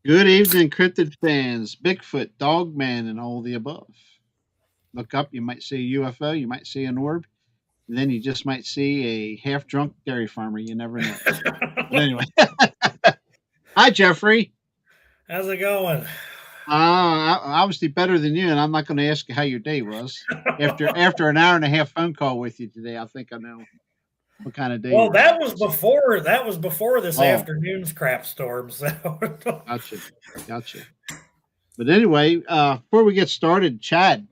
Good evening, cryptid fans, Bigfoot, Dogman, and all the above. Look up, you might see a UFO, you might see an orb, and then you just might see a half drunk dairy farmer. You never know. But anyway, hi, Jeffrey. How's it going? Obviously better than you, and I'm not going to ask you how your day was. After an hour and a half phone call with you today, I think I know what kind of day Well, you're that having. was So, before this oh, afternoon's crap storm. So gotcha, gotcha. But anyway, before we get started, Chad,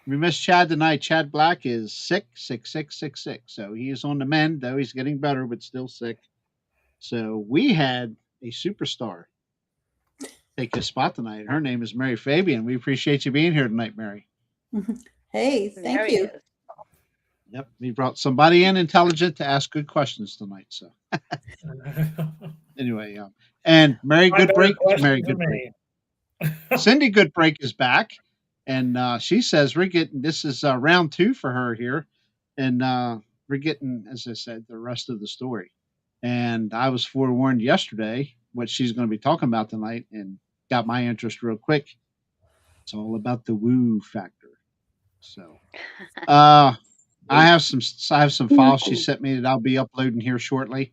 we missed Chad tonight. Chad Black is sick, sick, sick, sick, sick. So he is on the mend, though he's getting better, but still sick. So we had a superstar take his spot tonight. Her name is Mary Fabian. We appreciate you being here tonight, Mary. Hey, thank you. Yep, we brought somebody in intelligent to ask good questions tonight. So anyway, and Mary Goodbrake, Mary Goodbrake. Cindy Goodbrake is back, and she says we're getting this is round 2 for her here, and we're getting, as I said, the rest of the story. And I was forewarned yesterday what she's going to be talking about tonight, and got my interest real quick. It's all about the woo factor. So, I have some files she sent me that I'll be uploading here shortly,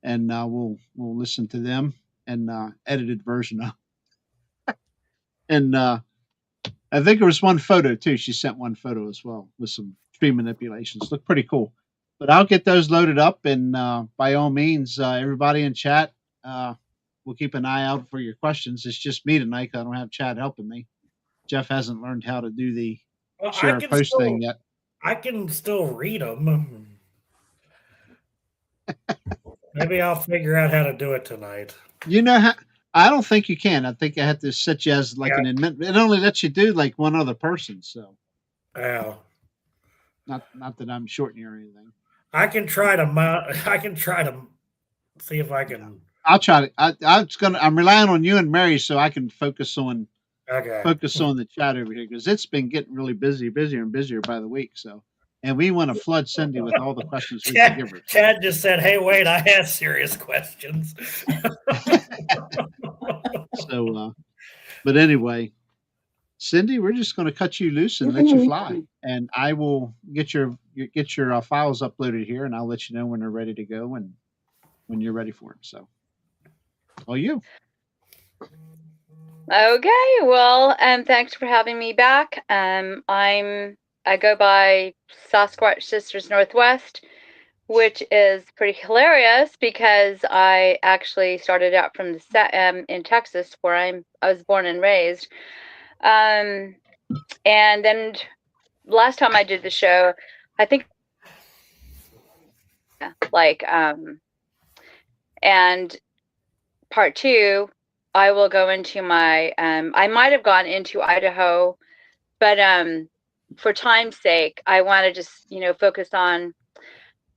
and we'll listen to them and edited version of. And I think there was one photo too. She sent one photo as well with some tree manipulations. Look pretty cool. But I'll get those loaded up, and by all means, everybody in chat, we'll keep an eye out for your questions. It's just me tonight. I don't have Chad helping me. Jeff hasn't learned how to do the share post thing yet. I can still read them. Maybe I'll figure out how to do it tonight. You know how? I don't think you can. I think I have to set you as like an admin. It only lets you do like one other person. So, yeah. Not that I'm shorting you or anything. I can try to see if I can. Yeah. I'll try to. I'm relying on you and Mary so I can focus on the chat over here because it's been getting really busier and busier by the week. So, and we want to flood Cindy with all the questions we can give her. Chad just said, "Hey, wait, I have serious questions." So, but anyway, Cindy, we're just going to cut you loose and let you fly, and I will get your files uploaded here, and I'll let you know when they're ready to go and when you're ready for them. So, all you. Okay, well, thanks for having me back. I go by Sasquatch Sisters Northwest, which is pretty hilarious because I actually started out from the in Texas, where I was born and raised. And then last time I did the show, I think and part 2, I will go into my I might have gone into Idaho, but for time's sake, I want to just focus on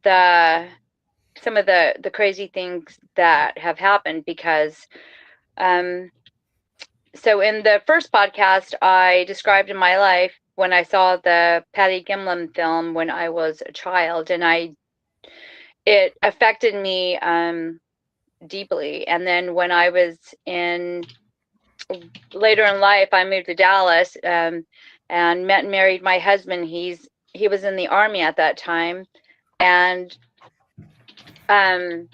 some of the crazy things that have happened because so in the first podcast I described in my life when I saw the Patty Gimlin film when I was a child, and it affected me deeply. And then when I was later in life, I moved to Dallas and met and married my husband. He was in the Army at that time, and I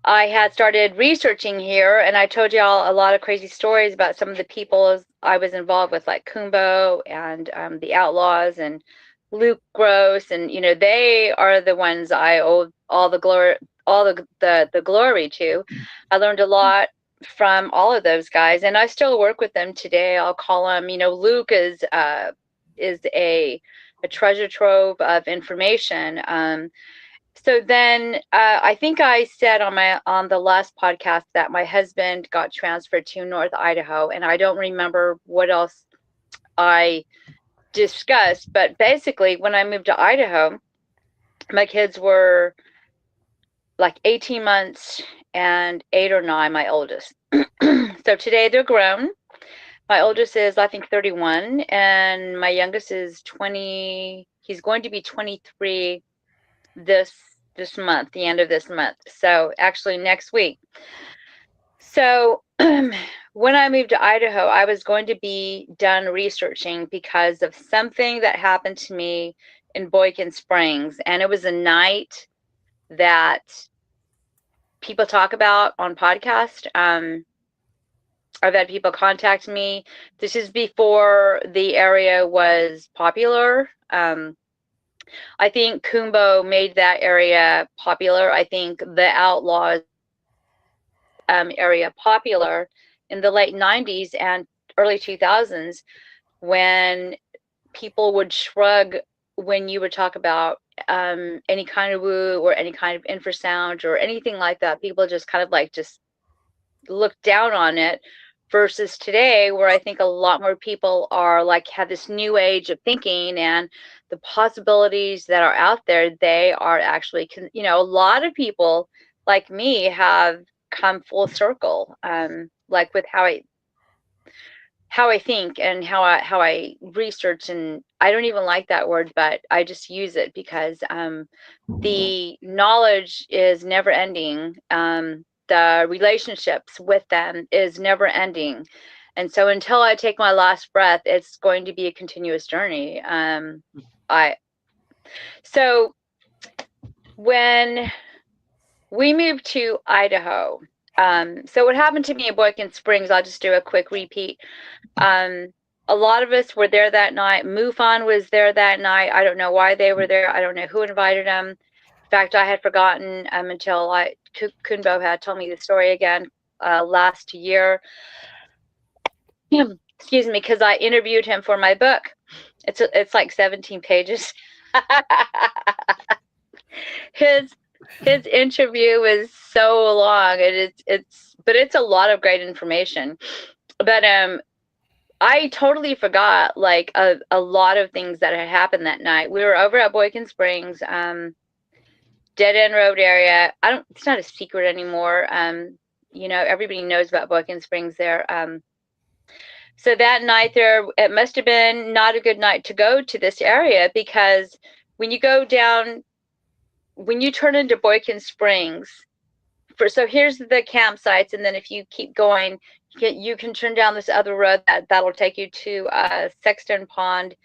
had started researching here, and I told y'all a lot of crazy stories about some of the people I was involved with, like Kumbo and the Outlaws and Luke Gross, and they are the ones I owe all the glory to. I learned a lot from all of those guys, and I still work with them today. I'll call them. Luke is a treasure trove of information. So then I think I said on the last podcast that my husband got transferred to North Idaho, and I don't remember what else I discussed, but basically when I moved to Idaho, my kids were like 18 months and 8 or 9, my oldest. So today they're grown. My oldest is, I think, 31, and my youngest is 20. He's going to be 23 this month, the end of this month. So actually next week. So when I moved to Idaho, I was going to be done researching because of something that happened to me in Boykin Springs. And it was a night that people talk about on podcast. I've had people contact me. This is before the area was popular. I think Kumbo made that area popular. I think the Outlaws area popular in the late 90s and early 2000s, when people would shrug when you would talk about any kind of woo or any kind of infrasound or anything like that. People just kind of like just look down on it, versus today, where I think a lot more people are like have this new age of thinking and the possibilities that are out there. They are actually, you know, a lot of people like me have come full circle, like with how I think and how I research. And I don't even like that word, but I just use it because the knowledge is never ending. The relationships with them is never ending. And so until I take my last breath, it's going to be a continuous journey. So when we moved to Idaho, so what happened to me in Boykin Springs, I'll just do a quick repeat. A lot of us were there that night. MUFON was there that night. I don't know why they were there. I don't know who invited them. In fact, I had forgotten until Kunbo had told me the story again last year. Excuse me, because I interviewed him for my book. It's like 17 pages. His interview was so long. But it's a lot of great information. But I totally forgot like a lot of things that had happened that night. We were over at Boykin Springs, Dead End Road area. It's not a secret anymore. You know, everybody knows about Boykin Springs there. So that night there, it must have been not a good night to go to this area, because when you go down, when you turn into Boykin Springs, so here's the campsites, and then if you keep going, you can turn down this other road that'll take you to Sexton Pond.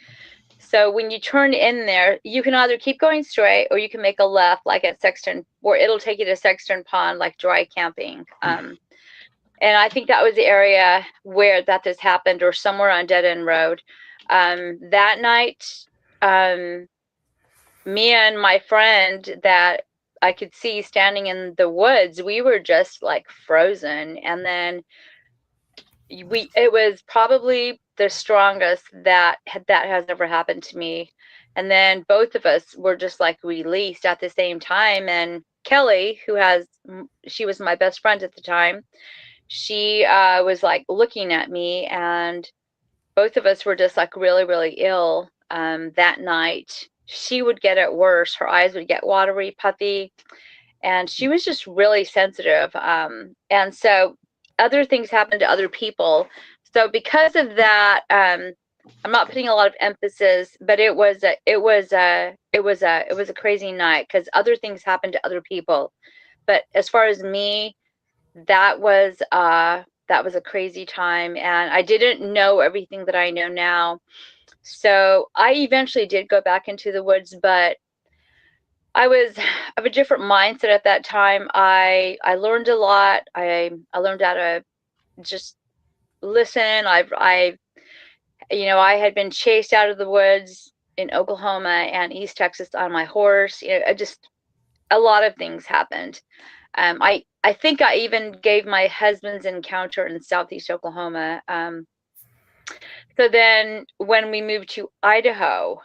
So when you turn in there, you can either keep going straight or you can make a left, like at Sexton, or it'll take you to Sexton Pond, like dry camping. And I think that was the area where this happened, or somewhere on Dead End Road. That night, me and my friend that I could see standing in the woods, we were just like frozen. And then it was probably the strongest that has ever happened to me. And then both of us were just like released at the same time. And Kelly, she was my best friend at the time, she was like looking at me, and both of us were just like really, really ill that night. She would get it worse. Her eyes would get watery, puffy, and she was just really sensitive. And so other things happened to other people. So because of that, I'm not putting a lot of emphasis, but it was a crazy night because other things happened to other people. But as far as me, that was a crazy time, and I didn't know everything that I know now. So I eventually did go back into the woods, but I was of a different mindset at that time. I learned a lot. I learned how to just listen. I had been chased out of the woods in Oklahoma and East Texas on my horse. Just a lot of things happened. I think I even gave my husband's encounter in Southeast Oklahoma. So then when we moved to Idaho,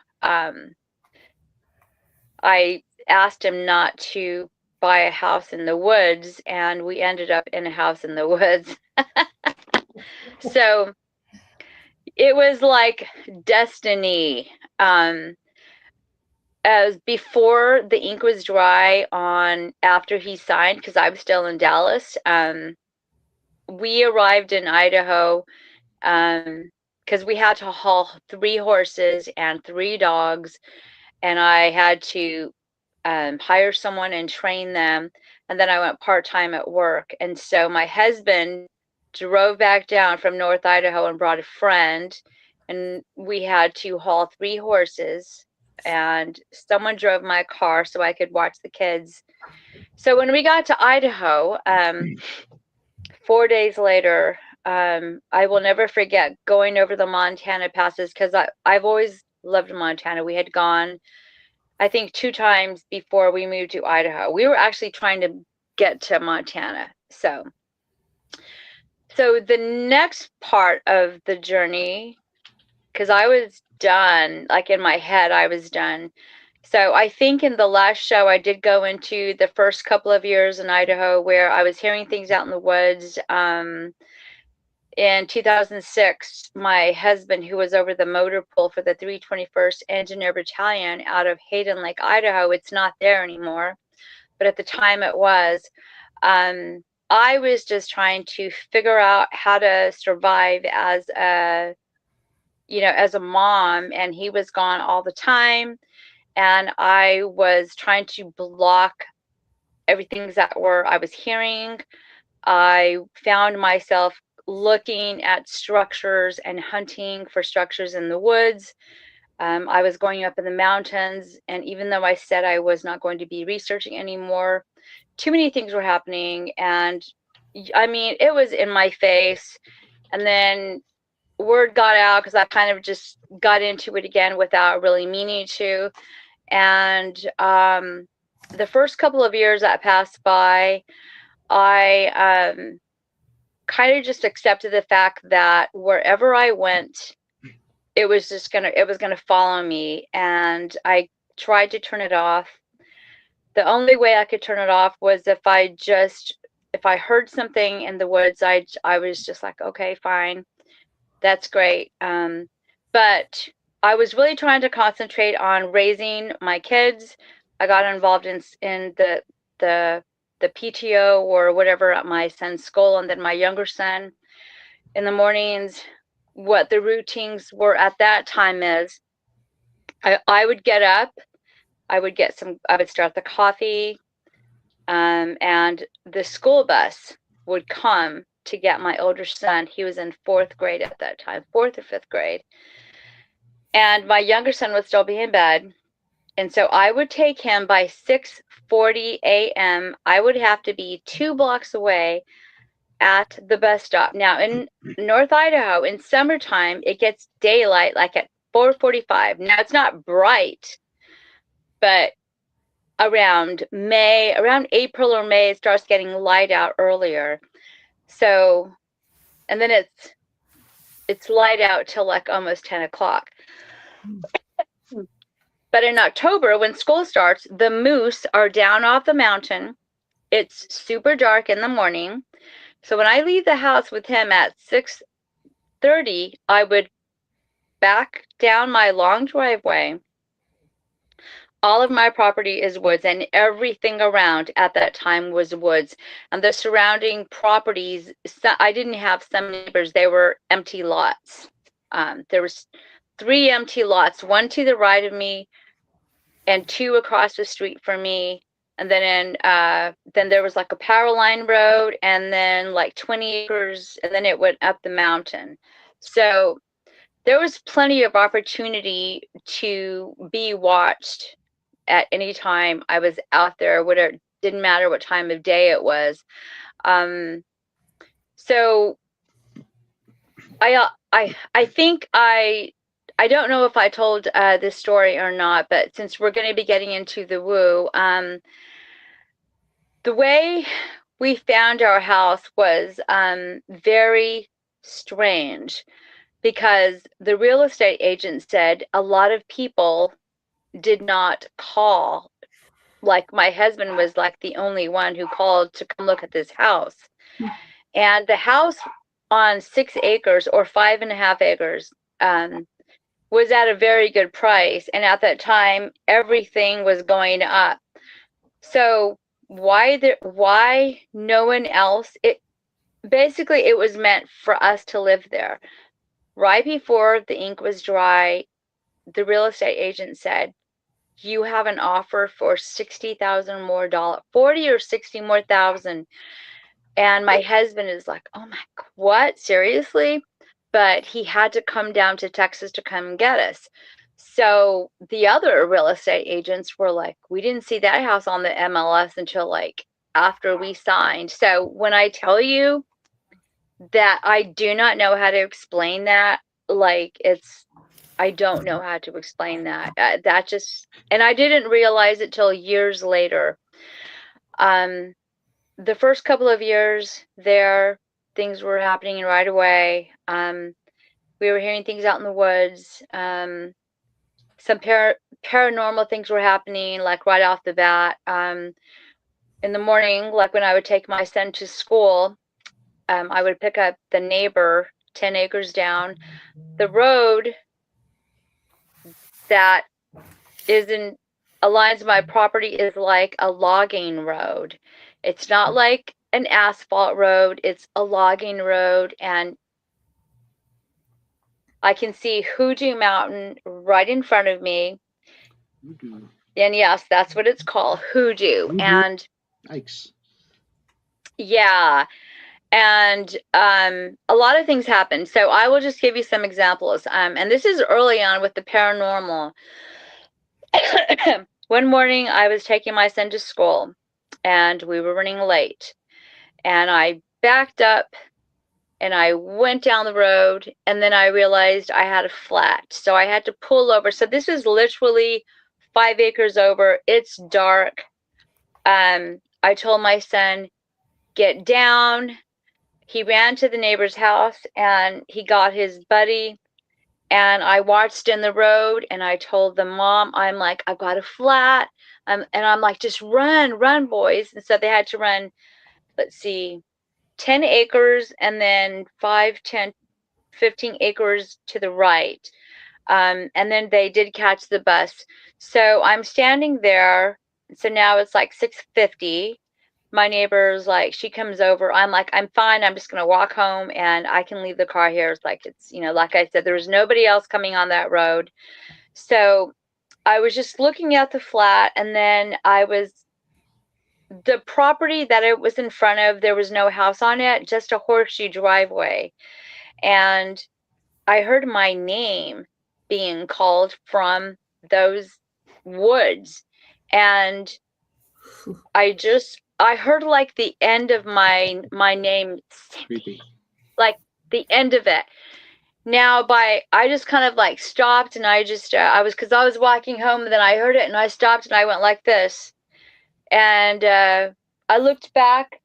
I asked him not to buy a house in the woods, and we ended up in a house in the woods. So it was like destiny. As before the ink was dry on after he signed, because I was still in Dallas, we arrived in Idaho because we had to haul 3 horses and 3 dogs, and I had to hire someone and train them, and then I went part-time at work. And so my husband drove back down from North Idaho and brought a friend, and we had to haul 3 horses, and someone drove my car so I could watch the kids. So when we got to Idaho, 4 days later, I will never forget going over the Montana passes, because I've always loved Montana. We had gone, I think, 2 times before we moved to Idaho. We were actually trying to get to Montana. So the next part of the journey, because I was done, like in my head, I was done. So I think in the last show, I did go into the first couple of years in Idaho where I was hearing things out in the woods. In 2006, my husband, who was over the motor pool for the 321st Engineer Battalion out of Hayden Lake, Idaho, it's not there anymore, but at the time it was. I was just trying to figure out how to survive as a, as a mom, and he was gone all the time, and I was trying to block everything that I was hearing. I found myself looking at structures and hunting for structures in the woods. I was going up in the mountains, and even though I said I was not going to be researching anymore, too many things were happening, and I mean, it was in my face. And then word got out, because I kind of just got into it again without really meaning to. And the first couple of years that passed by, I kind of just accepted the fact that wherever I went, it was gonna follow me, and I tried to turn it off. The only way I could turn it off was if I heard something in the woods, I was just like, okay, fine, that's great. But I was really trying to concentrate on raising my kids. I got involved in the PTO or whatever at my son's school, and then my younger son, in the mornings, what the routines were at that time is I would get up, I would start the coffee, and the school bus would come to get my older son. He was in 4th grade at that time, 4th or 5th grade. And my younger son would still be in bed. And so I would take him by 6:40 a.m. I would have to be 2 blocks away at the bus stop. Now in North Idaho, in summertime, it gets daylight like at 4:45. Now it's not bright, but around April or May, it starts getting light out earlier. So, and then it's light out till like almost 10 o'clock. But in October, when school starts, the moose are down off the mountain. It's super dark in the morning. So when I leave the house with him at 6:30, I would back down my long driveway. All of my property is woods, and everything around at that time was woods. And the surrounding properties, I didn't have some neighbors, they were empty lots. There was 3 empty lots, 1 to the right of me and 2 across the street from me. And then then there was like a power line road, and then like 20 acres, and then it went up the mountain. So there was plenty of opportunity to be watched at any time I was out there. Whatever, didn't matter what time of day it was. So I think I don't know if I told this story or not, but since we're going to be getting into the woo, the way we found our house was very strange, because the real estate agent said a lot of people did not call. Like my husband was like the only one who called to come look at this house. And the house on 6 acres or 5.5 acres was at a very good price. And at that time, everything was going up. So why no one else? Basically, it was meant for us to live there. Right before the ink was dry, the real estate agent said, you have an offer for $60,000 more, 40 or 60 more thousand. And my husband is like, oh my, what? Seriously? But he had to come down to Texas to come and get us. So the other real estate agents were like, we didn't see that house on the MLS until like after we signed. So when I tell you that I do not know how to explain that, like I don't know how to explain that. That just, and I didn't realize it till years later. The first couple of years there, things were happening right away. We were hearing things out in the woods. Some paranormal things were happening, like right off the bat. In the morning, like when I would take my son to school, I would pick up the neighbor 10 acres down. The road that aligns my property is like a logging road. It's not like an asphalt road, it's a logging road, and I can see Hoodoo Mountain right in front of me. Voodoo. And yes, that's what it's called, Hoodoo. Voodoo. And Yikes. yeah, and a lot of things happen. So I will just give you some examples. And this is early on with the paranormal. One morning I was taking my son to school and we were running late, and I backed up and I went down the road, and then I realized I had a flat, so I had to pull over. So this is literally 5 acres over. It's dark. I told my son, get down. He ran to the neighbor's house and he got his buddy, and I watched in the road, and I told the mom, I'm like, I've got a flat. And I'm like, just run, boys. And so they had to run, let's see, 10 acres and then 5, 10, 15 acres to the right. And then they did catch the bus. So I'm standing there. So now it's like 6:50. My neighbor's like, she comes over. I'm like, I'm fine. I'm just going to walk home and I can leave the car here. It's like, it's, like I said, there was nobody else coming on that road. So I was just looking at the flat, and then the property that it was in front of, there was no house on it, just a horseshoe driveway. And I heard my name being called from those woods. And I heard like the end of my name, Creepy. like the end of it. Now I just kind of like stopped, and I just, I was walking home, and then I heard it and I stopped and I went like this. And I looked back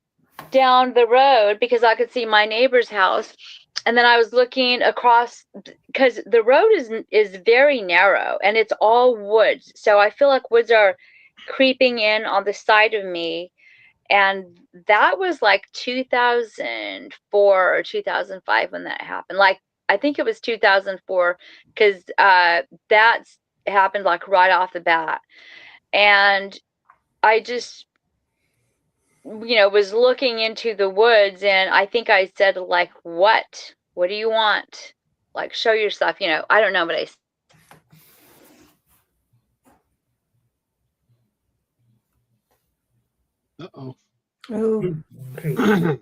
down the road because I could see my neighbor's house. And then I was looking across, because the road is very narrow and it's all woods. So I feel like woods are creeping in on the side of me. And that was like 2004 or 2005 when that happened. Like, I think it was 2004, because that's happened like right off the bat. And I just, was looking into the woods, and I think I said like, what do you want? Like, show yourself, I don't know, but I Uh-oh. Oh,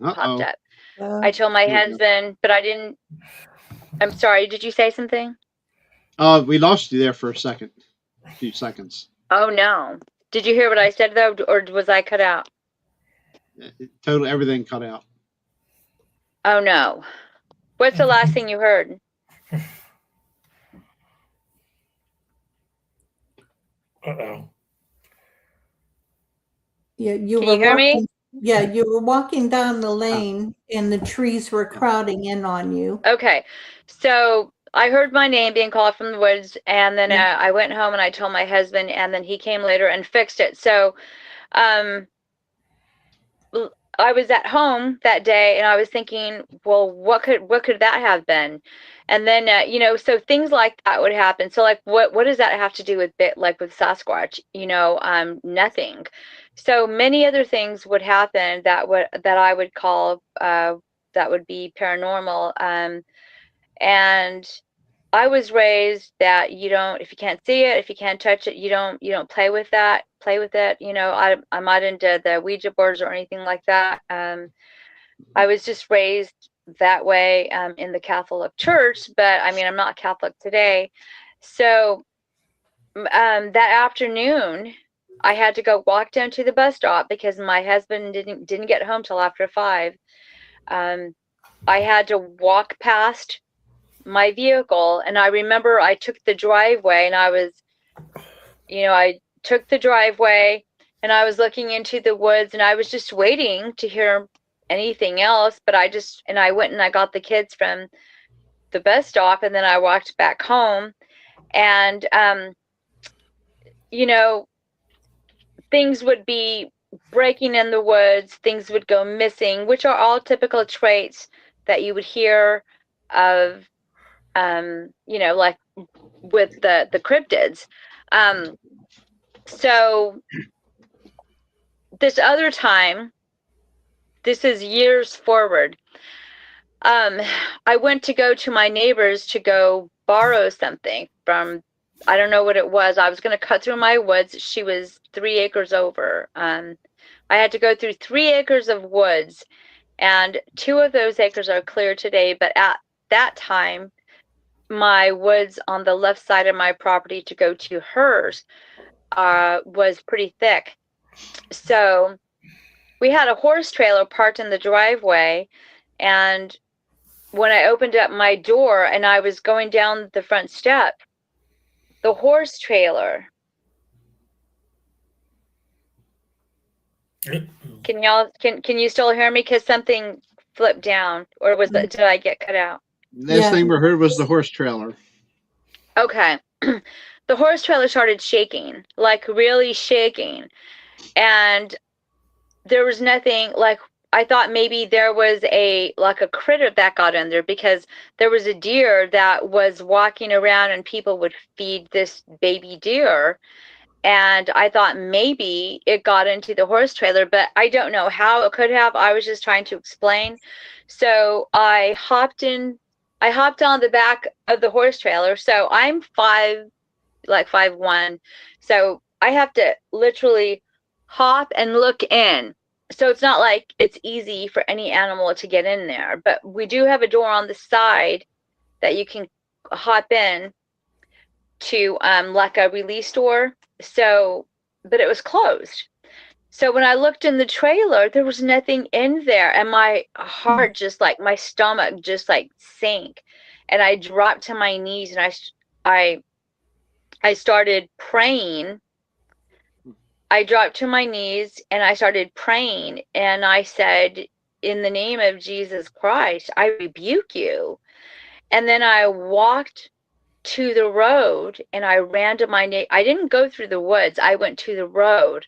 popped up. uh, I told my Yeah. husband, but I didn't. I'm sorry, did you say something? We lost you there for a few seconds. Oh no. Did you hear what I said though, or was I cut out? Totally everything cut out. Oh no. What's the last thing you heard? Uh-oh. yeah, you Can were you hear me? walking. Yeah, you were walking down the lane, and the trees were crowding in on you. Okay. So I heard my name being called from the woods, and then Yeah. I went home and I told my husband, and then he came later and fixed it. So I was at home that day, and I was thinking, well, what could that have been? And then so things like that would happen. So like, what does that have to do with with Sasquatch? Nothing. So many other things would happen that I would call that would be paranormal. And I was raised that if you can't see it, if you can't touch it, you don't play with that. Play with it. I'm not into the Ouija boards or anything like that. I was just raised that way in the Catholic Church, but I mean, I'm not Catholic today. So that afternoon, I had to go walk down to the bus stop because my husband didn't get home till after 5. I had to walk past my vehicle, and I remember I took the driveway, and I took the driveway, and I was looking into the woods, and I was just waiting to hear anything else. But I went and I got the kids from the bus stop, and then I walked back home, and things would be breaking in the woods, things would go missing, which are all typical traits that you would hear of, like with the cryptids. So this other time, this is years forward, I went to go to my neighbor's to go borrow something from, I don't know what it was. I was going to cut through my woods. She was 3 acres over. I had to go through 3 acres of woods, and 2 of those acres are clear today. But at that time, my woods on the left side of my property to go to hers was pretty thick. So we had a horse trailer parked in the driveway, and when I opened up my door and I was going down the front step, the horse trailer. Can you still hear me? Because something flipped down, or did I get cut out? Last thing we heard was the horse trailer. Okay. The horse trailer started shaking, like really shaking. And there was nothing, like, I thought maybe there was a critter that got in there, because there was a deer that was walking around and people would feed this baby deer. And I thought maybe it got into the horse trailer, but I don't know how it could have. I was just trying to explain. So I hopped on the back of the horse trailer. So I'm 5'1". So I have to literally hop and look in. So it's not like it's easy for any animal to get in there, but we do have a door on the side that you can hop in to, like a release door. So, but it was closed. So when I looked in the trailer, there was nothing in there, and my heart my stomach just like sank, and I dropped to my knees, and I started praying. I dropped to my knees and I started praying, and I said, in the name of Jesus Christ, I rebuke you. And then I walked to the road and I ran to I didn't go through the woods. I went to the road.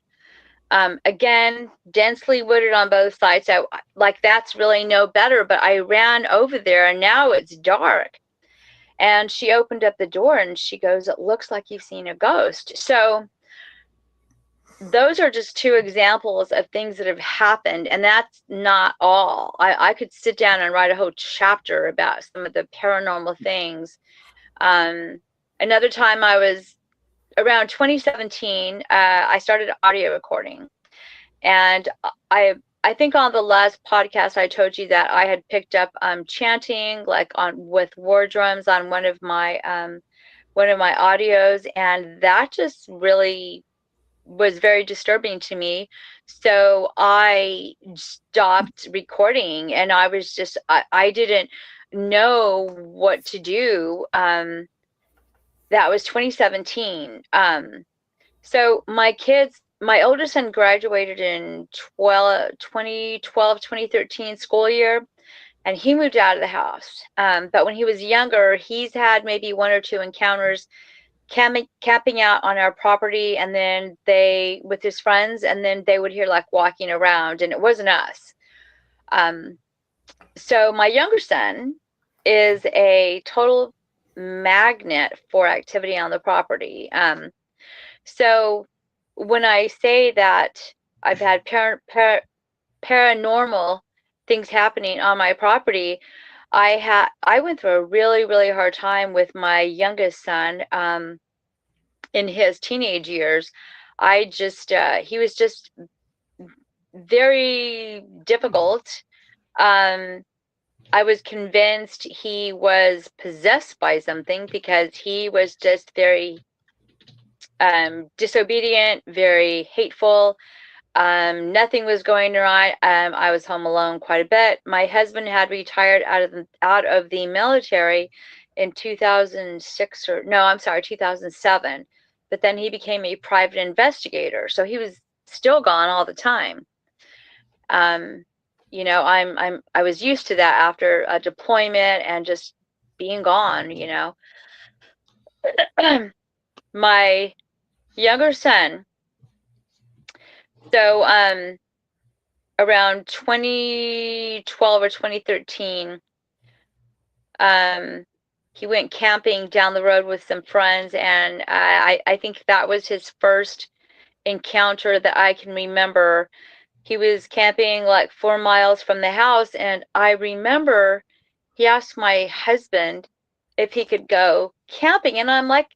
Again, densely wooded on both sides. So that's really no better, but I ran over there, and now it's dark. And she opened up the door and she goes, "It looks like you've seen a ghost." So those are just 2 examples of things that have happened, and that's not all. I could sit down and write a whole chapter about some of the paranormal things. Another time, I was around 2017, I started audio recording, and I think on the last podcast I told you that I had picked up chanting with war drums on one of my audios, and that just really was very disturbing to me. So I stopped recording, and I was just, I didn't know what to do. That was 2017. So my oldest son graduated in 2013 school year, and he moved out of the house. But when he was younger, he's had maybe 1 or 2 encounters camping out on our property, and then with his friends, and then they would hear walking around, and it wasn't us. So my younger son is a total magnet for activity on the property. So when I say that I've had paranormal things happening on my property, I went through a really, really hard time with my youngest son in his teenage years. He was just very difficult. I was convinced he was possessed by something because he was just very disobedient, very hateful. Nothing was going right. I was home alone quite a bit. My husband had retired out of the military in 2006 or no, I'm sorry, 2007. But then he became a private investigator, so he was still gone all the time. You know, I was used to that after a deployment and just being gone. You know, my younger son. So around 2012 or 2013, he went camping down the road with some friends, and I think that was his first encounter that I can remember. He was camping like 4 miles from the house, and I remember he asked my husband if he could go camping, and I'm like,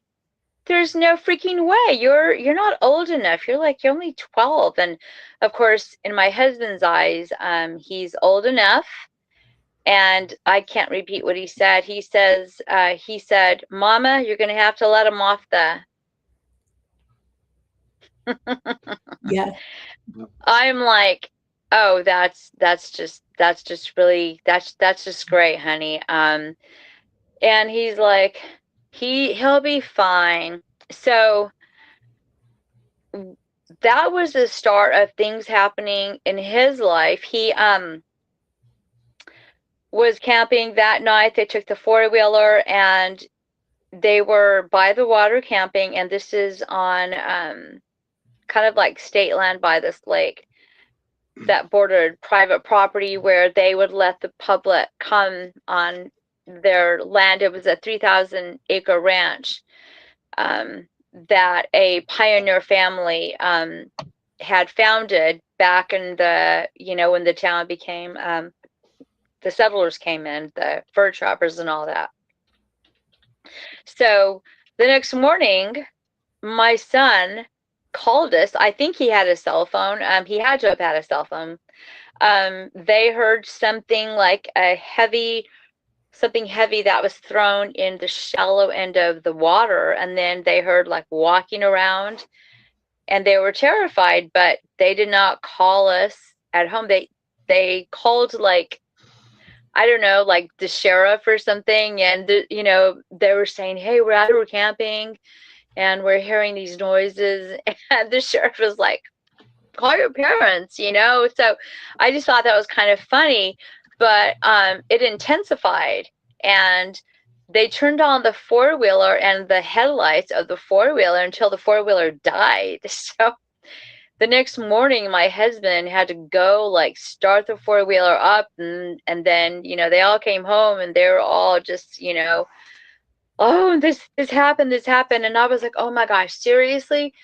there's no freaking way. You're not old enough. You're only 12. And of course, in my husband's eyes, he's old enough. And I can't repeat what he said. He said, Mama, you're going to have to let him off the. Yeah. I'm like, oh, that's just great, honey. And he's like, he'll be fine. So that was the start of things happening in his life. He was camping that night. They took the four-wheeler and they were by the water camping, and this is on kind of like state land by this lake that bordered private property where they would let the public come on their land. It was a 3,000-acre ranch that a pioneer family had founded back in the, when the town became, the settlers came in, the fur trappers and all that. So the next morning, my son called us. I think he had a cell phone. He had to have had a cell phone. They heard something like something heavy that was thrown in the shallow end of the water, and then they heard like walking around, and they were terrified, but they did not call us at home. They called, like, I don't know, like the sheriff or something, and they were saying, hey, we're out here camping and we're hearing these noises, and the sheriff was like, call your parents. So I just thought that was kind of funny, but it intensified, and they turned on the four-wheeler and the headlights of the four-wheeler until the four-wheeler died. So the next morning, my husband had to go like start the four-wheeler up, and then they all came home, and they were all just oh, this happened, and I was like, oh my gosh, seriously?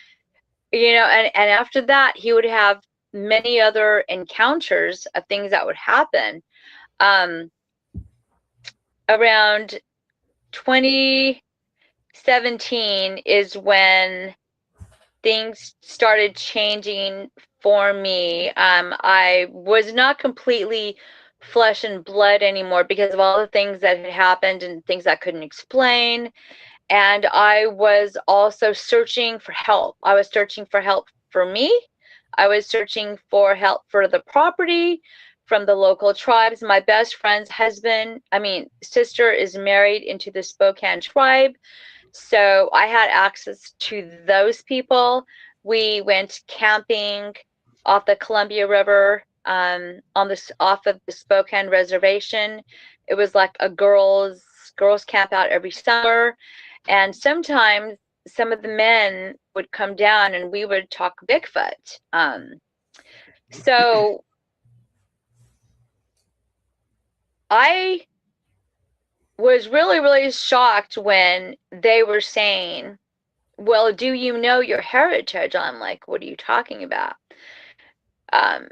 And after that, he would have many other encounters of things that would happen. Around 2017 is when things started changing for me. I was not completely flesh and blood anymore because of all the things that had happened and things I couldn't explain. And I was also searching for help. I was searching for help for me. I was searching for help for the property from the local tribes. My best friend's sister is married into the Spokane tribe. So I had access to those people. We went camping off the Columbia River off of the Spokane reservation. It was like a girls camp out every summer. And sometimes some of the men would come down and we would talk Bigfoot. So I was really, really shocked when they were saying, well, do you know your heritage? I'm like, what are you talking about?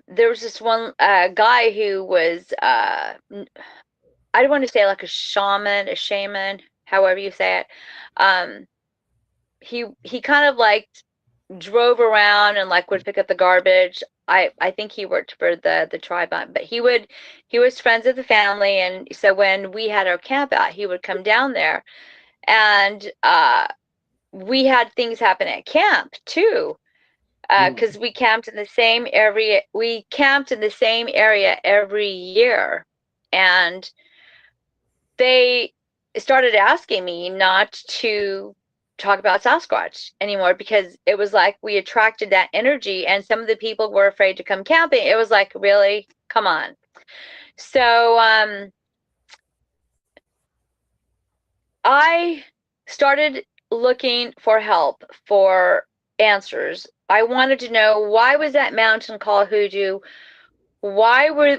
There was this one guy who was, I don't want to say like a shaman, however you say it. He kind of like drove around and like would pick up the garbage I think he worked for the tribe, but he was friends of the family, and so when we had our camp out, he would come down there, and we had things happen at camp too, because we camped in the same area. We camped in the same area every year, and they started asking me not to talk about Sasquatch anymore because it was like we attracted that energy, and some of the people were afraid to come camping. It was like, really? Come on. So I started looking for help, for answers. I wanted to know, why was that mountain called Hoodoo? Why was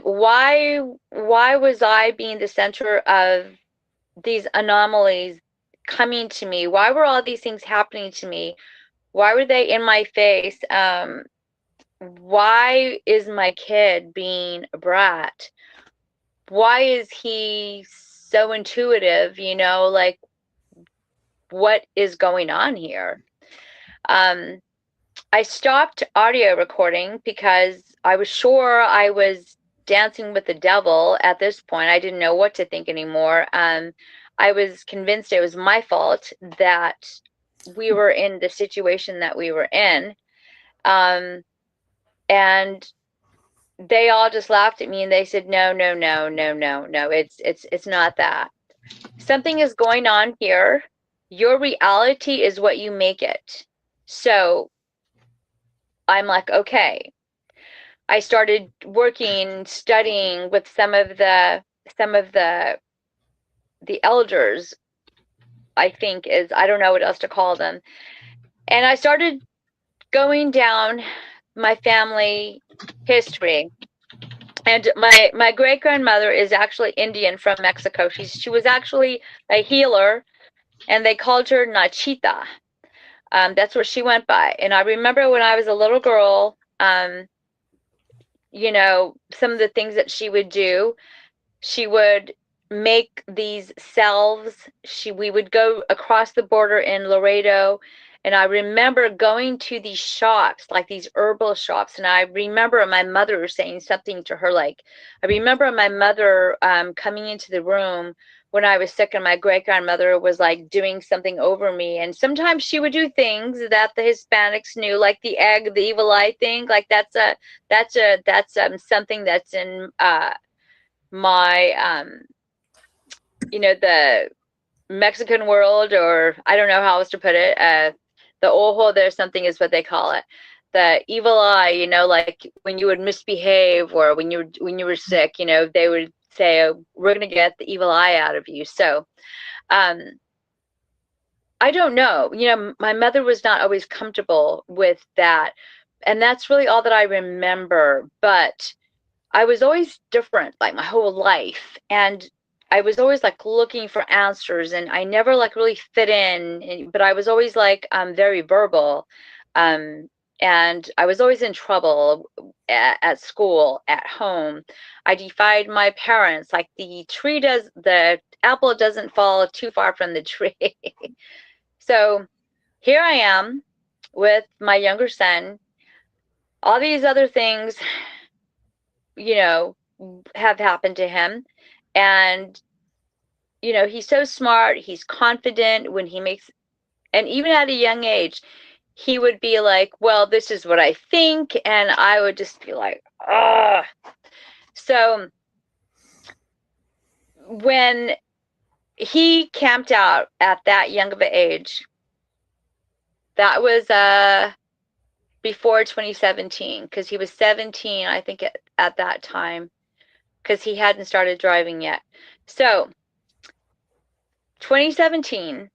I being the center of these anomalies coming to me? Why were all these things happening to me? Why were they in my face? Why is my kid being a brat? Why is he so intuitive? Like, what is going on here? I stopped audio recording because I was sure I was dancing with the devil at this point. I didn't know what to think anymore. I was convinced it was my fault that we were in the situation that we were in. And they all just laughed at me and they said, no, it's not that. Something is going on here. Your reality is what you make it. So I'm like, okay. I started working, studying with some of the elders, I think I don't know what else to call them. And I started going down my family history. And my great grandmother is actually Indian from Mexico. She was actually a healer, and they called her Nachita. That's what she went by. And I remember when I was a little girl, some of the things that she would do. She would make these salves. We would go across the border in Laredo, and I remember going to these shops, like these herbal shops, and I remember my mother saying something to her, like, I remember my mother coming into the room when I was sick, and my great-grandmother was like doing something over me, and sometimes she would do things that the Hispanics knew, like the egg, the evil eye thing, like that's something that's in my the Mexican world, or I don't know how else to put it, the ojo, there's something is what they call it, the evil eye, like when you would misbehave or when you were sick, they would say, oh, we're going to get the evil eye out of you. So I don't know, my mother was not always comfortable with that, and that's really all that I remember. But I was always different, like my whole life, and I was always like looking for answers, and I never like really fit in, but I was always like very verbal, and I was always in trouble at school, at home. I defied my parents, like the apple doesn't fall too far from the tree. So here I am with my younger son. All these other things, have happened to him. And, he's so smart. He's confident when he makes, and even at a young age, he would be like, well, this is what I think. And I would just be like, ah. So when he camped out at that young of an age, that was before 2017, because he was 17, I think, at that time, because he hadn't started driving yet. So 2017,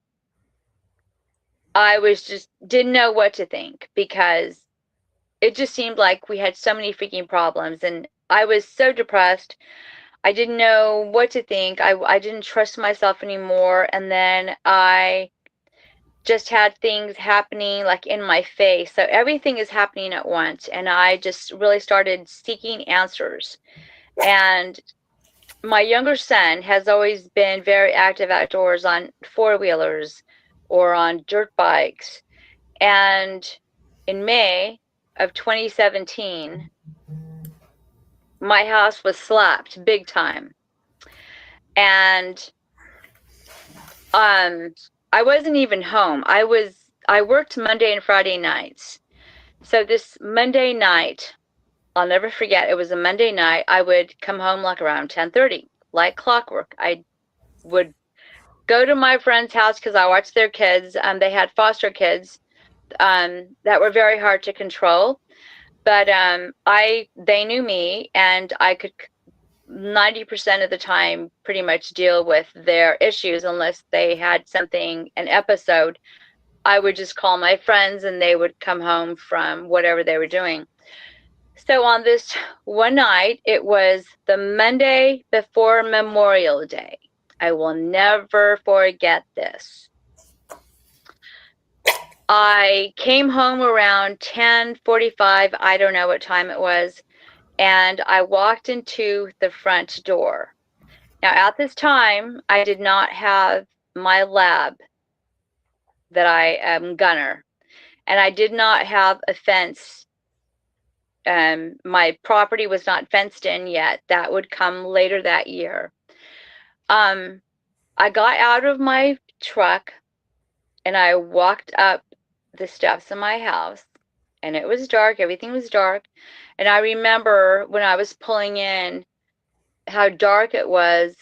I was just didn't know what to think, because it just seemed like we had so many freaking problems, and I was so depressed. I didn't know what to think. I didn't trust myself anymore. And then I just had things happening like in my face. So everything is happening at once. And I just really started seeking answers. And my younger son has always been very active outdoors on four-wheelers or on dirt bikes. And in May of 2017, my house was slapped big time. And I wasn't even home. I worked Monday and Friday nights. So this Monday night, I'll never forget, it was a Monday night. I would come home like around 10:30, like clockwork. I would go to my friend's house because I watched their kids. They had foster kids that were very hard to control. But they knew me, and I could 90% of the time pretty much deal with their issues unless they had something, an episode. I would just call my friends and they would come home from whatever they were doing. So on this one night, it was the Monday before Memorial Day. I will never forget this. I came home around 10:45, I don't know what time it was, and I walked into the front door. Now, at this time, I did not have my lab that I am gunner, and I did not have a fence. My property was not fenced in yet. That would come later that year. I got out of my truck and I walked up the steps of my house, and it was dark. Everything was dark. And I remember when I was pulling in how dark it was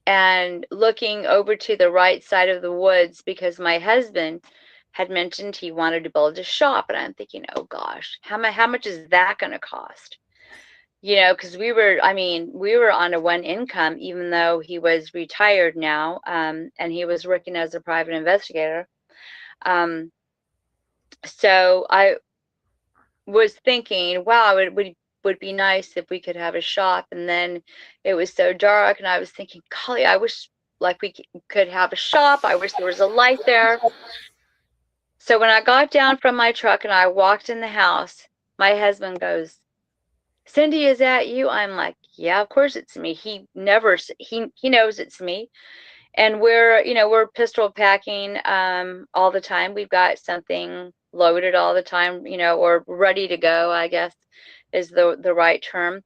and looking over to the right side of the woods because my husband had mentioned he wanted to build a shop. And I'm thinking, oh gosh, how much is that going to cost? You know, because we were on a one income, even though he was retired now, and he was working as a private investigator. So I was thinking, wow, it would be nice if we could have a shop. And then it was so dark, and I was thinking, golly, I wish like we could have a shop. I wish there was a light there. So when I got down from my truck and I walked in the house, my husband goes, Cindy, is that you? I'm like, yeah, of course it's me. He knows it's me. And we're pistol packing all the time. We've got something loaded all the time, or ready to go, I guess is the right term.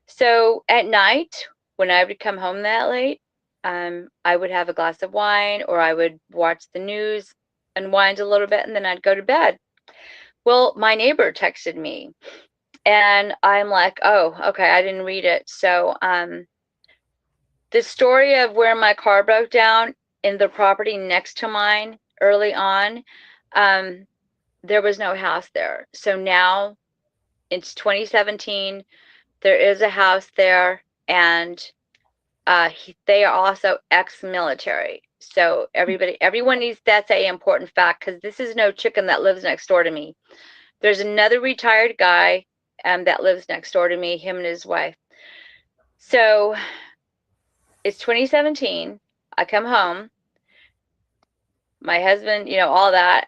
So at night, when I would come home that late, I would have a glass of wine, or I would watch the news, unwind a little bit, and then I'd go to bed. Well, my neighbor texted me, and I'm like, oh, okay, I didn't read it. So the story of where my car broke down in the property next to mine early on, there was no house there. So now it's 2017. There is a house there, and they are also ex-military. So everyone needs, that's an important fact, because this is no chicken that lives next door to me. There's another retired guy that lives next door to me, him and his wife. So it's 2017. I come home. My husband, all that.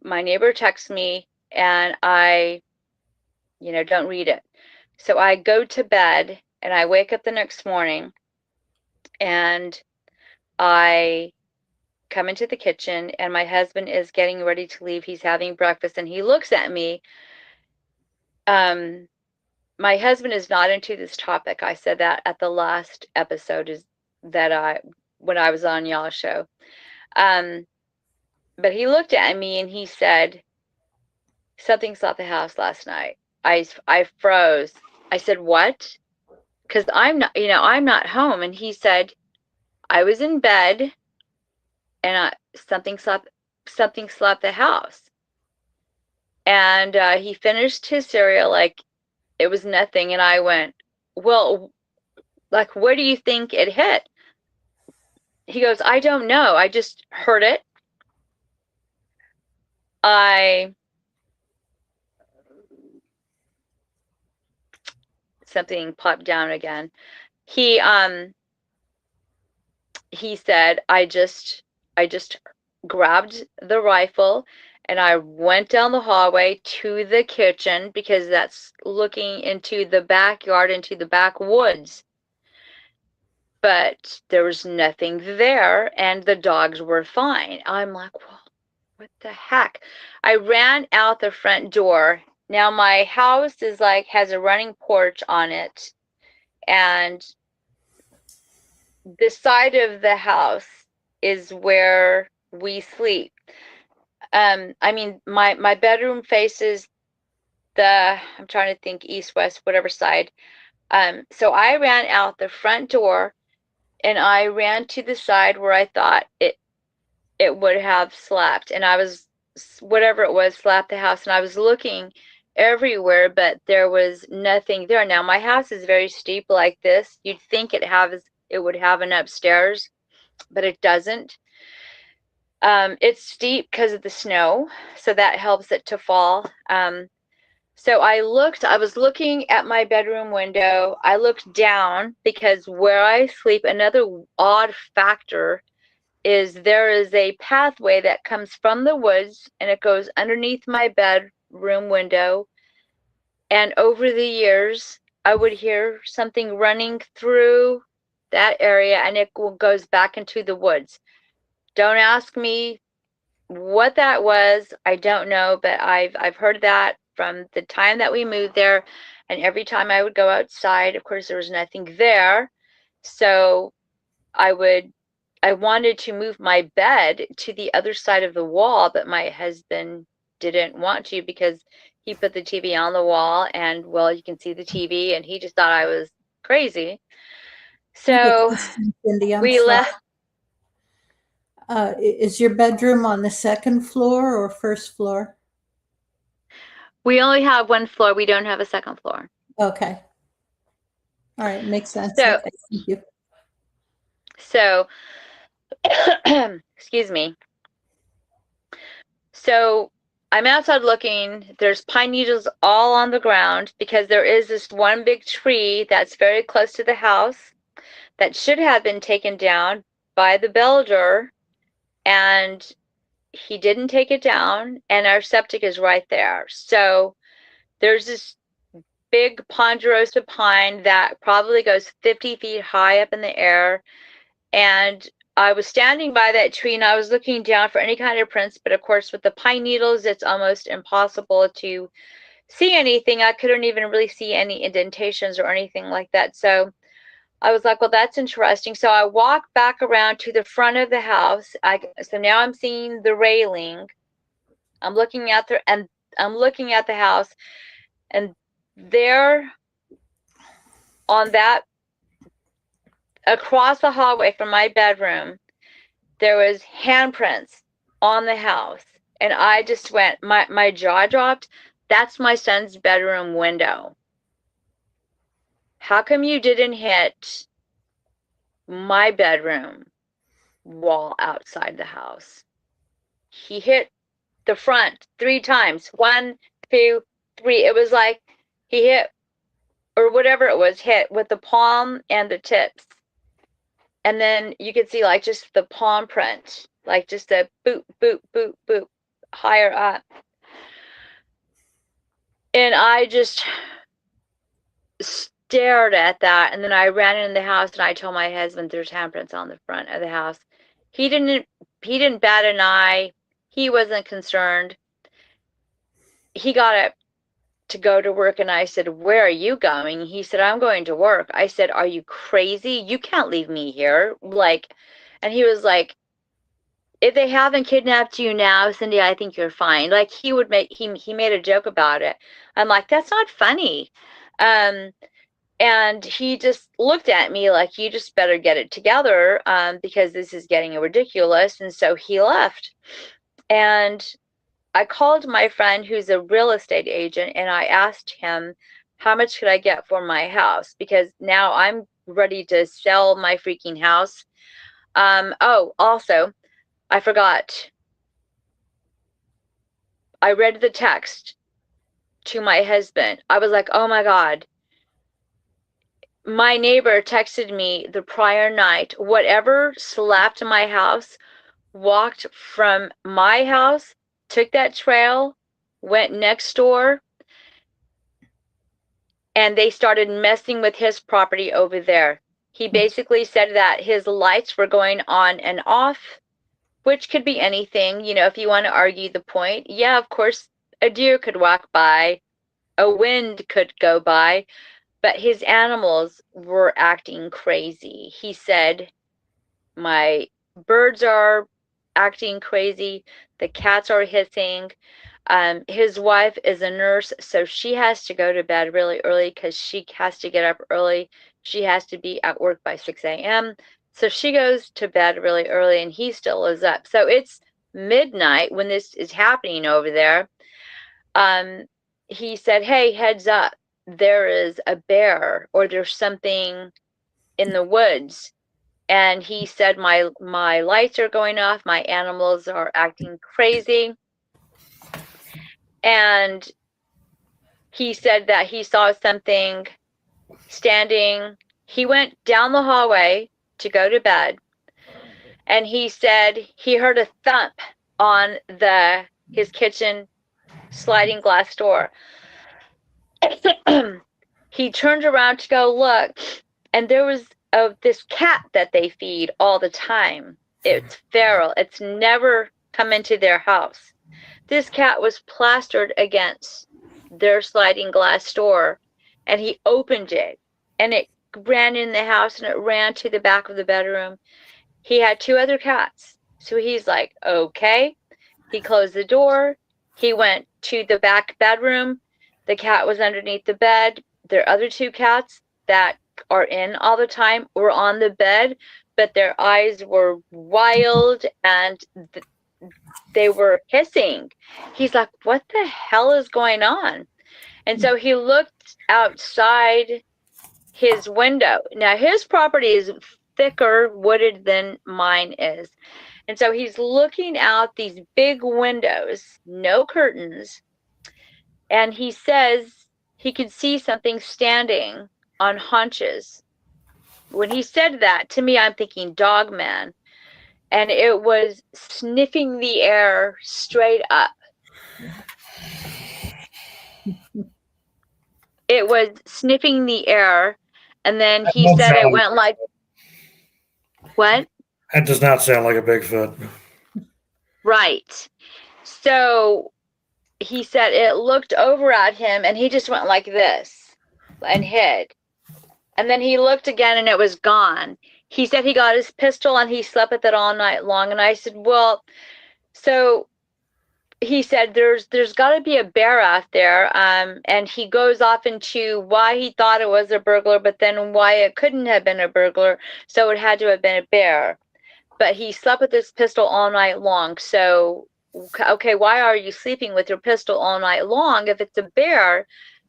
My neighbor texts me, and I, don't read it. So I go to bed, and I wake up the next morning, and I come into the kitchen, and my husband is getting ready to leave. He's having breakfast, and he looks at me. My husband is not into this topic. I said that at the last episode when I was on y'all's show. But he looked at me and he said, something slapped the house last night. I froze. I said, what? Because I'm not home. And he said, I was in bed, and something slapped the house. And he finished his cereal like it was nothing. And I went, well, like, where do you think it hit? He goes, I don't know. I just heard it. Something popped down again. He said, I just grabbed the rifle, and I went down the hallway to the kitchen, because that's looking into the backyard, into the backwoods. But there was nothing there, and the dogs were fine. I'm like, well, what the heck? I ran out the front door, Now my house is like, has a running porch on it, and the side of the house is where we sleep. I mean, my bedroom faces I'm trying to think, east, west, whatever side. So I ran out the front door, and I ran to the side where I thought it would have slapped, and I was, whatever it was, slapped the house, and I was looking everywhere, but there was nothing there. Now my house is very steep like this. You'd think it would have an upstairs, but it doesn't. It's steep because of the snow, so that helps it to fall. So I was looking at my bedroom window. I looked down because where I sleep, another odd factor is there is a pathway that comes from the woods, and it goes underneath my bedroom window. And over the years, I would hear something running through that area, and it goes back into the woods. Don't ask me what that was. I don't know, but I've heard that from the time that we moved there, and every time I would go outside, of course there was nothing there. So I wanted to move my bed to the other side of the wall, but my husband didn't want to because he put the TV on the wall, and well, you can see the TV, and he just thought I was crazy. So Cindy, we left. Is your bedroom on the second floor or first floor? We only have one floor. We don't have a second floor. Okay. All right, makes sense. So, okay, thank you. So, excuse me. So I'm outside looking. There's pine needles all on the ground because there is this one big tree that's very close to the house that should have been taken down by the builder, and he didn't take it down, and our septic is right there. So there's this big ponderosa pine that probably goes 50 feet high up in the air, and I was standing by that tree, and I was looking down for any kind of prints, but of course with the pine needles, it's almost impossible to see anything. I couldn't even really see any indentations or anything like that. So I was like, well, that's interesting. So I walked back around to the front of the house. So now I'm seeing the railing. I'm looking at the house, and there on that, across the hallway from my bedroom, there was handprints on the house. And I just went, my jaw dropped. That's my son's bedroom window. How come you didn't hit my bedroom wall outside the house? He hit the front 3 times. 1, 2, 3. It was like he hit, or whatever it was, hit with the palm and the tips. And then you could see like just the palm print, like just a boop, boop, boop, boop, higher up. And I just stared at that, and then I ran in the house, and I told my husband there's handprints on the front of the house. He didn't bat an eye. He wasn't concerned. He got up to go to work, and I said, where are you going? He said, I'm going to work. I said, are you crazy? You can't leave me here. And he was like, if they haven't kidnapped you now, Cindy, I think you're fine. Like he made a joke about it. I'm like, that's not funny. And he just looked at me like, you just better get it together, because this is getting ridiculous. And so he left. And I called my friend who's a real estate agent, and I asked him, how much could I get for my house? Because now I'm ready to sell my freaking house. Oh, also, I forgot. I read the text to my husband. I was like, oh my God. My neighbor texted me the prior night, whatever slapped my house, walked from my house, took that trail, went next door, and they started messing with his property over there. He basically said that his lights were going on and off, which could be anything, if you want to argue the point. Yeah, of course, a deer could walk by, a wind could go by, but his animals were acting crazy. He said, my birds are acting crazy, the cats are hissing. His wife is a nurse, so she has to go to bed really early because she has to get up early. She has to be at work by 6 a.m. So she goes to bed really early and he still is up. So it's midnight when this is happening over there. He said, hey, heads up, there is a bear or there's something in the woods. And he said, my lights are going off, my animals are acting crazy. And he said that he saw something standing. He went down the hallway to go to bed. And he said he heard a thump on his kitchen sliding glass door. He turned around to go look, and there was this cat that they feed all the time. It's feral. It's never come into their house. This cat was plastered against their sliding glass door, and he opened it, and it ran in the house, and it ran to the back of the bedroom. He had 2 other cats. So he's like, okay. He closed the door. He went to the back bedroom. The cat was underneath the bed. Their other 2 cats that are in all the time were on the bed, but their eyes were wild and they were hissing. He's like, what the hell is going on? And so he looked outside his window. Now, his property is thicker wooded than mine is. And so he's looking out these big windows, no curtains. And he says he could see something standing on haunches. When he said that, to me, I'm thinking dog man. And it was sniffing the air straight up. It was sniffing the air. And then he said it went like, what? That does not sound like a Bigfoot. Right. So he said it looked over at him and he just went like this and hid. And then he looked again and it was gone. He said he got his pistol and he slept with it all night long. And I said, well, so he said there's got to be a bear out there. And he goes off into why he thought it was a burglar, but then why it couldn't have been a burglar. So it had to have been a bear. But he slept with his pistol all night long. So, okay, why are you sleeping with your pistol all night long? If it's a bear,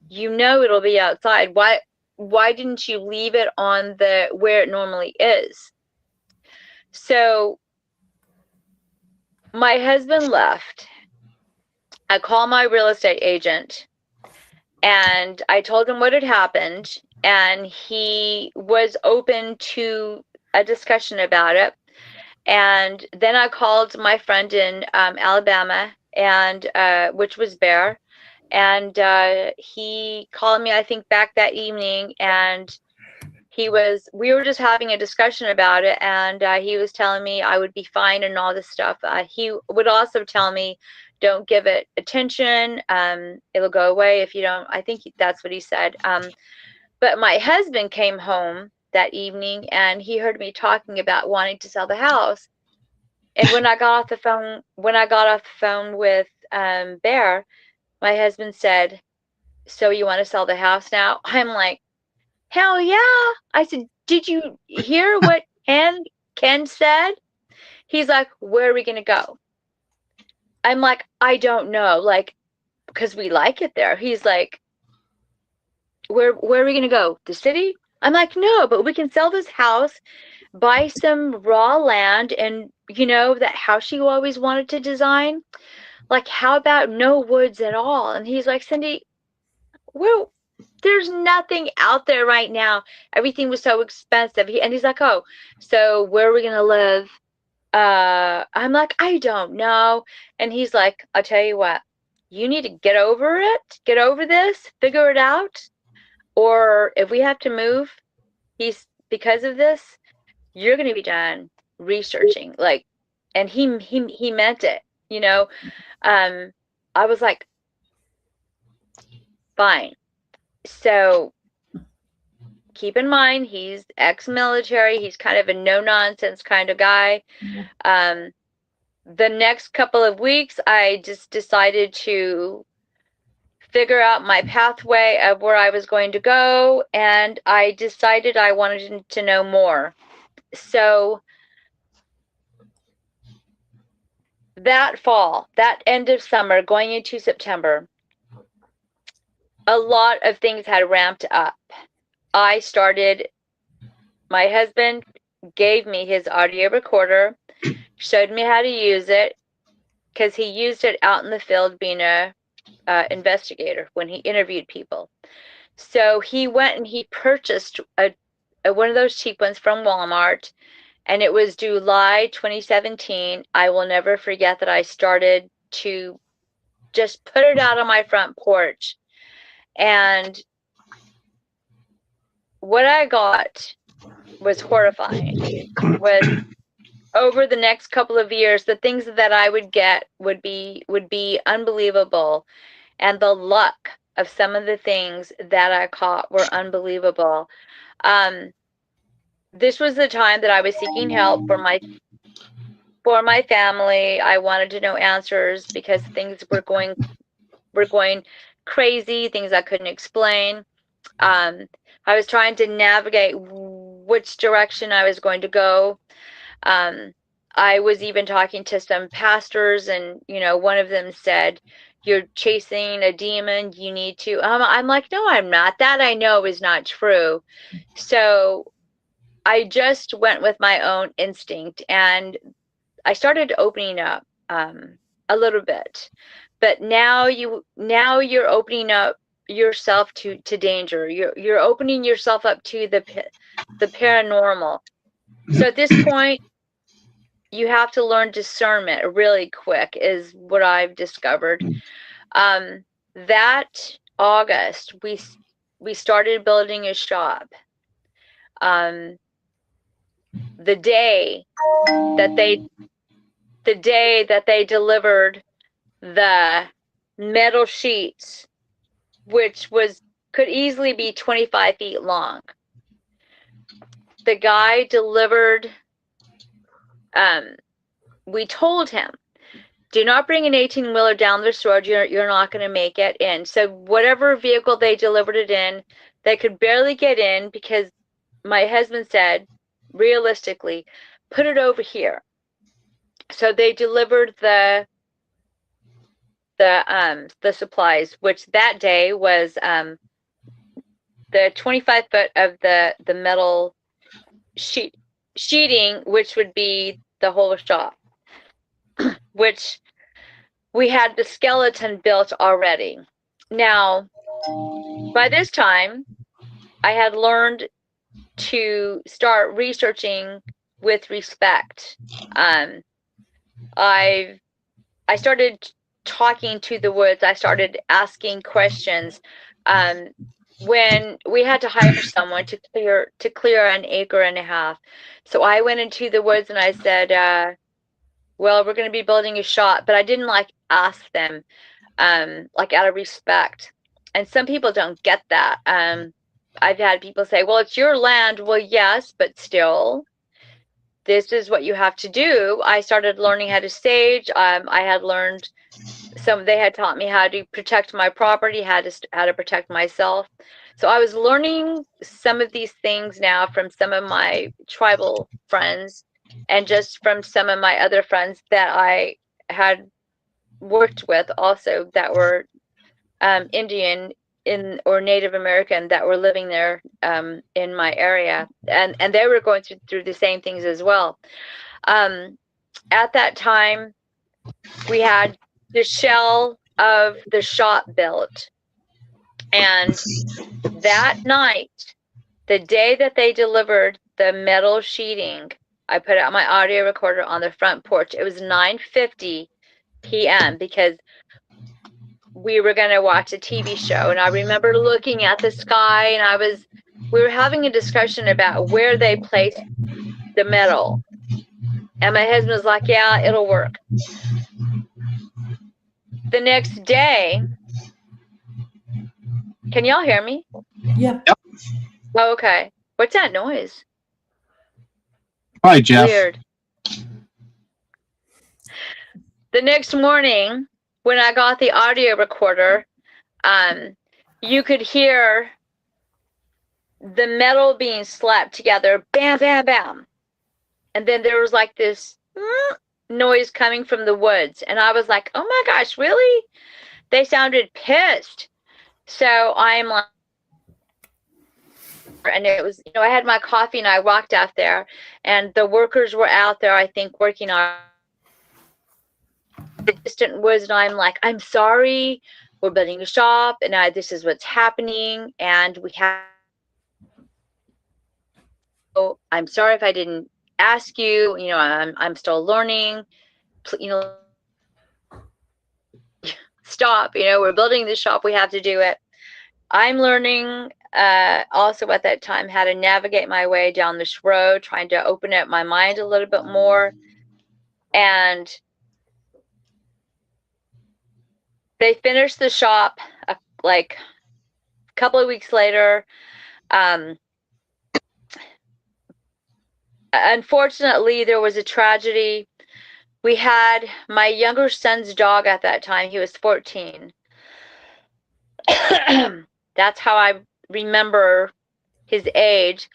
you know it'll be outside. Why didn't you leave it on where it normally is? So my husband left. I called my real estate agent and I told him what had happened, and he was open to a discussion about it. And then I called my friend in Alabama, and which was Bear, and he called me, I think, back that evening, and we were just having a discussion about it, and he was telling me I would be fine and all this stuff. He would also tell me, don't give it attention, it'll go away if you don't. I think that's what he said. But my husband came home that evening and he heard me talking about wanting to sell the house. And when I got off the phone with Bear, my husband said, so you want to sell the house now? I'm like, hell yeah. I said, did you hear what Ken said? He's like, where are we going to go? I'm like, I don't know. Like, because we like it there. He's like, where are we going to go? The city? I'm like, no, but we can sell this house, buy some raw land, and that house you always wanted to design. Like, how about no woods at all? And he's like, Cindy, well, there's nothing out there right now. Everything was so expensive. And he's like, oh, so where are we going to live? I'm like, I don't know. And he's like, I'll tell you what, you need to get over it, get over this, figure it out. Or if we have to move, because of this, you're going to be done researching. Like, and he meant it, I was like, Fine. So keep in mind, he's ex-military. He's kind of a no-nonsense kind of guy. The next couple of weeks, I just decided to figure out my pathway of where I was going to go, and I decided I wanted to know more. So that fall, that end of summer, going into September, a lot of things had ramped up. My husband gave me his audio recorder, showed me how to use it, because he used it out in the field being a investigator when he interviewed people. So he went and he purchased one of those cheap ones from Walmart, and it was July 2017. I will never forget that I started to just put it out on my front porch. And what I got was horrifying. Was over the next couple of years, the things that I would get would be unbelievable. And the luck of some of the things that I caught were unbelievable. This was the time that I was seeking help for my family. I wanted to know answers because things were going crazy, things I couldn't explain. I was trying to navigate which direction I was going to go. I was even talking to some pastors, and one of them said, "You're chasing a demon, you need to." I'm like, "No, I'm not. That I know is not true." So I just went with my own instinct, and I started opening up a little bit. But now you're opening up yourself to danger. You're opening yourself up to the paranormal. So at this point, you have to learn discernment really quick, is what I've discovered. That August, we started building a shop. The day that they delivered the metal sheets, which could easily be 25 feet long, the guy delivered. We told him, do not bring an 18-wheeler down this road. You're not going to make it in. So whatever vehicle they delivered it in, they could barely get in, because my husband said, realistically, put it over here. So they delivered the supplies, which that day was the 25 foot of the metal sheeting, which would be the whole shop, which we had the skeleton built already. Now, by this time, I had learned to start researching with respect. I started talking to the woods. I started asking questions. When we had to hire someone to clear 1.5 acres, so I went into the woods and I said, well, we're going to be building a shop, but I didn't ask them out of respect. And some people don't get that. I've had people say, well, it's your land. Well, yes, but still, this is what you have to do. I started learning how to sage. I had learned they had taught me how to protect my property, how to protect myself. So I was learning some of these things now from some of my tribal friends, and just from some of my other friends that I had worked with also, that were Indian or Native American, that were living there in my area, and they were going through the same things as well. At that time, we had the shell of the shop built, and that night, the day that they delivered the metal sheeting, I put out my audio recorder on the front porch. It was 9:50 p.m. because we were going to watch a TV show, and I remember looking at the sky, and we were having a discussion about where they placed the metal, and my husband was like, yeah, it'll work. The next day, Can y'all hear me? Yeah. Yep. Oh, okay. What's that noise? Hi, Jeff. Weird. The next morning, when I got the audio recorder, you could hear the metal being slapped together, bam, bam, bam. And then there was like this noise coming from the woods. And I was like, oh my gosh, really? They sounded pissed. So I'm like, and it was, I had my coffee and I walked out there and the workers were out there, I think, working on the distant woods. And I'm like, I'm sorry, we're building a shop and this is what's happening. And we have, I'm sorry if I didn't ask you, I'm still learning, stop, we're building this shop, we have to do it. I'm learning also at that time how to navigate my way down this road, trying to open up my mind a little bit more. And they finished the shop like a couple of weeks later. Unfortunately, there was a tragedy. We had my younger son's dog at that time. He was 14. That's how I remember his age,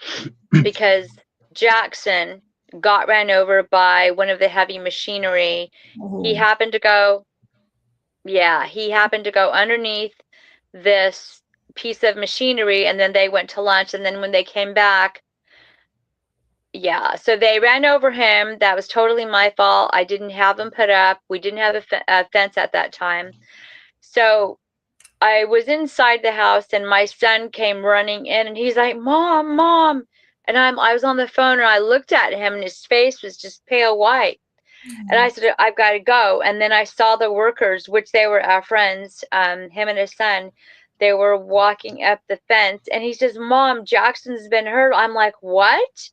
because Jackson got ran over by one of the heavy machinery. Oh. He happened to go underneath this piece of machinery, and then they went to lunch, and then when they came back, so they ran over him. That was totally my fault. I didn't have them put up. We didn't have a fence at that time. So I was inside the house and my son came running in and he's like, Mom, Mom. And I was on the phone and I looked at him and his face was just pale white. And I said, I've got to go. And then I saw the workers, which they were our friends, him and his son. They were walking up the fence and he says, Mom, Jackson's been hurt. I'm like, what?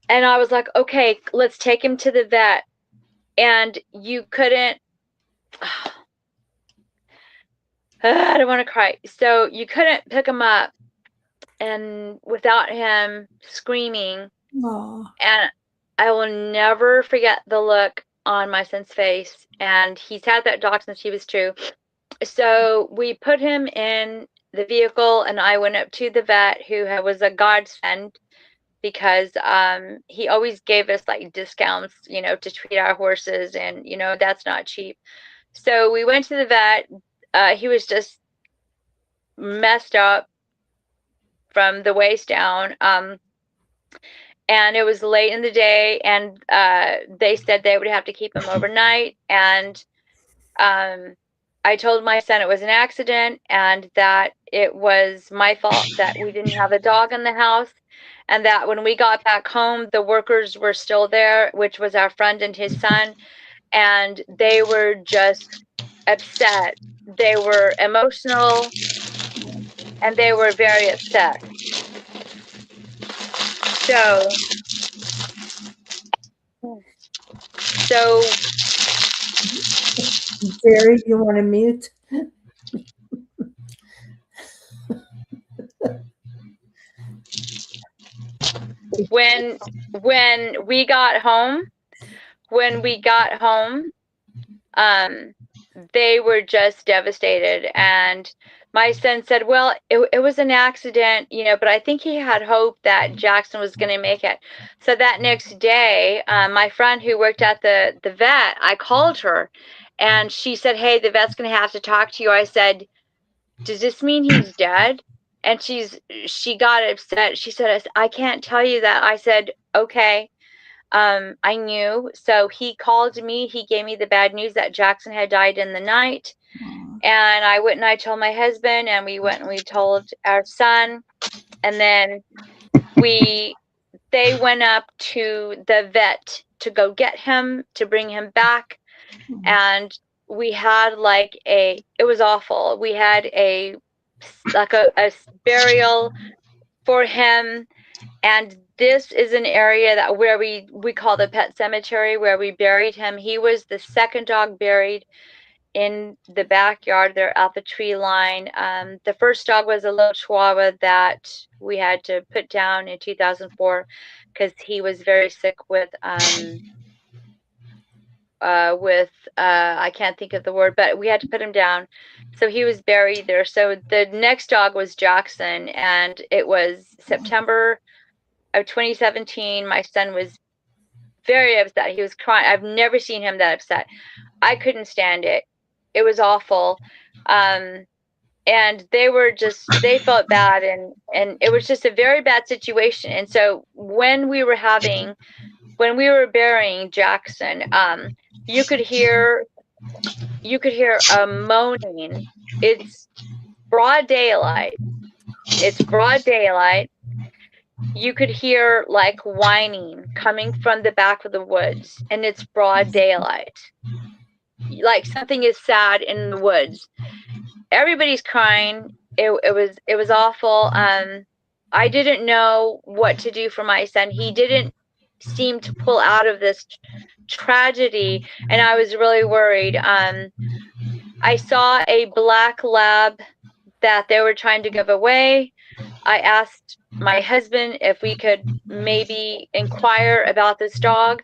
And I was like, okay, let's take him to the vet. And you couldn't, I don't want to cry. So you couldn't pick him up and without him screaming. Oh. And I will never forget the look on my son's face. And he's had that dog since he was 2. So we put him in the vehicle and I went up to the vet, who was a godsend, because he always gave us like discounts, to treat our horses, and that's not cheap. So we went to the vet. He was just messed up from the waist down. And it was late in the day, and they said they would have to keep him overnight. And I told my son it was an accident and that it was my fault that we didn't have a dog in the house, and that when we got back home, the workers were still there, which was our friend and his son, and they were just upset. They were emotional and they were very upset. So Jerry, you want to mute? when we got home, they were just devastated. And my son said, well, it was an accident, but I think he had hope that Jackson was going to make it. So that next day, my friend who worked at the vet, I called her and she said, hey, the vet's going to have to talk to you. I said, does this mean he's dead? And she got upset. She said, I can't tell you that. I said, okay. I knew. So he called me. He gave me the bad news that Jackson had died in the night. And I went and I told my husband, and we went and we told our son. And then they went up to the vet to go get him, to bring him back. And we had it was awful. We had a burial for him. And this is an area where we call the pet cemetery, where we buried him. He was the second dog buried in the backyard. They're at the tree line. The first dog was a little Chihuahua that we had to put down in 2004 because he was very sick with I can't think of the word, but we had to put him down. So he was buried there. So the next dog was Jackson, and it was September of 2017. My son was very upset. He was crying. I've never seen him that upset. I couldn't stand it. It was awful. And they felt bad, and it was just a very bad situation. And so when we were burying Jackson, you could hear a moaning. It's broad daylight. You could hear like whining coming from the back of the woods, and it's broad daylight. Like something is sad in the woods. Everybody's crying. It was awful. I didn't know what to do for my son. He didn't seem to pull out of this tragedy, and I was really worried. I saw a black lab that they were trying to give away. I asked my husband if we could maybe inquire about this dog.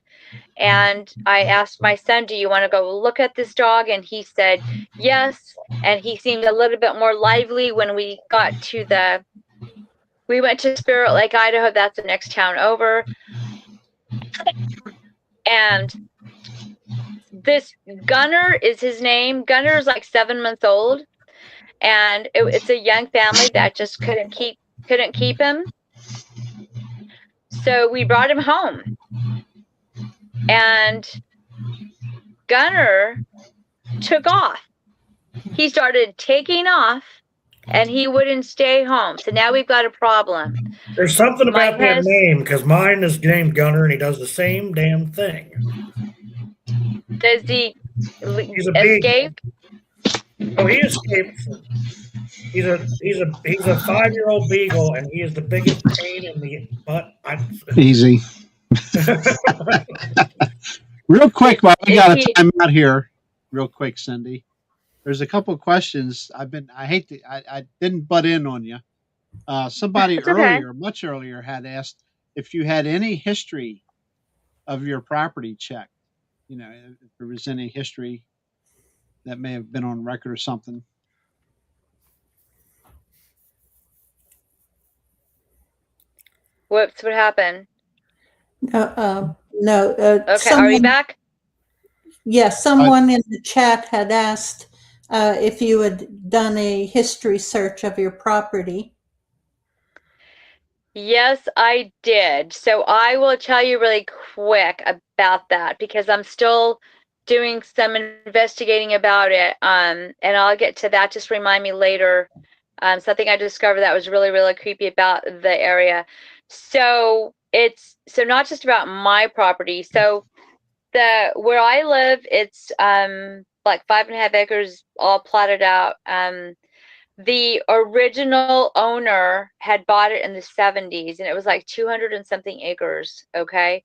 And I asked my son, do you want to go look at this dog? And he said, yes. And he seemed a little bit more lively when we went to Spirit Lake, Idaho. That's the next town over. And this Gunner is his name. Gunner is like 7 months old. And it's a young family that just couldn't keep him. So we brought him home. And Gunner took off. He started taking off, and he wouldn't stay home. So now we've got a problem. There's something about that name, because mine is named Gunner, and he does the same damn thing. Does he escape? Oh, he escaped. He's a 5-year-old beagle, and he is the biggest pain in the butt. Easy. Real quick, while we got a time out here, real quick, Cindy. There's a couple of questions. I didn't butt in on you. Somebody much earlier, had asked if you had any history of your property checked. You know, if there was any history that may have been on record or something. Whoops! What happened? No. Okay, are you back? Yes, someone in the chat had asked if you had done a history search of your property. Yes, I did. So I will tell you really quick about that because I'm still doing some investigating about it. And I'll get to that. Just remind me later. Something I discovered that was really, really creepy about the area. So it's not just about my property. So where I live, it's like 5.5 acres all plotted out. The original owner had bought it in the 70s, and it was like 200 and something acres. Okay.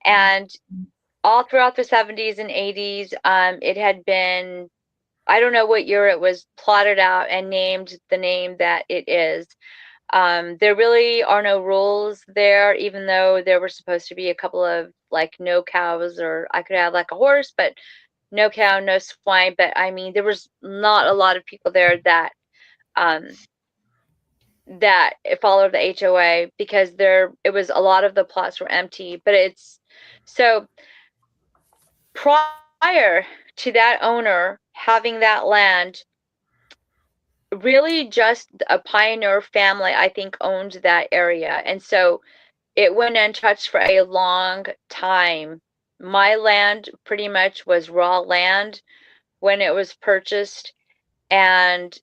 And all throughout the 70s and 80s, it had been, I don't know what year it was plotted out and named the name that it is. There really are no rules there, even though there were supposed to be a couple of like no cows, or I could have like a horse, but no cow, no swine. But I mean, there was not a lot of people there that followed the HOA because it was a lot of the plots were empty. But it's so prior to that owner having that land, really just a pioneer family, I think, owned that area. And so it went untouched for a long time. My land pretty much was raw land when it was purchased, and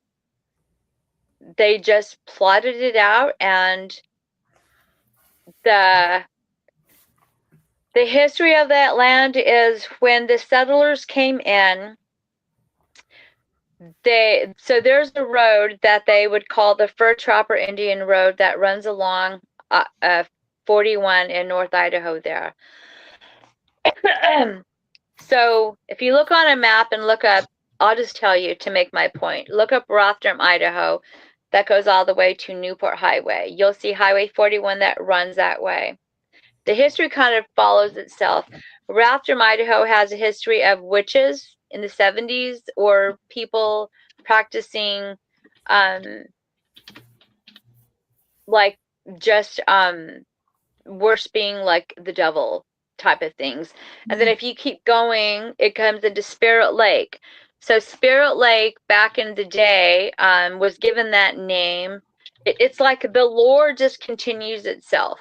they just plotted it out. And the history of that land is when the settlers came in, there's a road that they would call the Fur Trapper Indian Road that runs along 41 in North Idaho there. So if you look on a map and look up I'll just tell you to make my point. Look up Rathdrum, Idaho. That goes all the way to Newport Highway. You'll see Highway 41 that runs that way. The history kind of follows itself. Rathdrum, Idaho has a history of witches in the 70s, or people practicing like just worshiping like the devil type of things. And then if you keep going, it comes into Spirit Lake. So Spirit Lake back in the day was given that name. It's like the lore just continues itself.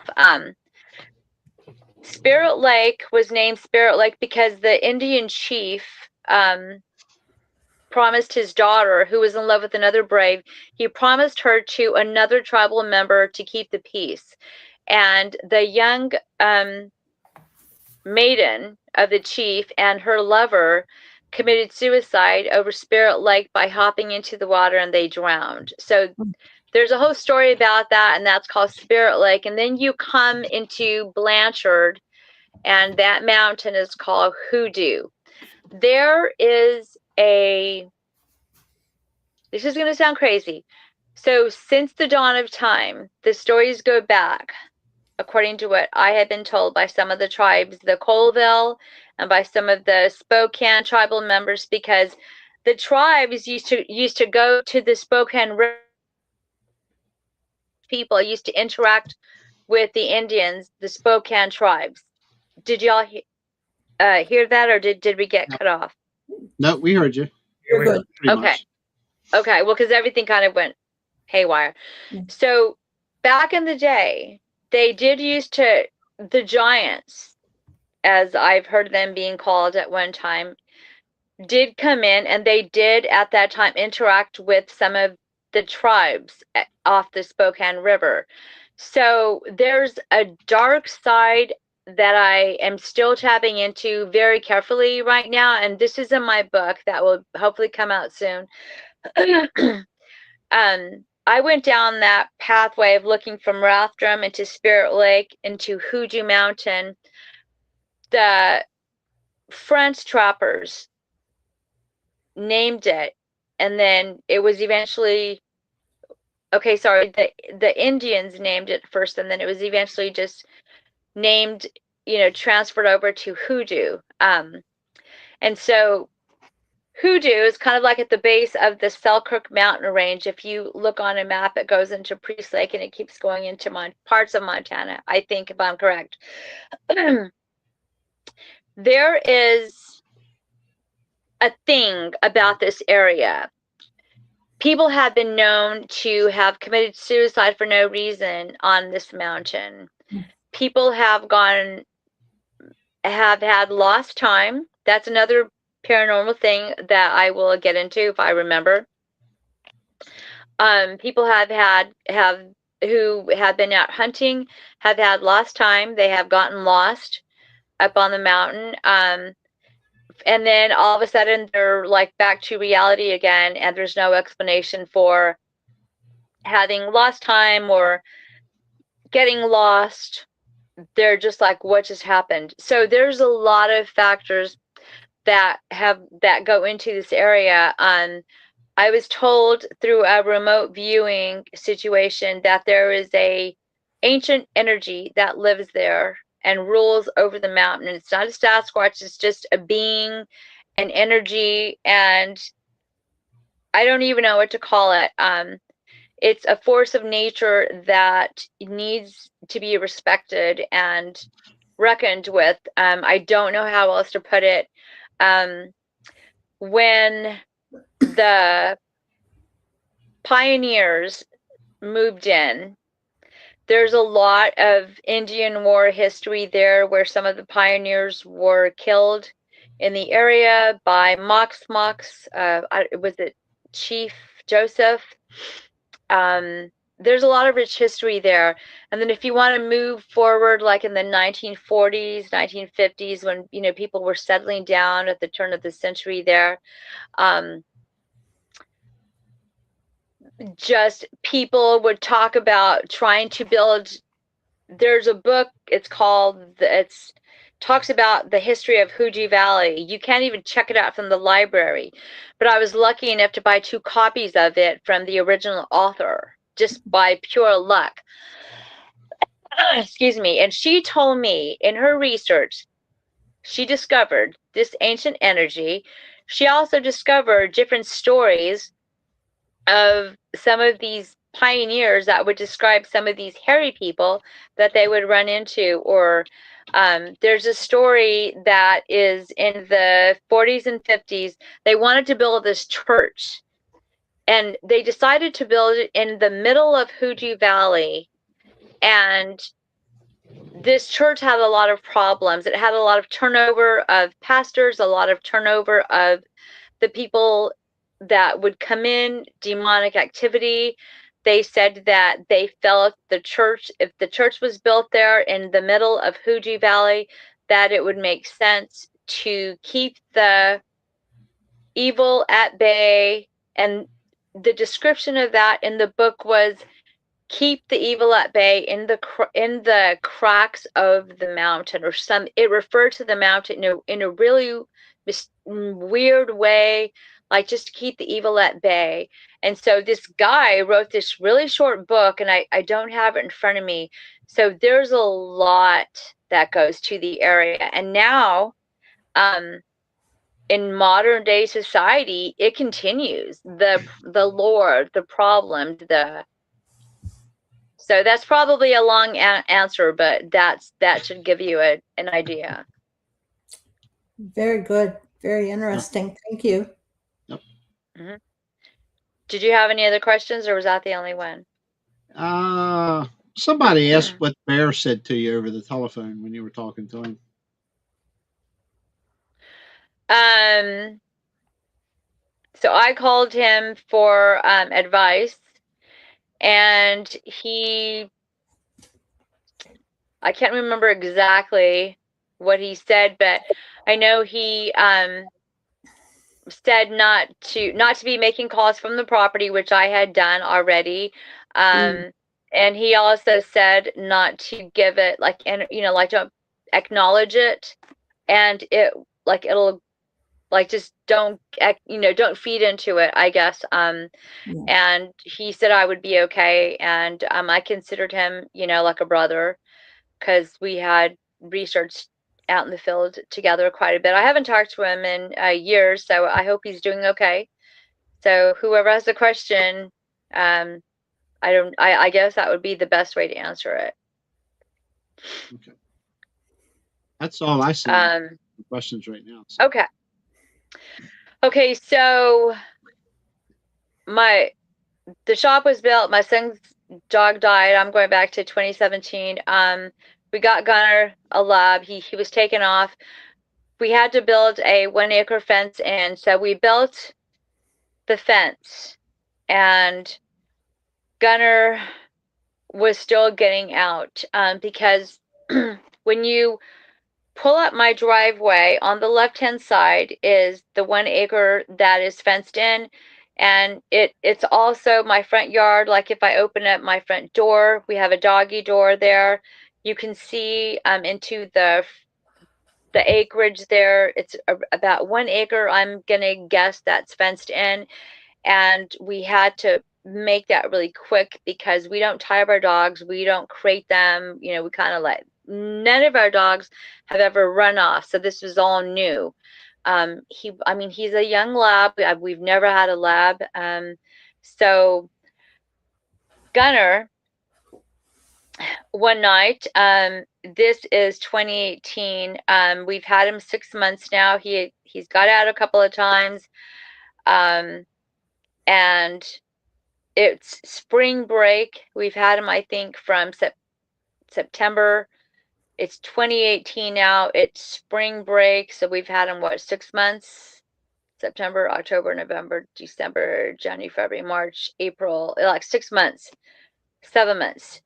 Spirit Lake was named Spirit Lake because the Indian chief promised his daughter, who was in love with another brave, he promised her to another tribal member to keep the peace. And the young maiden of the chief and her lover committed suicide over Spirit Lake by hopping into the water, and they drowned. So there's a whole story about that, and that's called Spirit Lake. And then you come into Blanchard, and that mountain is called Hoodoo. There is this is going to sound crazy. So since the dawn of time, the stories go back, according to what I have been told by some of the tribes, the Colville, and by some of the Spokane tribal members, because the tribes used to go to the Spokane River. People used to interact with the Indians, the Spokane tribes. Did y'all hear that, or did we get cut off? No, we heard you. You're good. Okay. Okay. Well, because everything kind of went haywire. So back in the day, they did the giants, as I've heard them being called at one time, did come in, and they did at that time interact with some of the tribes off the Spokane River. So there's a dark side that I am still tapping into very carefully right now, and this is in my book that will hopefully come out soon. I went down that pathway of looking from Rathdrum into Spirit Lake into Hoodoo Mountain. The French trappers named it, and then it was eventually the Indians named it first, and then it was eventually just named, transferred over to Hoodoo. And so Hoodoo is kind of like at the base of the Selkirk mountain range. If you look on a map, it goes into Priest Lake, and it keeps going into parts of Montana, I think, if I'm correct. There is a thing about this area. People have been known to have committed suicide for no reason on this mountain. People have had lost time. That's another paranormal thing that I will get into if I remember. People who have been out hunting have had lost time. They have gotten lost up on the mountain. And then all of a sudden they're like back to reality again, and there's no explanation for having lost time or getting lost. They're just like, what just happened? So there's a lot of factors that go into this area. I was told through a remote viewing situation that there is a ancient energy that lives there and rules over the mountain. And it's not a Sasquatch, it's just a being, an energy, and I don't even know what to call it. It's a force of nature that needs to be respected and reckoned with. I don't know how else to put it. When the pioneers moved in, there's a lot of Indian war history there where some of the pioneers were killed in the area by Mox. Was it Chief Joseph? There's a lot of rich history there. And then if you want to move forward, like in the 1940s, 1950s, when people were settling down at the turn of the century there, just people would talk about trying to build. There's a book, it's talks about the history of Huji Valley. You can't even check it out from the library. But I was lucky enough to buy 2 copies of it from the original author, just by pure luck. Excuse me. And she told me in her research, she discovered this ancient energy. She also discovered different stories of some of these pioneers that would describe some of these hairy people that they would run into. Or there's a story that is in the 40s and 50s. They wanted to build this church, and they decided to build it in the middle of Huji Valley. And this church had a lot of problems. It had a lot of turnover of pastors, a lot of turnover of the people that would come in, demonic activity. They said that they felt the church, if the church was built there in the middle of Huji Valley, that it would make sense to keep the evil at bay. And the description of that in the book was, keep the evil at bay in the cracks of the mountain, or some, it referred to the mountain in a really weird way, like just keep the evil at bay. And so this guy wrote this really short book, and I don't have it in front of me. So there's a lot that goes to the area. And now, in modern day society, it continues, the lore, the problem, so that's probably a long answer, but that should give you an idea. Very good. Very interesting. Thank you. Yep. Mm-hmm. Did you have any other questions, or was that the only one? Somebody asked what Bear said to you over the telephone when you were talking to him. So I called him for advice, and I can't remember exactly what he said, but I know he said not to be making calls from the property, which I had done already. And he also said not to give it, like, and like, don't acknowledge it, and it'll just don't feed into it, I guess. And he said I would be okay, and I considered him like a brother, because we had researched out in the field together quite a bit. I haven't talked to him in years, so I hope he's doing okay. So whoever has the question, I guess that would be the best way to answer it. Okay. That's all I see. Questions right now. So. Okay. Okay, so the shop was built, my son's dog died. I'm going back to 2017. We got Gunner a lab. He was taken off. We had to build a 1-acre fence, and so we built the fence, and Gunner was still getting out, because when you pull up my driveway, on the left-hand side is the 1 acre that is fenced in, and it's also my front yard. Like, if I open up my front door, we have a doggy door there. You can see into the acreage there. It's about 1 acre, I'm gonna guess, that's fenced in, and we had to make that really quick because we don't tie up our dogs, we don't crate them, we kind of none of our dogs have ever run off, so this was all new. He's a young lab. We've never had a lab. So Gunner, one night, this is 2018. We've had him 6 months now. He's got out a couple of times. And it's spring break. We've had him, I think, from September. It's 2018 now. It's spring break. So we've had him, 6 months? September, October, November, December, January, February, March, April, like 6 months, 7 months.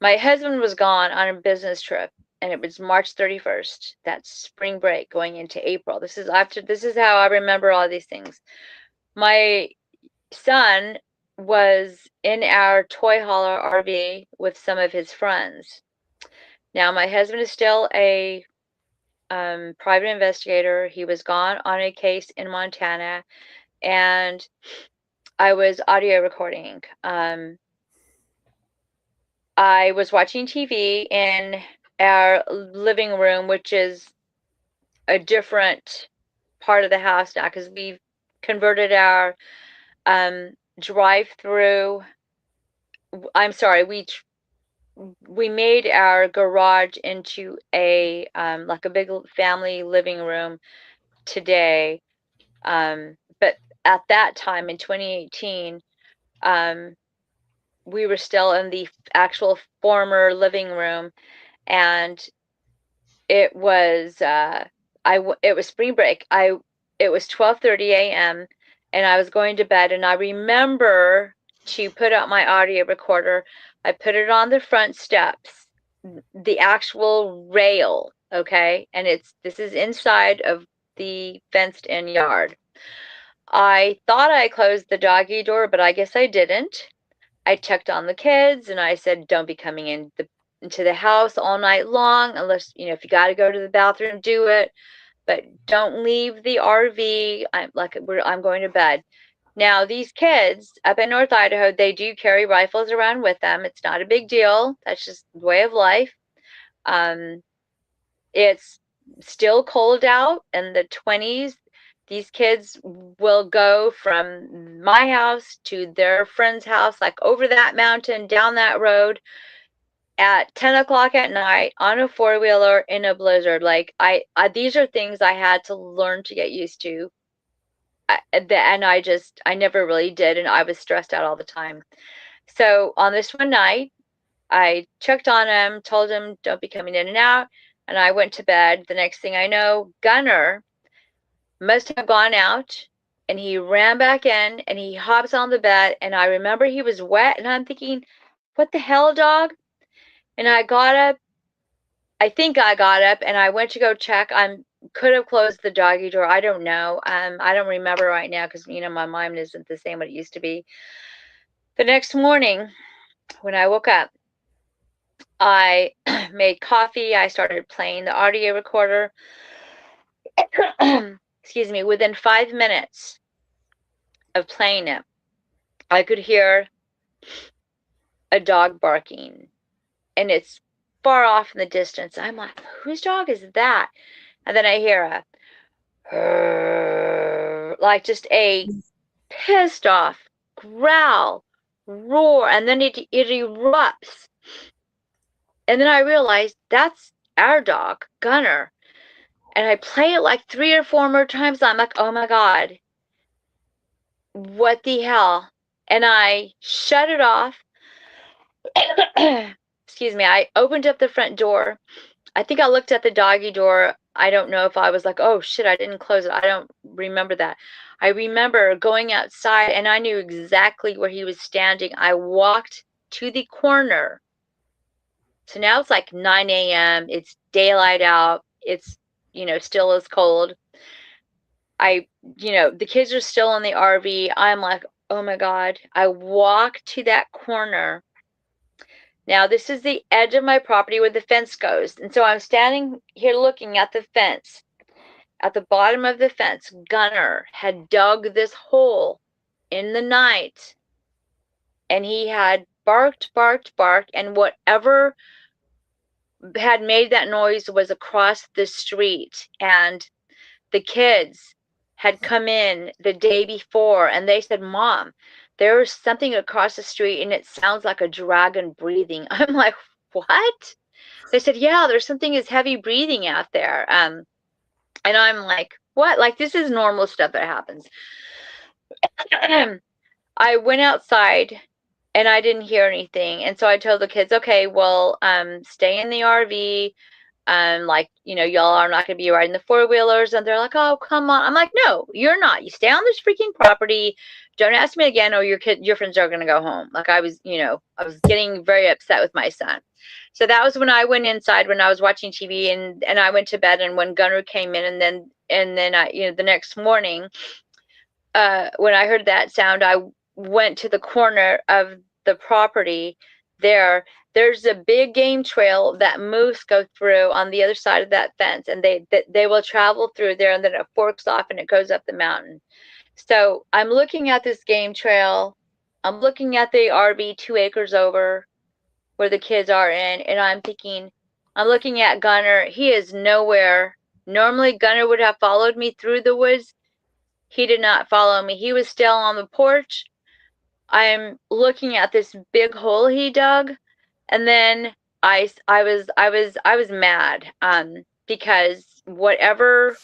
My husband was gone on a business trip, and it was March 31st. That's spring break going into April. This is how I remember all these things. My son was in our toy hauler RV with some of his friends. Now, my husband is still a private investigator. He was gone on a case in Montana, and I was audio recording. I was watching TV in our living room, which is a different part of the house now because we've converted our drive-through. I'm sorry, we made our garage into a like a big family living room today. But at that time in 2018, we were still in the actual former living room, and it was it was spring break. It was 12:30 a.m. and I was going to bed, and I remember to put out my audio recorder. I put it on the front steps, the actual rail, okay? And this is inside of the fenced in yard. I thought I closed the doggy door, but I guess I didn't. I checked on the kids and I said, don't be coming into the house all night long unless, if you got to go to the bathroom, do it. But don't leave the RV. I'm going to bed. Now, these kids up in North Idaho, they do carry rifles around with them. It's not a big deal. That's just the way of life. It's still cold out in the 20s. These kids will go from my house to their friend's house, like over that mountain, down that road at 10 o'clock at night on a four-wheeler in a blizzard. Like these are things I had to learn to get used to. And I never really did. And I was stressed out all the time. So on this one night, I checked on him, told him don't be coming in and out. And I went to bed. The next thing I know, Gunner must have gone out and he ran back in and he hops on the bed. And I remember he was wet. And I'm thinking, what the hell, dog? And I got up. I think I got up and I went to go check. Could have closed the doggy door. I don't know. I don't remember right now because, my mind isn't the same what it used to be. The next morning when I woke up, I made coffee. I started playing the audio recorder. Excuse me. Within 5 minutes of playing it, I could hear a dog barking, and it's far off in the distance. I'm like, whose dog is that? And then I hear like just a pissed off growl, roar, and then it erupts. And then I realized that's our dog, Gunner. And I play it like 3 or 4 more times. I'm like, oh my God, what the hell? And I shut it off. Excuse me. I opened up the front door. I think I looked at the doggy door. I don't know if I was like, oh shit, I didn't close it. I don't remember that. I remember going outside and I knew exactly where he was standing. I walked to the corner. So now it's like 9 a.m. It's daylight out. It's, still as cold. The kids are still in the RV. I'm like, oh my God. I walk to that corner. Now, this is the edge of my property where the fence goes. And so I'm standing here looking at the fence. At the bottom of the fence, Gunner had dug this hole in the night. And he had barked, and whatever had made that noise was across the street. And the kids had come in the day before, and they said, Mom, there's something across the street and it sounds like a dragon breathing. I'm like, what? They said, yeah, there's something is heavy breathing out there. And I'm like, what? Like, this is normal stuff that happens. I went outside and I didn't hear anything. And so I told the kids, okay, well, stay in the RV. Y'all are not going to be riding the four-wheelers. And they're like, oh, come on. I'm like, no, you're not. You stay on this freaking property. Don't ask me again, or your friends are going to go home. Like I was getting very upset with my son. So that was when I went inside when I was watching TV and I went to bed. And when Gunner came in and then I, the next morning, when I heard that sound, I went to the corner of the property there. there's a big game trail that moose go through on the other side of that fence, and they will travel through there, and then it forks off and it goes up the mountain. So I'm looking at this game trail. I'm looking at the RV 2 acres over where the kids are in, and I'm thinking, I'm looking at Gunner. He is nowhere. Normally, Gunner would have followed me through the woods. He did not follow me. He was still on the porch. I'm looking at this big hole he dug, and then I was mad because whatever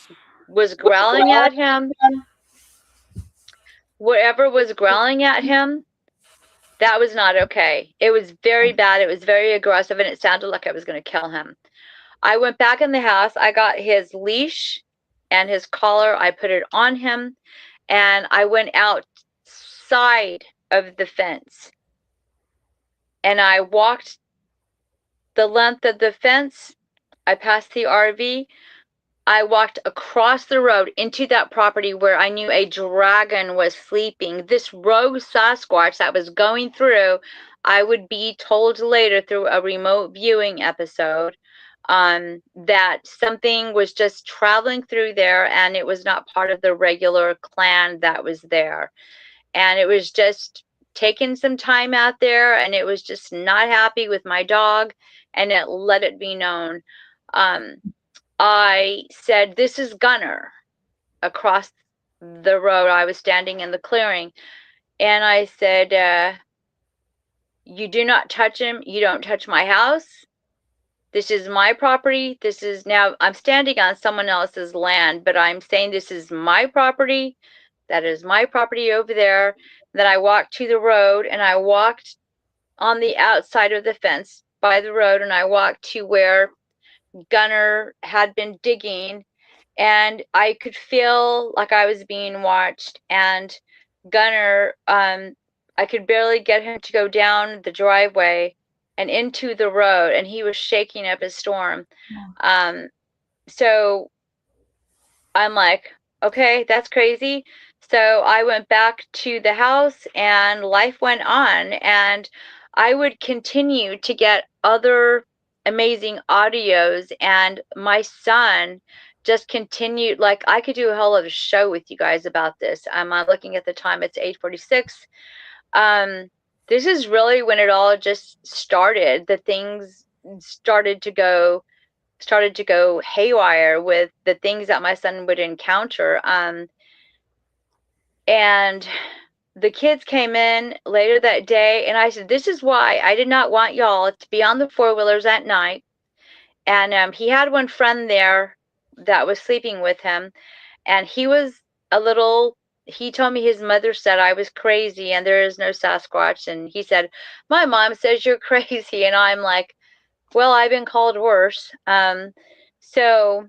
was growling at him, that was not okay. It was very bad. It was very aggressive, and it sounded like I was going to kill him. I went back in the house. I got his leash and his collar. I put it on him, and I went outside of the fence. And I walked the length of the fence. I passed the RV. I walked across the road into that property where I knew a dragon was sleeping. This rogue Sasquatch that was going through, I would be told later through a remote viewing episode, that something was just traveling through there, and it was not part of the regular clan that was there. And it was just taking some time out there, and it was just not happy with my dog, and it let it be known. I said, "This is Gunner," across the road. I was standing in the clearing, and I said, "You do not touch him. You don't touch my house. This is my property. This is," now I'm standing on someone else's land, but I'm saying this is my property. That is my property over there. Then I walked to the road, and I walked on the outside of the fence by the road, and I walked to where Gunner had been digging, and I could feel like I was being watched. And Gunner, I could barely get him to go down the driveway and into the road, and he was shaking up a storm. So I'm like, okay, that's crazy. So I went back to the house, and life went on, and I would continue to get other amazing audios, and my son just continued. Like, I could do a whole other show with you guys about this. I'm looking at the time, it's 8:46. This is really when it all just started. The things started to go haywire with the things that my son would encounter. And the kids came in later that day, and I said, "This is why I did not want y'all to be on the four-wheelers at night." And he had one friend there that was sleeping with him, and he was a little, he told me his mother said I was crazy and there is no Sasquatch. And he said, "My mom says you're crazy." And I'm like, well, I've been called worse. So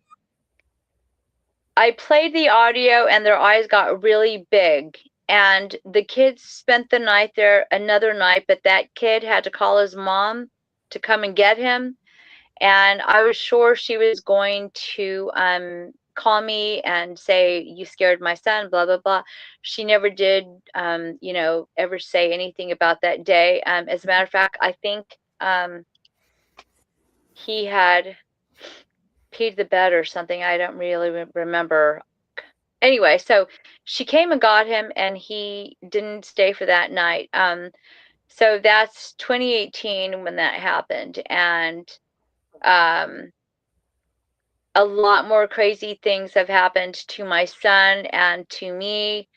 I played the audio, and their eyes got really big. And the kids spent the night there another night, but that kid had to call his mom to come and get him. And I was sure she was going to call me and say, "You scared my son," blah, blah, blah. She never did, ever say anything about that day. As a matter of fact, I think he had peed the bed or something. I don't really remember. Anyway, so she came and got him, and he didn't stay for that night. So that's 2018 when that happened. And a lot more crazy things have happened to my son and to me.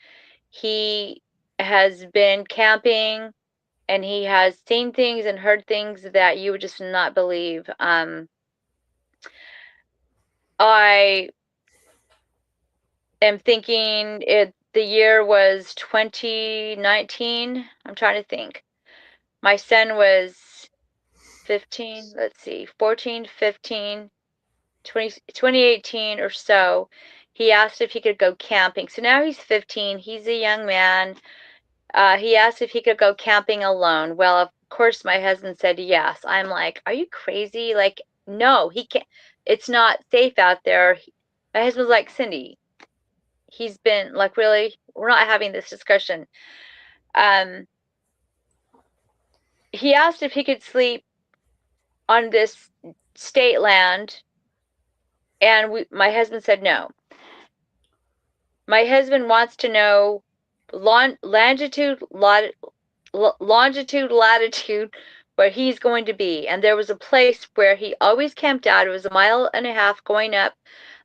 He has been camping, and he has seen things and heard things that you would just not believe. I am thinking the year was 2019. I'm trying to think. My son was 15, let's see, 14, 15, 2018 or so. He asked if he could go camping. So now he's 15. He's a young man. He asked if he could go camping alone. Well, of course, my husband said yes. I'm like, "Are you crazy? Like, no, he can't. It's not safe out there." My husband's like, "Cindy, he's been like, really? We're not having this discussion." He asked if he could sleep on this state land, and my husband said no. My husband wants to know longitude, latitude, where he's going to be. And there was a place where he always camped out. It was 1.5 miles going up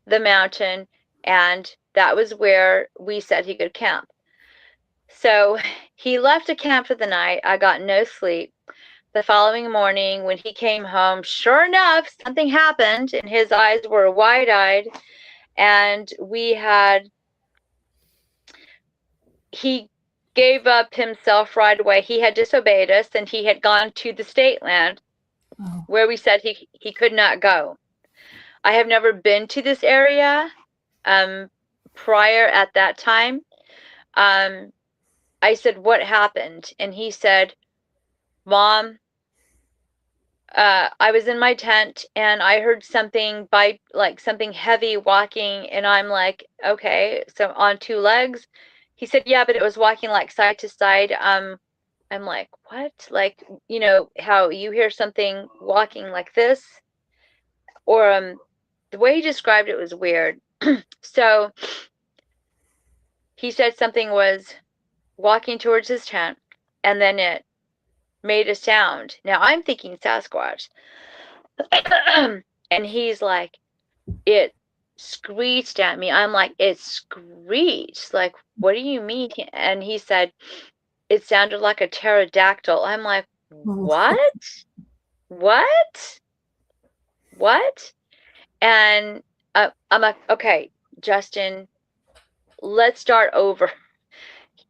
the mountain, and that was where we said he could camp. So he left to camp for the night. I got no sleep. The following morning, when he came home, sure enough, something happened, and his eyes were wide-eyed, and he gave up himself right away. He had disobeyed us, and he had gone to the state land where we said he could not go. I have never been to this area prior at that time. I said, what happened? And he said, Mom, I was in my tent and I heard something something heavy walking, and I'm like, okay, so on 2 legs? He said, yeah, but it was walking like side to side. I'm like, what? Like, you know, how you hear something walking like this? Or the way he described it was weird. So he said something was walking towards his tent, and then it made a sound. Now I'm thinking Sasquatch. And he's like, it screeched at me. I'm like, it screeched? Like, what do you mean? And he said, it sounded like a pterodactyl. I'm like, what? What? What? And I'm like, okay, Justin, let's start over.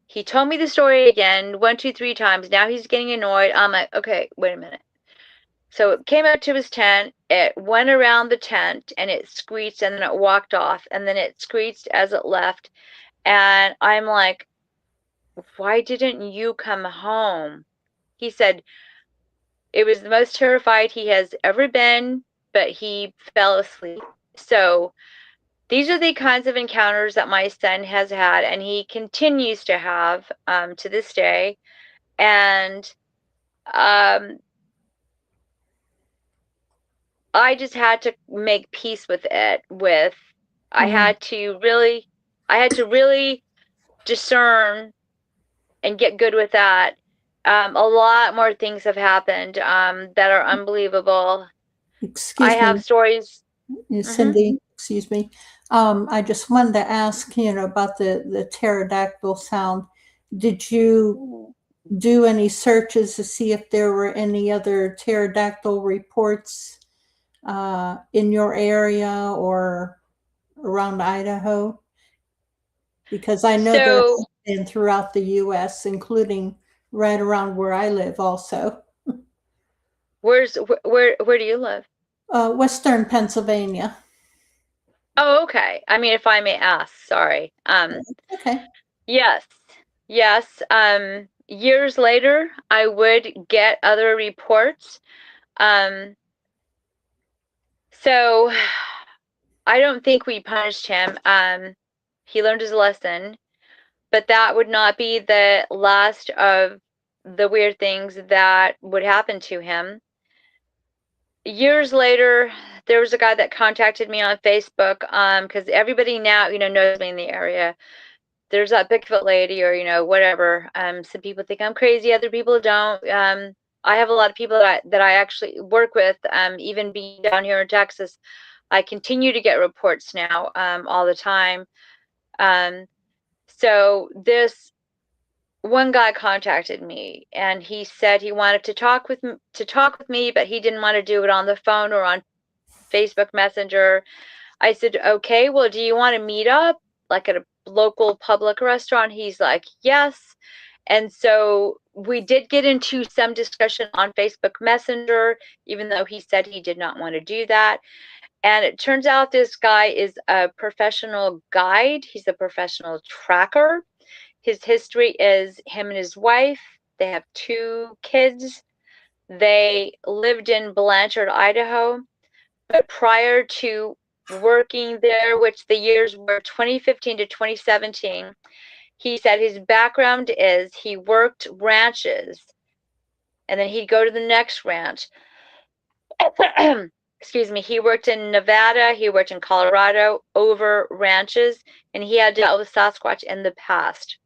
He told me the story again, 1, 2, 3 times. Now he's getting annoyed. I'm like, okay, wait a minute. So it came up to his tent, it went around the tent, and it screeched, and then it walked off, and then it screeched as it left. And I'm like, why didn't you come home? He said it was the most terrified he has ever been, but he fell asleep. So these are the kinds of encounters that my son has had, and he continues to have to this day. And I just had to make peace with it. I had to really discern and get good with that. A lot more things have happened that are unbelievable. Excuse I have me, stories. Cindy. Excuse me. I just wanted to ask, about the pterodactyl sound. Did you do any searches to see if there were any other pterodactyl reports in your area or around Idaho? Because I know there have been throughout the U.S., including right around where I live also. Where do you live? Western Pennsylvania. Oh, okay. I mean, if I may ask, sorry. Okay. Yes. Years later, I would get other reports. So I don't think we punished him. He learned his lesson, but that would not be the last of the weird things that would happen to him. Years later, there was a guy that contacted me on Facebook, because everybody now, knows me in the area. There's that Bigfoot lady, or whatever. Some people think I'm crazy, other people don't. I have a lot of people that I actually work with, even being down here in Texas. I continue to get reports now, all the time. So this one guy contacted me, and he said he wanted to talk with me, but he didn't want to do it on the phone or on Facebook Messenger. I said, okay, well, do you want to meet up like at a local public restaurant? He's like, yes. And so we did get into some discussion on Facebook Messenger, even though he said he did not want to do that. And it turns out this guy is a professional guide. He's a professional tracker. His history is him and his wife. They have 2 kids. They lived in Blanchard, Idaho. But prior to working there, which the years were 2015 to 2017, he said his background is he worked ranches, and then he'd go to the next ranch. excuse me, he worked in Nevada, he worked in Colorado over ranches, and he had dealt with Sasquatch in the past.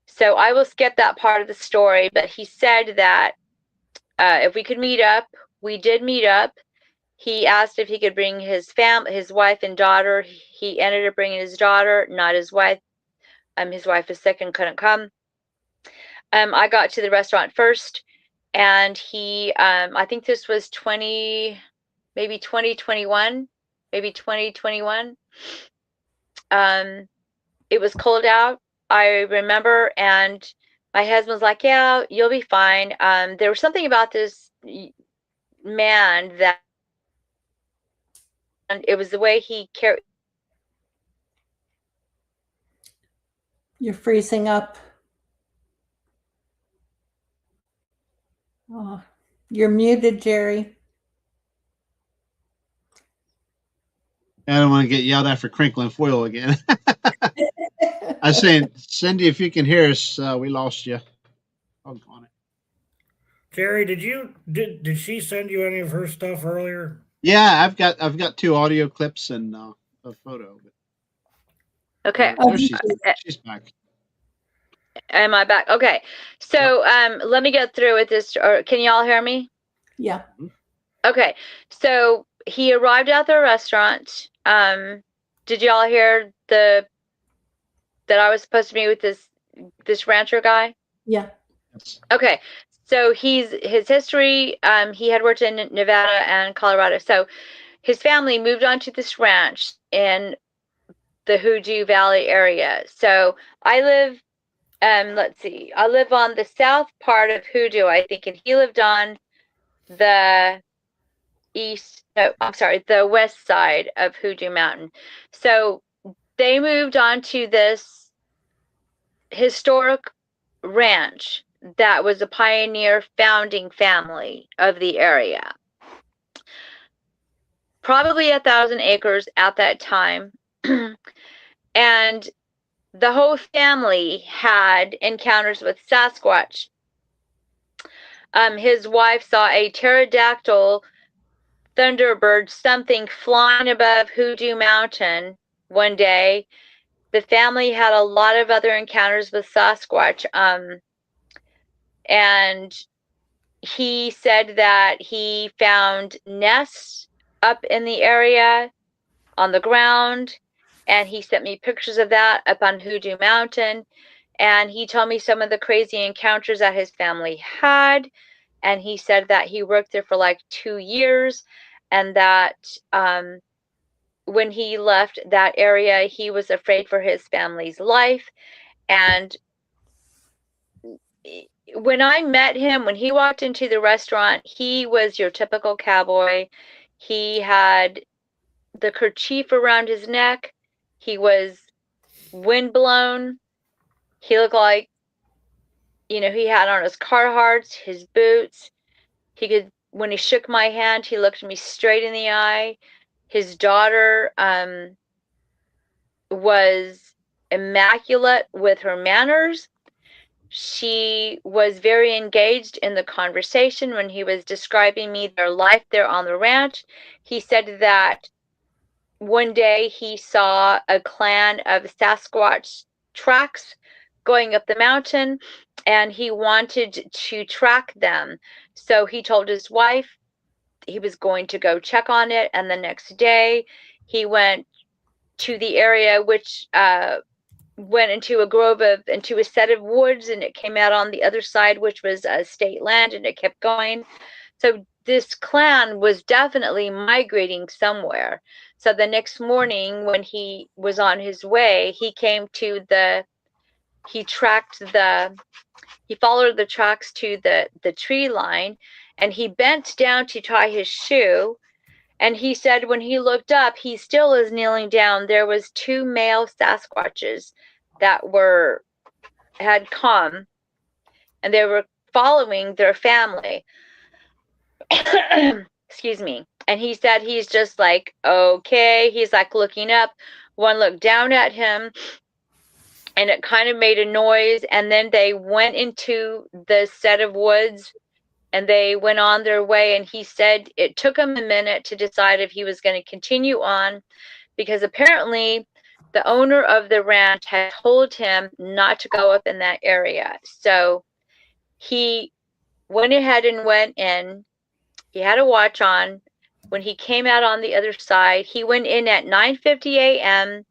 So I will skip that part of the story, but he said that if we could meet up, we did meet up. He asked if he could bring his wife and daughter. He ended up bringing his daughter, not his wife. His wife was sick and couldn't come. I got to the restaurant first, and he, I think this was maybe 2021. It was cold out, I remember, and my husband was like, yeah, you'll be fine. There was something about this man that, and it was the way he carried. You're freezing up. Oh, you're muted, Jerry. I don't want to get yelled at for crinkling foil again. I was saying, Cindy, if you can hear us, we lost you. Oh, on it. Jerry, did she send you any of her stuff earlier? Yeah, I've got 2 audio clips and a photo. Okay. There she's back. Am I back? Okay. So let me get through with this. Or can y'all hear me? Yeah. Okay. So he arrived at the restaurant. Did y'all hear that I was supposed to meet with this rancher guy? Yeah. Okay. So his history, he had worked in Nevada and Colorado. So his family moved on to this ranch in the Hoodoo Valley area. So I live, let's see, I live on the south part of Hoodoo, I think, and he lived on the the west side of Hoodoo Mountain. So they moved on to this historic ranch that was a pioneer founding family of the area. Probably 1,000 acres at that time. And the whole family had encounters with Sasquatch. His wife saw a pterodactyl thunderbird, something flying above Hoodoo Mountain one day. The family had a lot of other encounters with Sasquatch. And he said that he found nests up in the area on the ground, and he sent me pictures of that up on Hoodoo Mountain. And he told me some of the crazy encounters that his family had. And he said that he worked there for like 2 years, and that when he left that area, he was afraid for his family's life. And when I met him, when he walked into the restaurant, he was your typical cowboy. He had the kerchief around his neck. He was windblown. He looked like, he had on his Carhartts, his boots. When he shook my hand, he looked me straight in the eye. His daughter was immaculate with her manners. She was very engaged in the conversation when he was describing me their life there on the ranch. He said that one day he saw a clan of Sasquatch tracks going up the mountain, and he wanted to track them. So he told his wife he was going to go check on it, and the next day he went to the area, which went into a set of woods, and it came out on the other side, which was state land, and it kept going. So this clan was definitely migrating somewhere. So the next morning when he was on his way, he followed the tracks to the tree line, and he bent down to tie his shoe. And he said when he looked up, he still is kneeling down. There was 2 male Sasquatches that had come, and they were following their family. Excuse me. And he said he's just like, okay. He's like looking up. One looked down at him, and it kind of made a noise. And then they went into the set of woods and they went on their way. And he said it took him a minute to decide if he was going to continue on, because apparently the owner of the ranch had told him not to go up in that area. So he went ahead and went in. He had a watch on. When he came out on the other side, he went in at 9:50 a.m.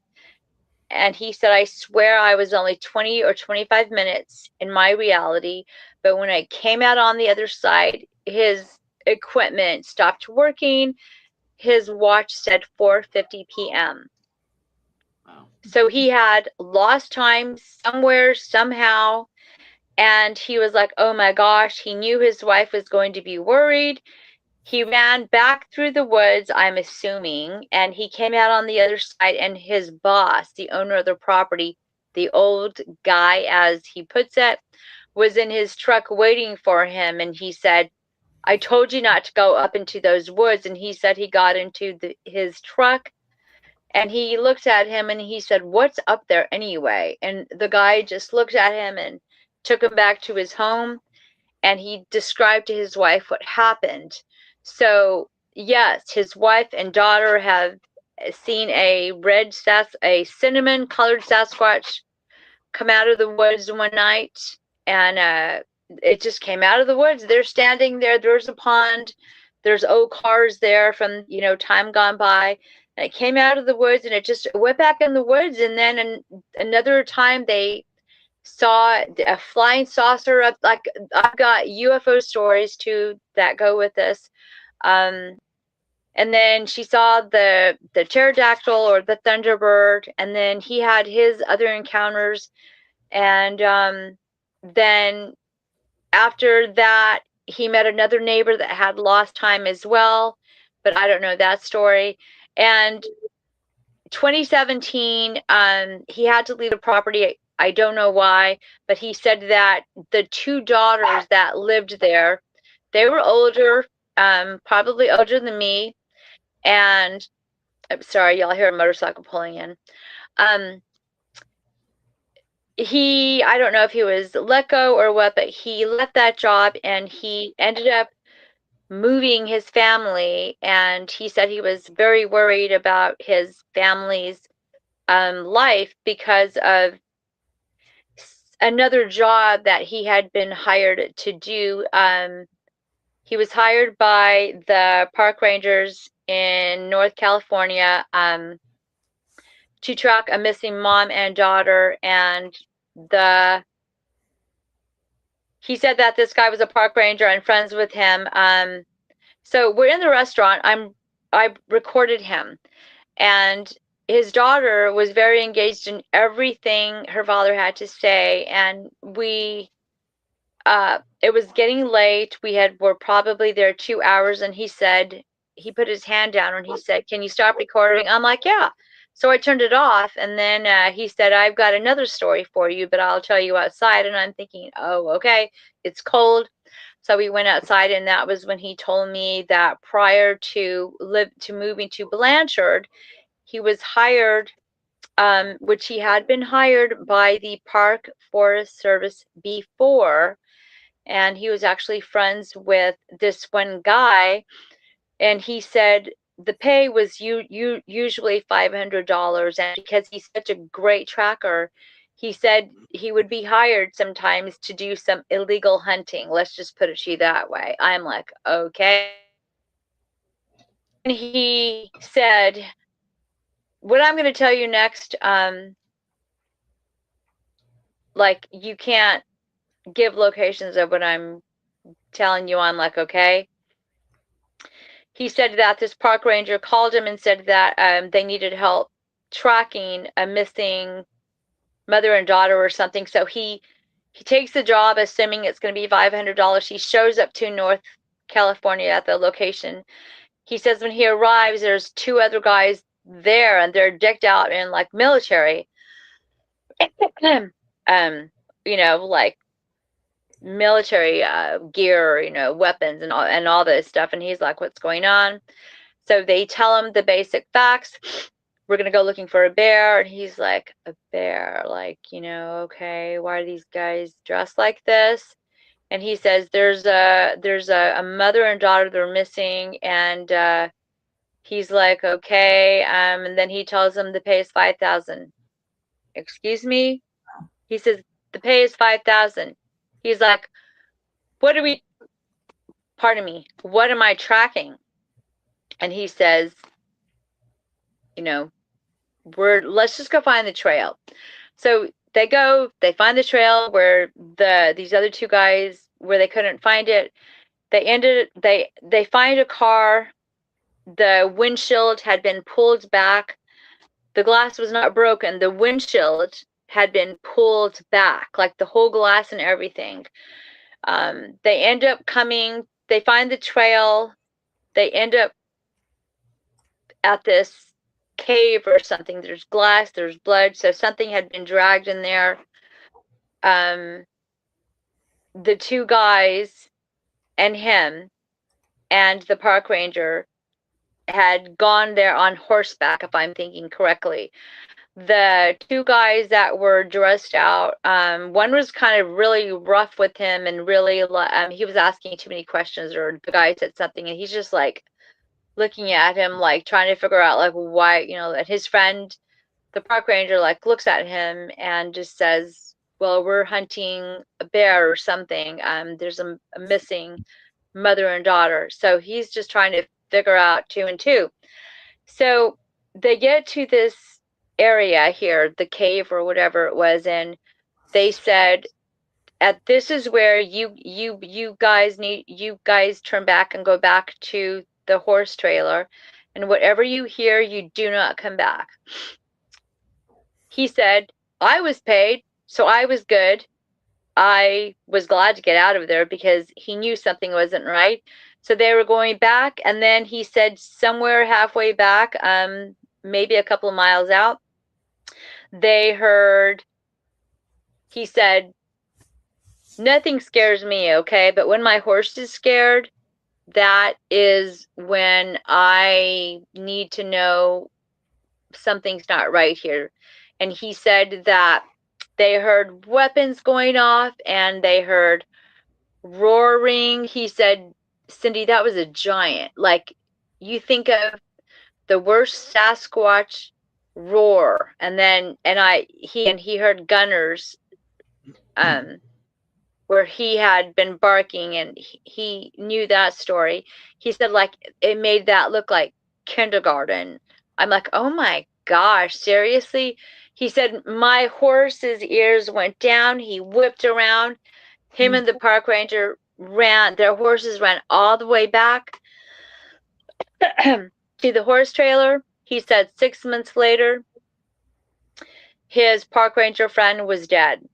and he said, I swear I was only 20 or 25 minutes in my reality, but when I came out on the other side, his equipment stopped working. His watch said 4:50 p.m. Wow. So he had lost time somewhere, somehow, and he was like, oh my gosh, he knew his wife was going to be worried. He ran back through the woods, I'm assuming, and he came out on the other side, and his boss, the owner of the property, the old guy, as he puts it, was in his truck waiting for him. And he said, I told you not to go up into those woods. And he said he got into his truck, and he looked at him and he said, what's up there anyway? And the guy just looked at him and took him back to his home. And he described to his wife what happened. So yes, his wife and daughter have seen a cinnamon colored Sasquatch come out of the woods one night, and it just came out of the woods. They're standing there. There's a pond. There's old cars there from, time gone by. And it came out of the woods, and it just went back in the woods. And then another time they saw a flying saucer up. Like, I've got UFO stories too that go with this. And then she saw the pterodactyl or the thunderbird, and then he had his other encounters. And then after that, he met another neighbor that had lost time as well, but I don't know that story. And 2017, he had to leave the property. I don't know why, but he said that the two daughters that lived there, they were older, probably older than me. And I'm sorry, y'all hear a motorcycle pulling in. I don't know if he was let go or what, but he left that job and he ended up moving his family. And he said he was very worried about his family's life because of another job that he had been hired to do. He was hired by the park rangers in North California to track a missing mom and daughter. And he said that this guy was a park ranger and friends with him. So we're in the restaurant. I recorded him, and his daughter was very engaged in everything her father had to say. And it was getting late. We're probably there 2 hours, and he put his hand down and he said, can you stop recording? I'm like, yeah. So I turned it off, and then he said, I've got another story for you, but I'll tell you outside. And I'm thinking, oh, okay, it's cold. So we went outside, and that was when he told me that prior to moving to Blanchard, he was hired, which he had been hired by the Park Forest Service before, and he was actually friends with this one guy, and he said the pay was usually $500, and because he's such a great tracker, he said he would be hired sometimes to do some illegal hunting. Let's just put it to you that way. I'm like, okay. And he said, what I'm going to tell you next, like, you can't give locations of what I'm telling you. I'm like, okay. He said that this park ranger called him and said that they needed help tracking a missing mother and daughter or something. So he takes the job, assuming it's going to be $500. He shows up to North California at the location. He says when he arrives, there's two other guys there, and they're decked out in like military, like military gear, weapons and all this stuff. And he's like, what's going on? So they tell him the basic facts. We're going to go looking for a bear. And he's like, a bear? Like, okay, why are these guys dressed like this? and he says there's a mother and daughter that are missing, and he's like, okay, and then he tells them the pay is 5,000. Excuse me? He says the pay is 5,000. He's like, what are we? Pardon me. What am I tracking? And he says, you know, let's just go find the trail. So they go, they find the trail where these other two guys, where they couldn't find it. They find a car. The windshield had been pulled back. The glass was not broken. The windshield had been pulled back, like the whole glass and everything. They end up coming, they find the trail. They end up at this cave or something. There's glass, there's blood, so something had been dragged in there. The two guys and him and the park ranger had gone there on horseback, if I'm thinking correctly. The two guys that were dressed out, one was kind of really rough with him, and really he was asking too many questions, or the guy said something and he's just like looking at him, like trying to figure out like why, and his friend, the park ranger, like looks at him and just says, well, we're hunting a bear or something. There's a missing mother and daughter. So he's just trying to figure out 2 and 2. So they get to this area here, the cave or whatever it was, and they said, this is where you guys turn back and go back to the horse trailer, and whatever you hear, you do not come back. He said, I was paid, so I was good. I was glad to get out of there because he knew something wasn't right. So they were going back, and then he said somewhere halfway back, maybe a couple of miles out, they heard, he said, nothing scares me, okay? But when my horse is scared, that is when I need to know something's not right here. And he said that they heard weapons going off and they heard roaring. He said, Cindy, that was a giant. Like, you think of the worst Sasquatch roar, and then he heard gunners where he had been barking, and he knew that story. He said, like, it made that look like kindergarten. I'm like, oh my gosh, seriously? He said, my horse's ears went down. He whipped around. Him and the park ranger ran. Their horses ran all the way back to the horse trailer. He said 6 months later, his park ranger friend was dead.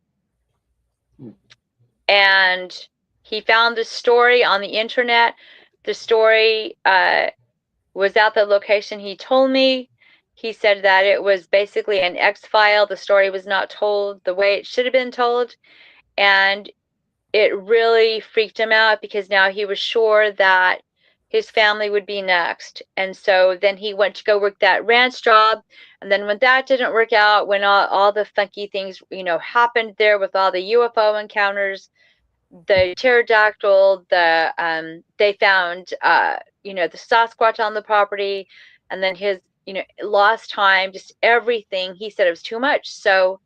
And he found this story on the internet. The story was at the location he told me. He said that it was basically an X-file. The story was not told the way it should have been told. And it really freaked him out because now he was sure that his family would be next. And so then he went to go work that ranch job. And then when that didn't work out, when all the funky things, happened there with all the UFO encounters, the pterodactyl, they found, the Sasquatch on the property, and then his, lost time, just everything. He said it was too much. So,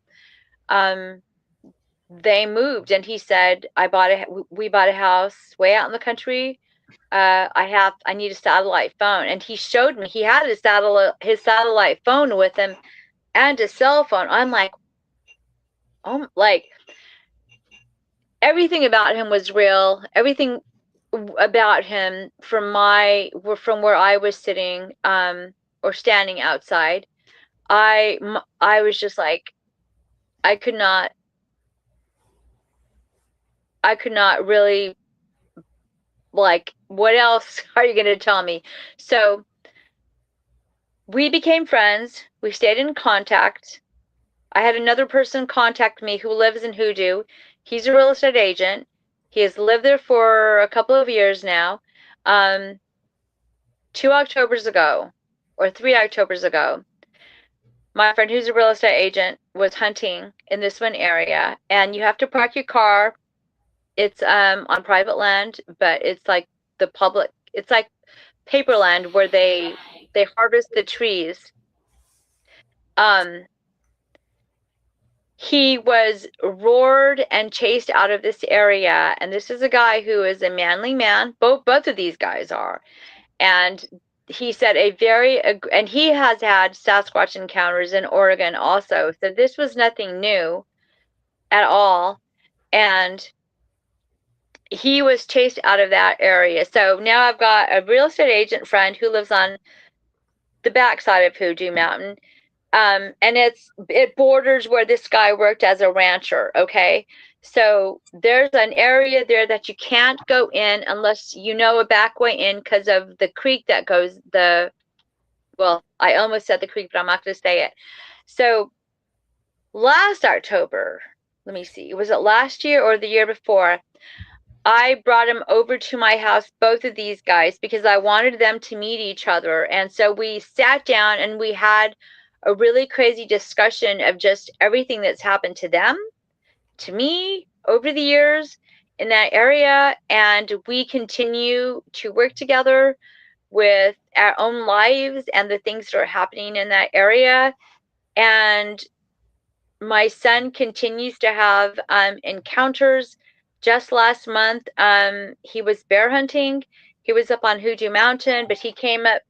they moved, and he said, we bought a house way out in the country. I need a satellite phone. And he showed me, he had his satellite phone with him and a cell phone. I'm like, oh, like, everything about him was real. Everything about him from where I was sitting, or standing outside, I was just like, I could not really, like, what else are you going to tell me? So we became friends. We stayed in contact. I had another person contact me who lives in Hoodoo. He's a real estate agent. He has lived there for a couple of years now. 2 Octobers ago, or 3 Octobers ago, my friend who's a real estate agent was hunting in this one area, and you have to park your car It's on private land, but it's like the public. It's like paper land where they harvest the trees. He was roared and chased out of this area, and this is a guy who is a manly man. Both of these guys are, and he said and he has had Sasquatch encounters in Oregon also. So this was nothing new at all, and he was chased out of that area. So now I've got a real estate agent friend who lives on the backside of Hoodoo Mountain. And it borders where this guy worked as a rancher. Okay. So there's an area there that you can't go in unless you know a back way in because of the creek that goes well, I almost said the creek, but I'm not going to say it. So last October, let me see, was it last year or the year before? I brought him over to my house, both of these guys, because I wanted them to meet each other. And so we sat down and we had a really crazy discussion of just everything that's happened to them, to me, over the years in that area. And we continue to work together with our own lives and the things that are happening in that area. And my son continues to have encounters. Just last month, he was bear hunting. He was up on Hoodoo Mountain, but he came up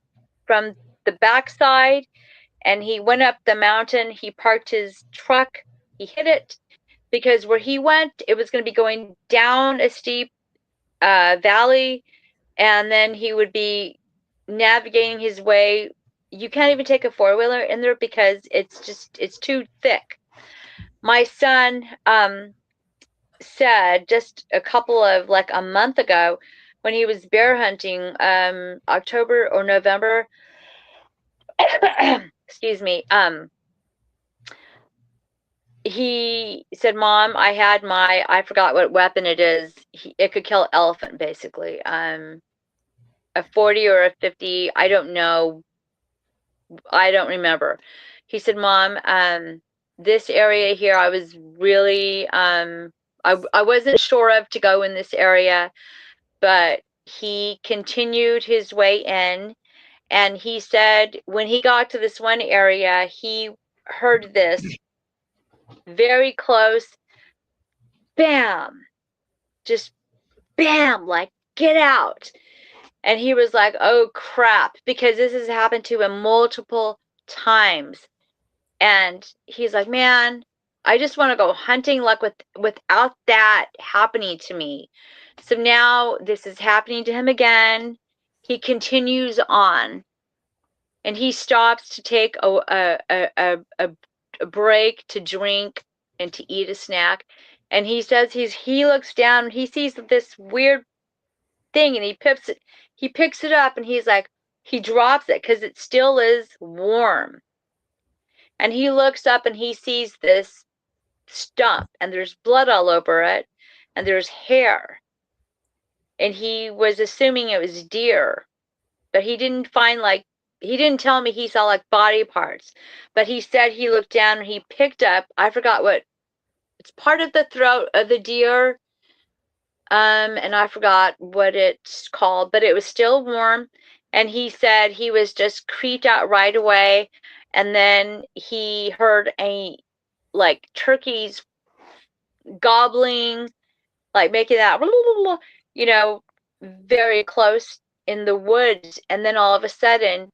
from the backside and he went up the mountain. He parked his truck. He hit it because where he went, it was going to be going down a steep valley, and then he would be navigating his way. You can't even take a four-wheeler in there because it's too thick. My son said just a month ago when he was bear hunting, October or November, excuse me, he said, Mom, I forgot what weapon it is. It could kill elephant, basically. A 40 or a 50, I don't know. I don't remember. He said, Mom, this area here, I was really, I wasn't sure of to go in this area, but he continued his way in. And he said when he got to this one area, he heard this very close, bam, just bam, like, get out. And he was like, oh, crap, because this has happened to him multiple times. And he's like, man, I just want to go hunting like without that happening to me. So now this is happening to him again. He continues on, and he stops to take a break to drink and to eat a snack. And he says he looks down and he sees this weird thing, and he picks it up, and he's like, he drops it because it still is warm. And he looks up and he sees this stump, and there's blood all over it, and there's hair. And he was assuming it was deer, but he didn't tell me he saw like body parts. But he said he looked down and he picked up, I forgot what, it's part of the throat of the deer. And I forgot what it's called, but it was still warm. And he said he was just creeped out right away. And then he heard like turkeys gobbling, like making that, very close in the woods. And then all of a sudden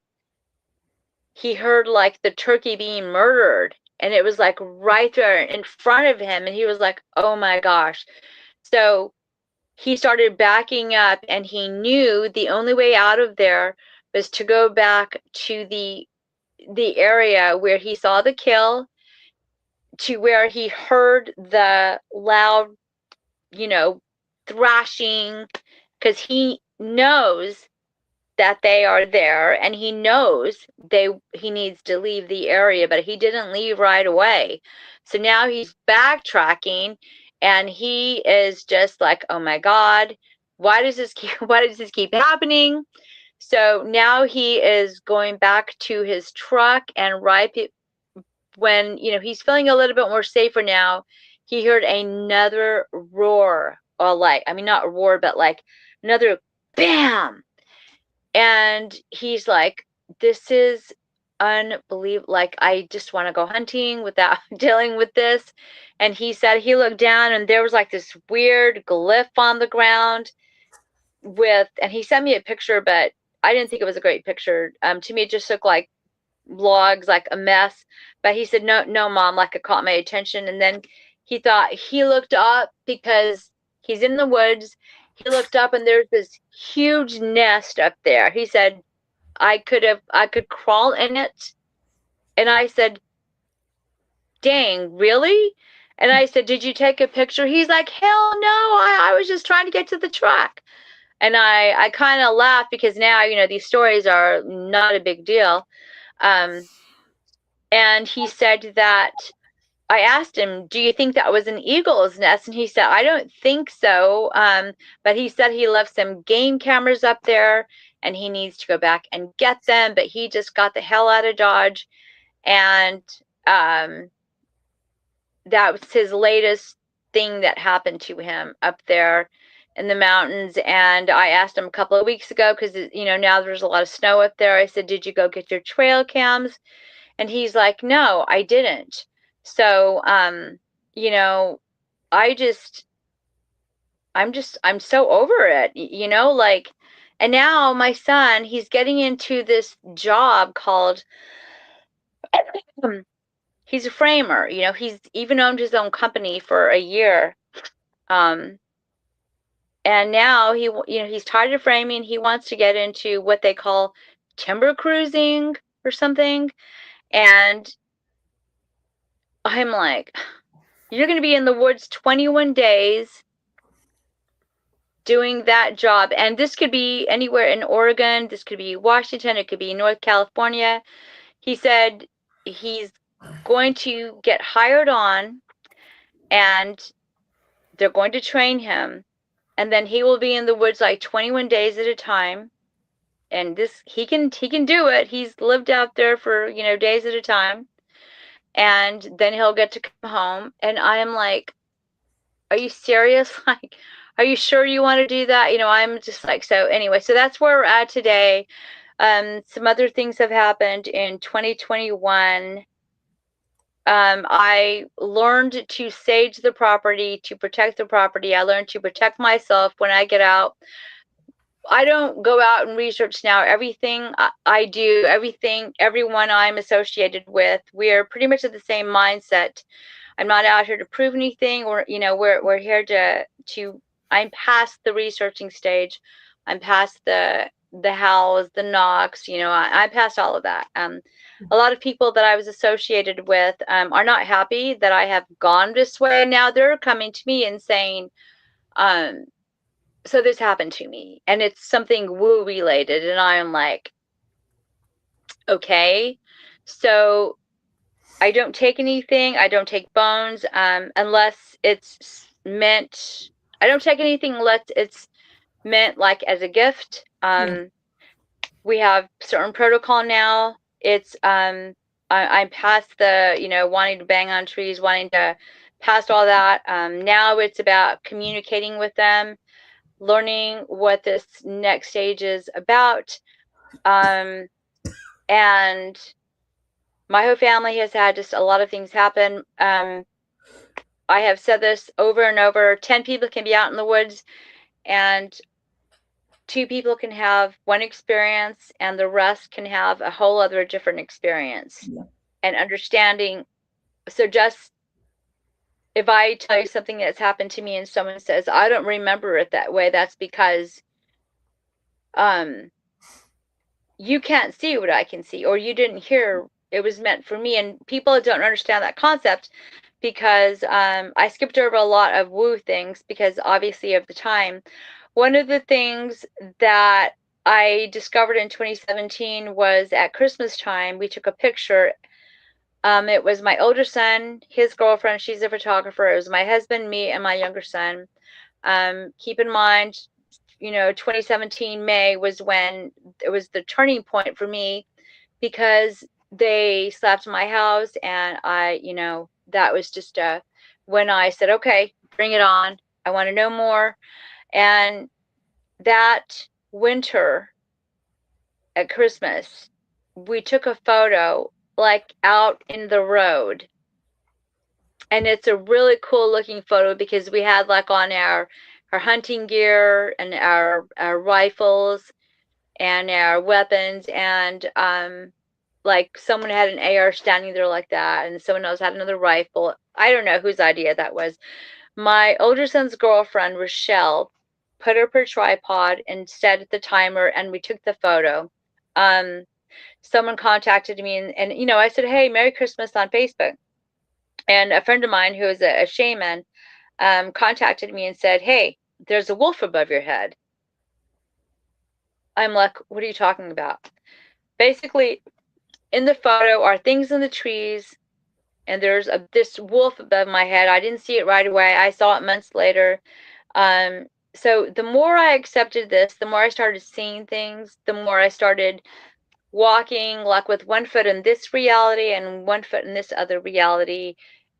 he heard like the turkey being murdered. And it was like right there in front of him. And he was like, oh my gosh. So he started backing up, and he knew the only way out of there was to go back to the area where he saw the kill, to where he heard the loud, thrashing, because he knows that they are there, and he knows he needs to leave the area, but he didn't leave right away. So now he's backtracking, and he is just like, oh my God, why does this keep happening? So now he is going back to his truck, and right when he's feeling a little bit more safer now, he heard another roar like, I mean, not a roar, but like another bam. And he's like, this is unbelievable. Like, I just want to go hunting without dealing with this. And he said he looked down and there was like this weird glyph on the ground and he sent me a picture, but I didn't think it was a great picture. To me, it just looked like logs, like a mess. But he said, no, Mom, like it caught my attention. And then he looked up because he's in the woods. He looked up and there's this huge nest up there. He said, I could crawl in it. And I said, dang, really? And I said, did you take a picture? He's like, hell no, I was just trying to get to the truck. And I kind of laughed because now, these stories are not a big deal. And he said that I asked him, do you think that was an eagle's nest? And he said, I don't think so. But he said he left some game cameras up there and he needs to go back and get them. But he just got the hell out of Dodge. And that was his latest thing that happened to him up there in the mountains. And I asked him a couple of weeks ago, because, now there's a lot of snow up there. I said, did you go get your trail cams? And he's like, no, I didn't. So, I'm so over it, like, and now my son, he's getting into this job called, he's a framer, he's even owned his own company for a year. And now he's tired of framing. He wants to get into what they call timber cruising or something. And I'm like, you're going to be in the woods 21 days doing that job. And this could be anywhere in Oregon. This could be Washington. It could be North California. He said he's going to get hired on and they're going to train him. And then he will be in the woods like 21 days at a time. And he can do it. He's lived out there for, days at a time. And then he'll get to come home. And I am like, are you serious? Like, are you sure you want to do that? I'm just like, so anyway, so that's where we're at today. Some other things have happened in 2021. I learned to sage the property, to protect the property. I learned to protect myself when I get out. I don't go out and research now. Everything I do, everyone I'm associated with, we're pretty much at the same mindset. I'm not out here to prove anything. We're here to. I'm past the researching stage. I'm past the hows, the knocks. I'm past all of that. A lot of people that I was associated with are not happy that I have gone this way. Now they're coming to me and saying, so this happened to me, and it's something woo related, and I am like, okay, so I don't take anything. I don't take bones unless it's meant. I don't take anything unless it's meant like as a gift. We have certain protocol now. It's I'm past the wanting to bang on trees, wanting to past all that. Now it's about communicating with them, learning what this next stage is about. And my whole family has had just a lot of things happen. I have said this over and over, 10 people can be out in the woods and 2 people can have one experience and the rest can have a whole other different experience. And understanding. So just if I tell you something that's happened to me and someone says, I don't remember it that way, that's because you can't see what I can see, or you didn't hear it was meant for me. And people don't understand that concept because I skipped over a lot of woo things because obviously of the time. One of the things that I discovered in 2017 was at Christmas time, we took a picture. It was my older son, his girlfriend, she's a photographer. It was my husband, me, and my younger son. Keep in mind, 2017 May was when it was the turning point for me because they slapped my house, and I, that was just when I said, okay, bring it on. I want to know more. And that winter at Christmas, we took a photo like out in the road. And it's a really cool looking photo because we had like on our hunting gear and our rifles and our weapons, and like someone had an AR standing there like that, and someone else had another rifle. I don't know whose idea that was. My older son's girlfriend, Rochelle, put up her tripod and set the timer, and we took the photo. Someone contacted me, and you know, I said, hey, Merry Christmas on Facebook. And a friend of mine who is a shaman contacted me and said, hey, there's a wolf above your head. I'm like, what are you talking about? Basically, in the photo are things in the trees, and there's this wolf above my head. I didn't see it right away. I saw it months later. So the more I accepted this, the more I started seeing things, the more I started walking like with one foot in this reality and one foot in this other reality.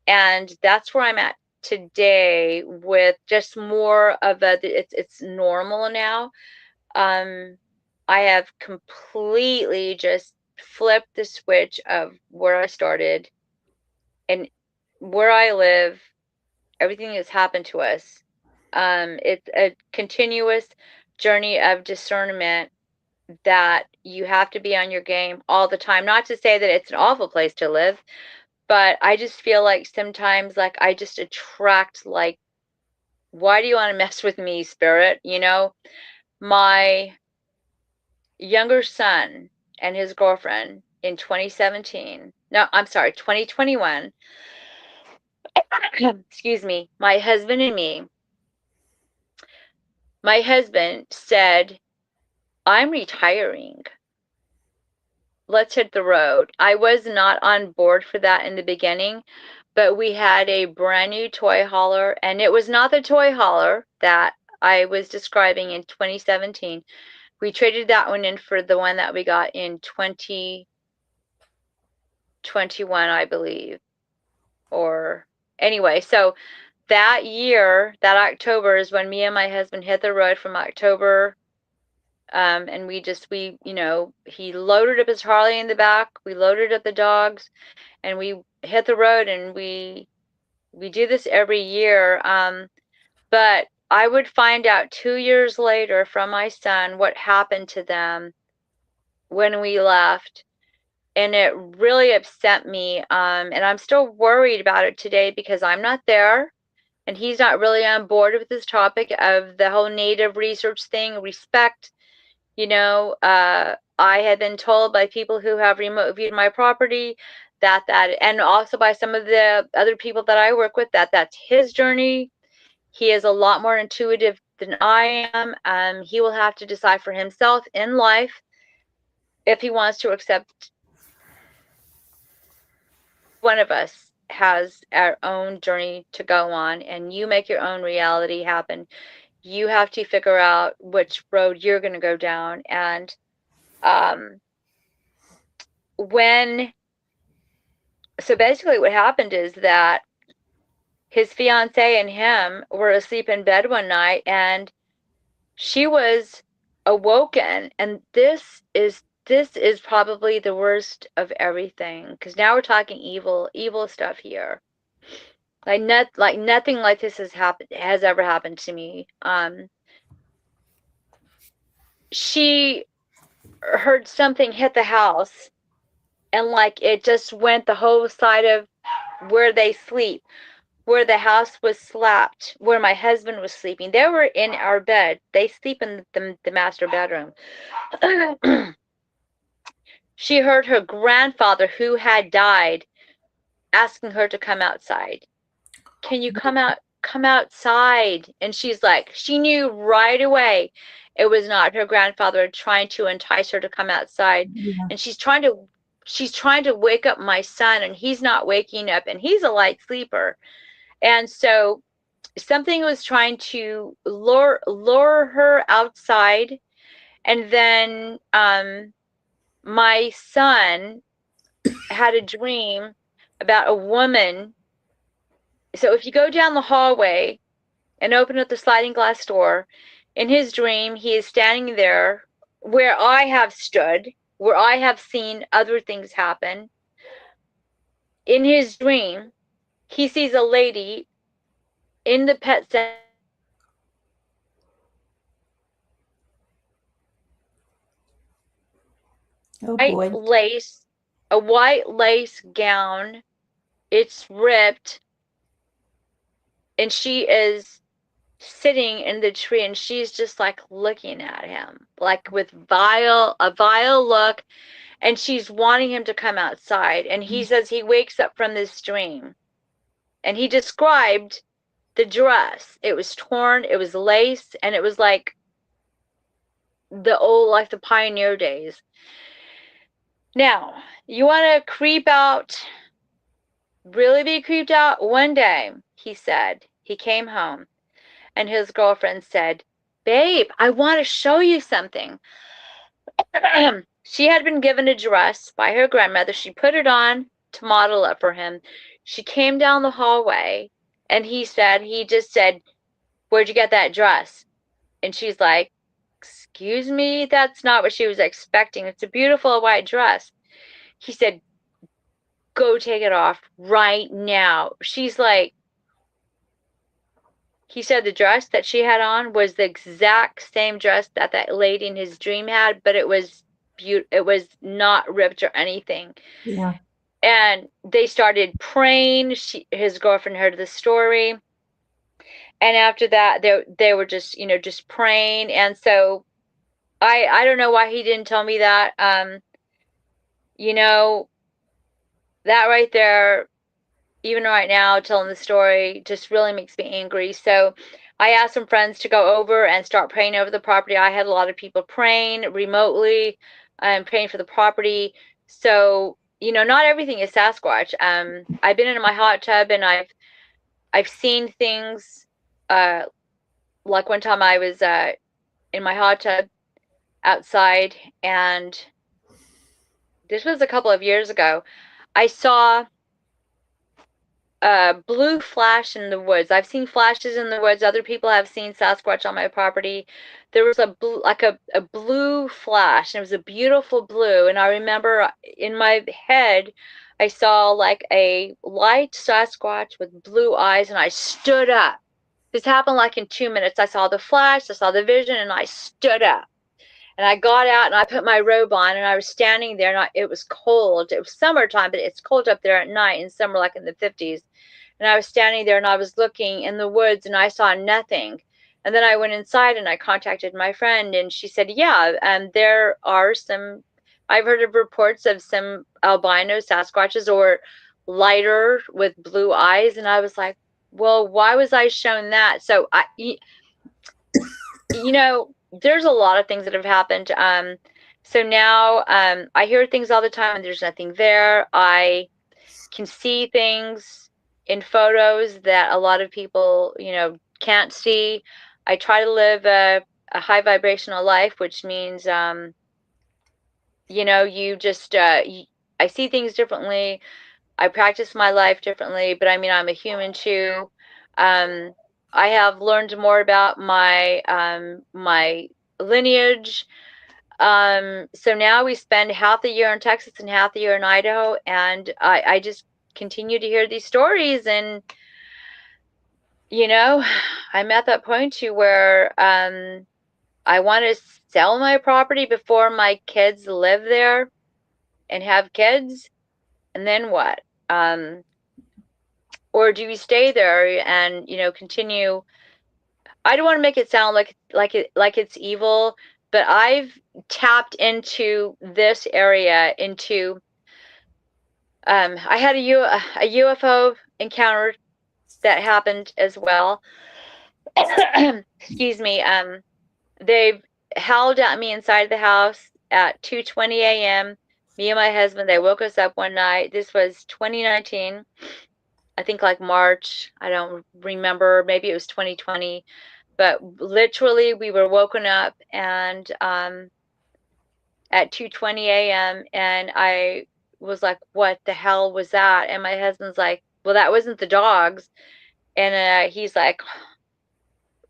And that's where I'm at today, with just more of it's normal now. I have completely just flipped the switch of where I started and where I live. Everything that's happened to us. It's a continuous journey of discernment that you have to be on your game all the time. Not to say that it's an awful place to live, but I just feel like sometimes like I just attract, like, why do you want to mess with me, spirit? You know, my younger son and his girlfriend in 2017. No, I'm sorry, 2021. Excuse me. My husband and me. My husband said, I'm retiring. Let's hit the road. I was not on board for that in the beginning, but we had a brand new toy hauler, and it was not the toy hauler that I was describing in 2017. We traded that one in for the one that we got in 2021, I believe. Or anyway, so that year, that October is when me and my husband hit the road from October. And we, you know, he loaded up his Harley in the back. We loaded up the dogs, and we hit the road, and we do this every year. But I would find out 2 years later from my son what happened to them when we left. And it really upset me. And I'm still worried about it today because I'm not there. And he's not really on board with this topic of the whole native research thing, respect. You know, I had been told by people who have remote viewed my property that, and also by some of the other people that I work with, that that's his journey. He is a lot more intuitive than I am. He will have to decide for himself in life if he wants to accept. One of us has our own journey to go on, and you make your own reality happen. You have to figure out which road you're going to go down. And so basically what happened is that his fiance and him were asleep in bed one night, and she was awoken. And this is probably the worst of everything, because now we're talking evil stuff here. Like nothing like this has ever happened to me. She heard something hit the house, and like it just went the whole side of where they sleep, where the house was slapped, where my husband was sleeping. They were in our bed. They sleep in the master bedroom. She heard her grandfather, who had died, asking her to come outside. Can you come outside? And she's like, she knew right away it was not her grandfather trying to entice her to come outside. Yeah. And she's trying to wake up my son, and he's not waking up, and he's a light sleeper. And so something was trying to lure her outside. And then my son had a dream about a woman. So if you go down the hallway and opened up the sliding glass door. In his dream, he is standing there where I have stood, where I have seen other things happen. In his dream, he sees a lady in the pet center. Oh boy. A white lace gown. It's ripped, and she is sitting in the tree, and she's just like looking at him, like with a vile look, and she's wanting him to come outside. And he says he wakes up from this dream, and he described the dress. It was torn, it was lace, and it was like the pioneer days. Now, you want to creep out, really be creeped out? One day, he said, he came home, and his girlfriend said, "Babe, I want to show you something." She had been given a dress by her grandmother. She put it on to model it for him. She came down the hallway, and he just said, "Where'd you get that dress?" And she's like, "Excuse me, that's not what she was expecting. It's a beautiful white dress." He said, "Go take it off right now." She's like, he said the dress that she had on was the exact same dress that that lady in his dream had, but it was it was not ripped or anything. Yeah. And they started praying. His girlfriend heard the story, and after that, they were just just praying. And so I don't know why he didn't tell me that. You know, that right there, even right now, telling the story just really makes me angry. So I asked some friends to go over and start praying over the property. I had a lot of people praying remotely and praying for the property. So, not everything is Sasquatch. I've been in my hot tub, and I've seen things. Like one time I was in my hot tub outside, and this was a couple of years ago. I saw blue flash in the woods. I've seen flashes in the woods. Other people have seen Sasquatch on my property. There was a blue flash, and it was a beautiful blue. And I remember in my head, I saw like a light Sasquatch with blue eyes, and I stood up. This happened like in 2 minutes. I saw the flash, I saw the vision, and I stood up. And I got out, and I put my robe on, and I was standing there, and it was cold. It was summertime, but it's cold up there at night in summer, like in the 50s. And I was standing there, and I was looking in the woods, and I saw nothing. And then I went inside, and I contacted my friend, and she said, yeah, there are some, I've heard of reports of some albino Sasquatches or lighter with blue eyes. And I was like, well, why was I shown that? So there's a lot of things that have happened. So now I hear things all the time, and there's nothing there. I can see things in photos that a lot of people, can't see. I try to live a high vibrational life, which means, I see things differently. I practice my life differently, but I mean, I'm a human too. I have learned more about my my lineage. So now we spend half the year in Texas and half the year in Idaho, and I just continue to hear these stories. And I'm at that point too where I want to sell my property before my kids live there and have kids, and then what? Or do we stay there and continue? I don't want to make it sound like it's evil, but I've tapped into this area into. I had a UFO encounter that happened as well. Excuse me. They've howled at me inside the house at 2:20 a.m. Me and my husband, they woke us up one night. This was 2019. I think like March. I don't remember. Maybe it was 2020. But literally, we were woken up and at 2:20 a.m. and I was like, "What the hell was that?" And my husband's like, "Well, that wasn't the dogs." And he's like,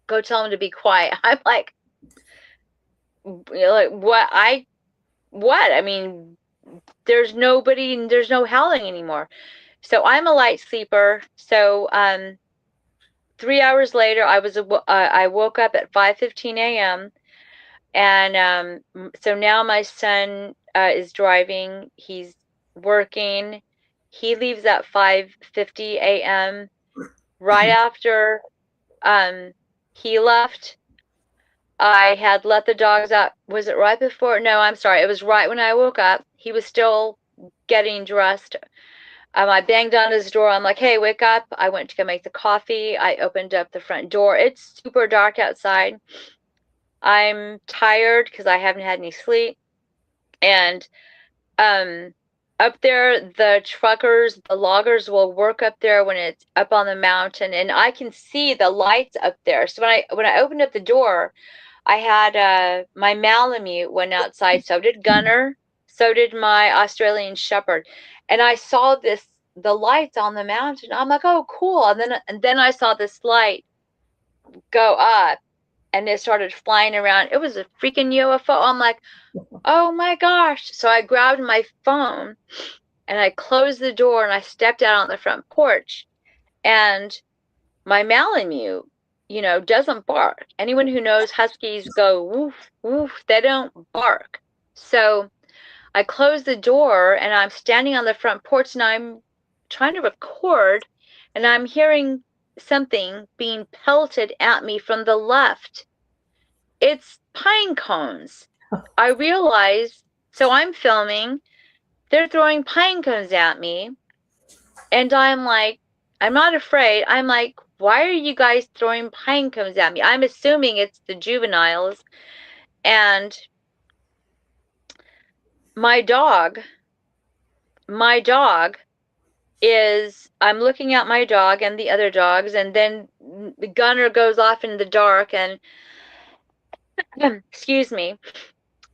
go tell him to be quiet. I'm like, like what? I mean, there's nobody, there's no howling anymore. So I'm a light sleeper. So 3 hours later, I woke up at 5:15 a.m. and so now my son is driving. He's working. He leaves at 5:50 a.m. Right after he left, I had let the dogs out. Was it right before? No, I'm sorry. It was right when I woke up. He was still getting dressed. I banged on his door. I'm like, hey, wake up. I went to go make the coffee. I opened up the front door. It's super dark outside. I'm tired because I haven't had any sleep. And up there, the truckers, the loggers will work up there when it's up on the mountain, and I can see the lights up there. So when I opened up the door, I had my Malamute went outside. So did Gunner. So did my Australian Shepherd. And I saw the lights on the mountain. I'm like, oh, cool. And then I saw this light go up, and it started flying around. It was a freaking UFO. I'm like, oh my gosh. So I grabbed my phone and I closed the door and I stepped out on the front porch, and my Malamute, doesn't bark. Anyone who knows huskies go woof, woof, they don't bark. So I closed the door and I'm standing on the front porch and I'm trying to record, and I'm hearing something being pelted at me from the left. It's pine cones. I realize, so I'm filming, they're throwing pine cones at me, and I'm like, I'm not afraid. I'm like, why are you guys throwing pine cones at me? I'm assuming it's the juveniles. And my dog is, I'm looking at my dog and the other dogs, and then the Gunner goes off in the dark, and excuse me,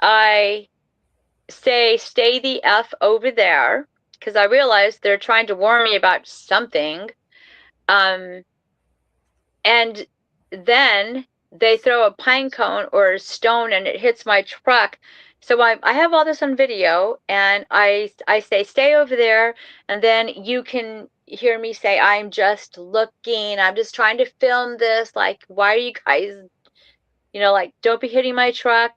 I say, stay the F over there, because I realize they're trying to warn me about something. And then they throw a pine cone or a stone and it hits my truck. So I have all this on video, and I say, stay over there. And then you can hear me say, I'm just looking. I'm just trying to film this. Like, why are you guys, like, don't be hitting my truck.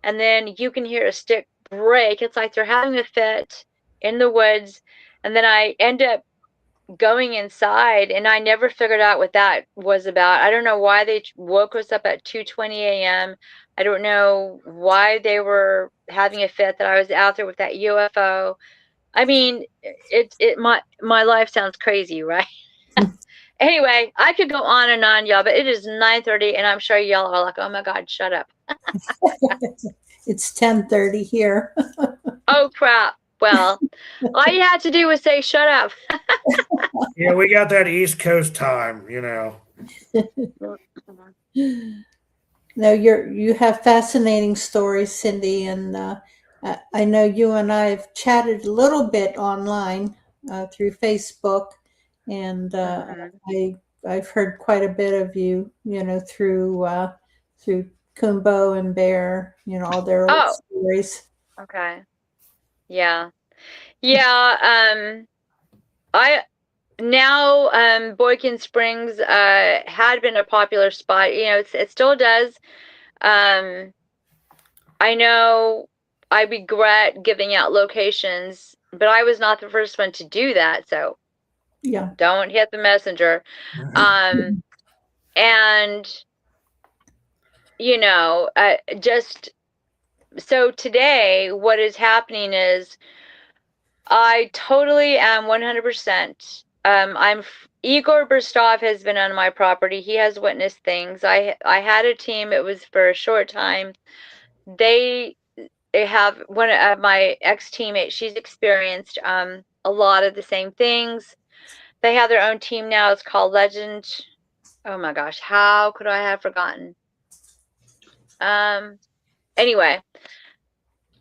And then you can hear a stick break. It's like they're having a fit in the woods. And then I end up going inside, and I never figured out what that was about. I don't know why they woke us up at 2:20 a.m. I don't know why they were having a fit that I was out there with that UFO. I mean, my life sounds crazy, right? Anyway, I could go on and on, y'all, but it is 9:30, and I'm sure y'all are like, oh my God, shut up. It's 10:30 here. Oh crap. Well, all you had to do was say, shut up. Yeah, we got that East Coast time, No, you have fascinating stories, Cindy, and I know you and I have chatted a little bit online through Facebook, and I've heard quite a bit of you, through Kumbo and Bear, all their old stories. Okay. Yeah. Yeah. Boykin Springs had been a popular spot. It still does. I know I regret giving out locations, but I was not the first one to do that. So yeah, don't hit the messenger. And just so today, what is happening is I totally am 100%. Igor Berstov has been on my property. He has witnessed things. I had a team. It was for a short time. They have one of my ex-teammates. She's experienced a lot of the same things. They have their own team now. It's called Legend. Oh my gosh, how could I have forgotten? Anyway,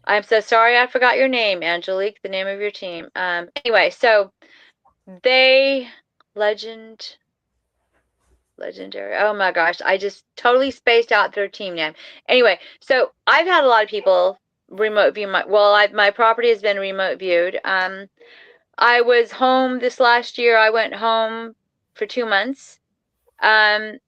I'm so sorry I forgot your name, Angelique, the name of your team. Anyway, so Legend Legendary. Oh my gosh, I just totally spaced out their team name. Anyway, so I've had a lot of people remote view my property has been remote viewed. I was home this last year. I went home for 2 months. And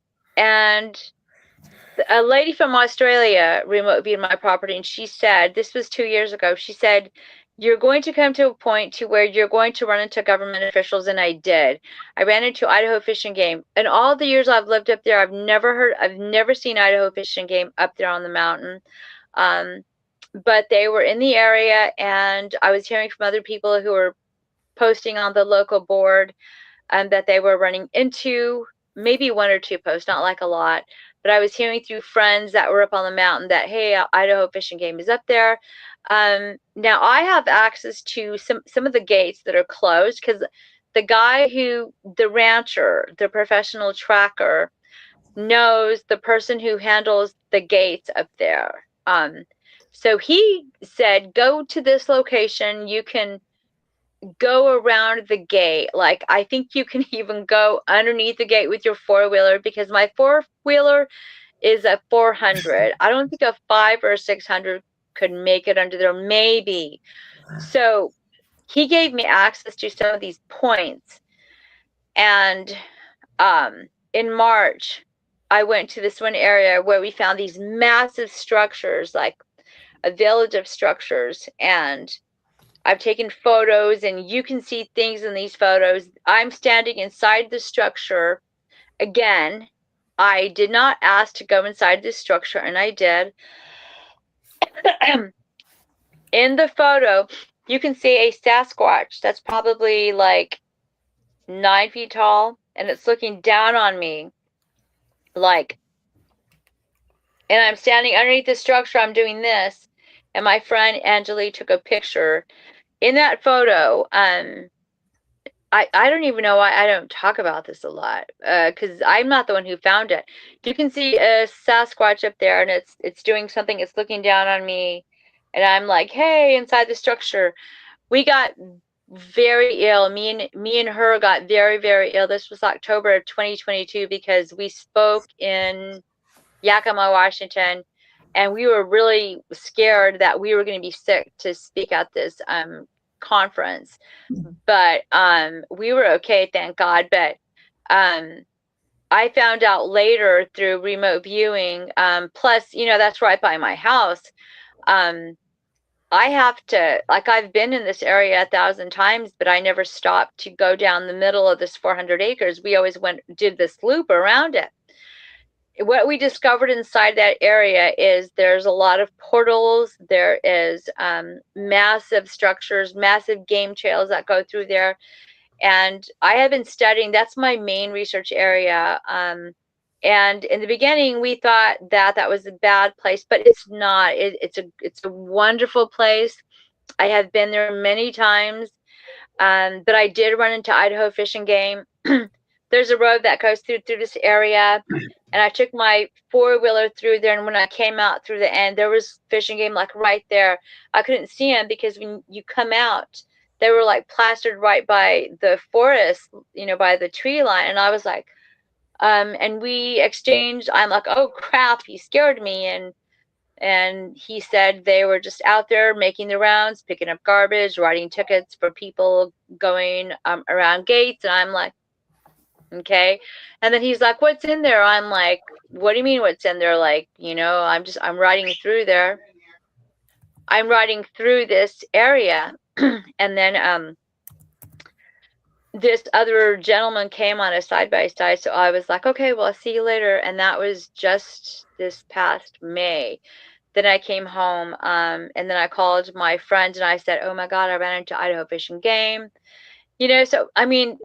a lady from Australia remote viewed my property, and she said, this was 2 years ago, she said, you're going to come to a point to where you're going to run into government officials, and I did. I ran into Idaho Fish and Game. In all the years I've lived up there, I've never seen Idaho Fish and Game up there on the mountain. But they were in the area, and I was hearing from other people who were posting on the local board that they were running into maybe 1 or 2 posts, not like a lot. But I was hearing through friends that were up on the mountain that, hey, Idaho Fish and Game is up there. Now I have access to some of the gates that are closed because the rancher, the professional tracker, knows the person who handles the gates up there. So he said, go to this location. You can go around the gate. Like, I think you can even go underneath the gate with your 4-wheeler, because my 4-wheeler is a 400. I don't think a 5 or 600 could make it under there, maybe. So he gave me access to some of these points. And in March, I went to this one area where we found these massive structures, like a village of structures, and I've taken photos, and you can see things in these photos. I'm standing inside the structure. Again, I did not ask to go inside this structure, and I did. In the photo, you can see a Sasquatch that's probably like 9 feet tall, and it's looking down on me. And I'm standing underneath the structure. I'm doing this, and my friend Angeli took a picture. In that photo, I don't even know why I don't talk about this a lot, because I'm not the one who found it. You can see a Sasquatch up there, and it's doing something. It's looking down on me, and I'm like, hey, inside the structure. We got very ill. Me and her got very, very ill. This was October of 2022, because we spoke in Yakima, Washington, and we were really scared that we were going to be sick to speak at this conference. But we were okay, thank God. But I found out later through remote viewing, plus, that's right by my house. I have to, like, I've been in this area 1,000 times, but I never stopped to go down the middle of this 400 acres. We always did this loop around it. What we discovered inside that area is there's a lot of portals. There is massive structures, massive game trails that go through there. And I have been studying, that's my main research area. And in the beginning, we thought that was a bad place, but it's not. It's a wonderful place. I have been there many times, but I did run into Idaho Fish and Game. There's a road that goes through this area, and I took my 4-wheeler through there, and when I came out through the end, there was Fish and Game, like, right there. I couldn't see them because when you come out, they were like plastered right by the forest, by the tree line, and I was like, and we exchanged. I'm like, oh crap, he scared me, and he said they were just out there making the rounds, picking up garbage, writing tickets for people going around gates, and I'm like, okay. And then he's like, what's in there? I'm like, what do you mean what's in there? Like, I'm riding through there. I'm riding through this area. And then this other gentleman came on a side-by-side. So I was like, okay, well, I'll see you later. And that was just this past May. Then I came home, and then I called my friend, and I said, oh my God, I ran into Idaho Fish and Game. So, I mean,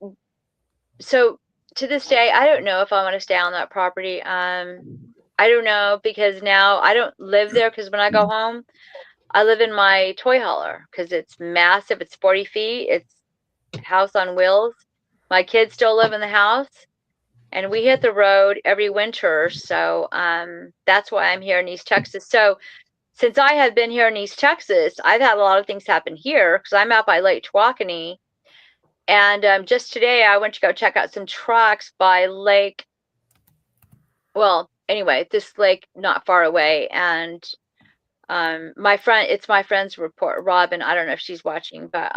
so to this day, I don't know if I want to stay on that property. I don't know, because now I don't live there, because when I go home, I live in my toy hauler, because it's massive. It's 40 feet. It's a house on wheels. My kids still live in the house, and we hit the road every winter. So that's why I'm here in East Texas. So since I have been here in East Texas, I've had a lot of things happen here, because I'm out by Lake Tawakoni. And just today, I went to go check out some trucks by Lake well, anyway, this lake not far away, and my friend's report, Robin. I don't know if she's watching, but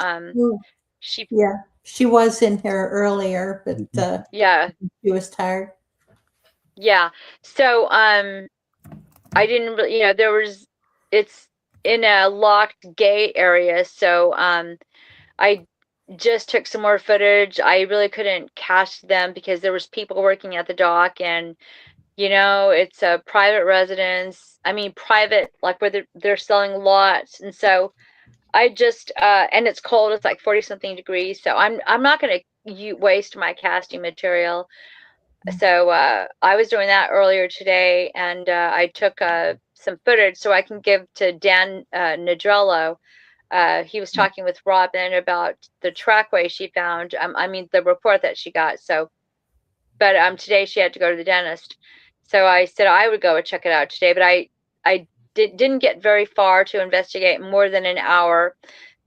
she Yeah, she was in here earlier, but yeah. she was tired. Yeah. So I didn't really, it's in a locked gate area, so I just took some more footage. I really couldn't cast them because there was people working at the dock, and it's a private residence. I mean, private, like where they're selling lots. And so I just and it's cold. It's like 40 something degrees. So I'm not going to waste my casting material. So I was doing that earlier today, and I took some footage so I can give to Dan Nadrello. He was talking with Robin about the trackway she found. I mean, the report that she got. So, but today she had to go to the dentist. So I said I would go and check it out today, but I didn't get very far to investigate, more than an hour,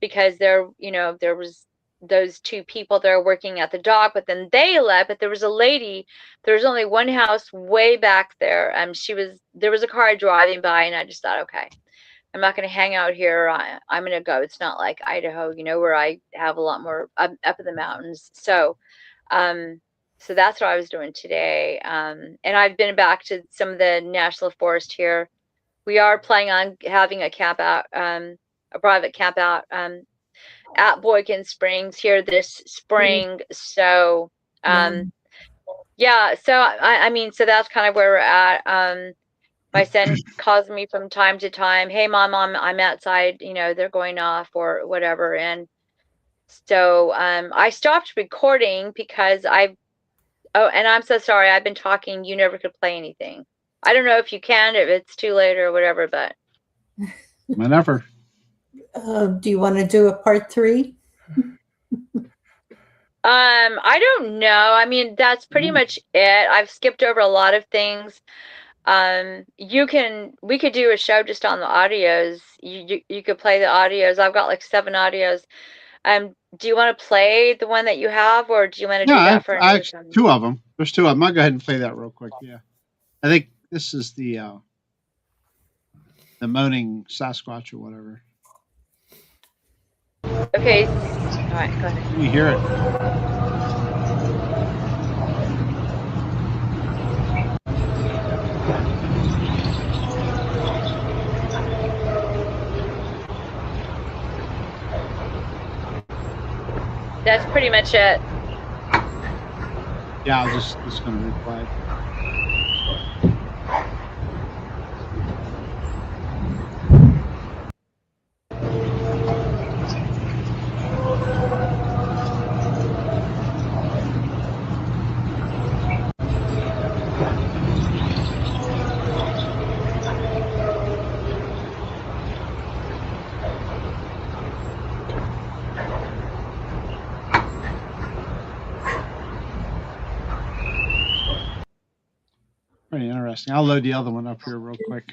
because there was those two people there working at the dock, but then they left. But there was a lady. There was only one house way back there. There was a car driving by, and I just thought, okay, I'm not going to hang out here. I'm going to go. It's not like Idaho, where I have a lot more up in the mountains. So, so that's what I was doing today. And I've been back to some of the national forest here. We are planning on having a camp out, a private camp out, at Boykin Springs here this spring. So, yeah, so I mean, so that's kind of where we're at. My son calls me from time to time. Hey, Mom, I'm outside. They're going off or whatever. And so I stopped recording because oh, and I'm so sorry. I've been talking. You never could play anything. I don't know if you can, if it's too late or whatever, but. Whenever. Do you want to do a part 3? I don't know. I mean, that's pretty much it. I've skipped over a lot of things. We could do a show just on the audios. You could play the audios. I've got like 7 audios. Do you want to play the one that you have, or do you want to do that for another time? 2 of them. There's 2 of them. I'll go ahead and play that real quick. Yeah. I think this is the moaning Sasquatch or whatever. Okay. All right, go ahead. You hear it. That's pretty much it. Yeah, I was just going to reply. Pretty interesting. I'll load the other one up here real quick.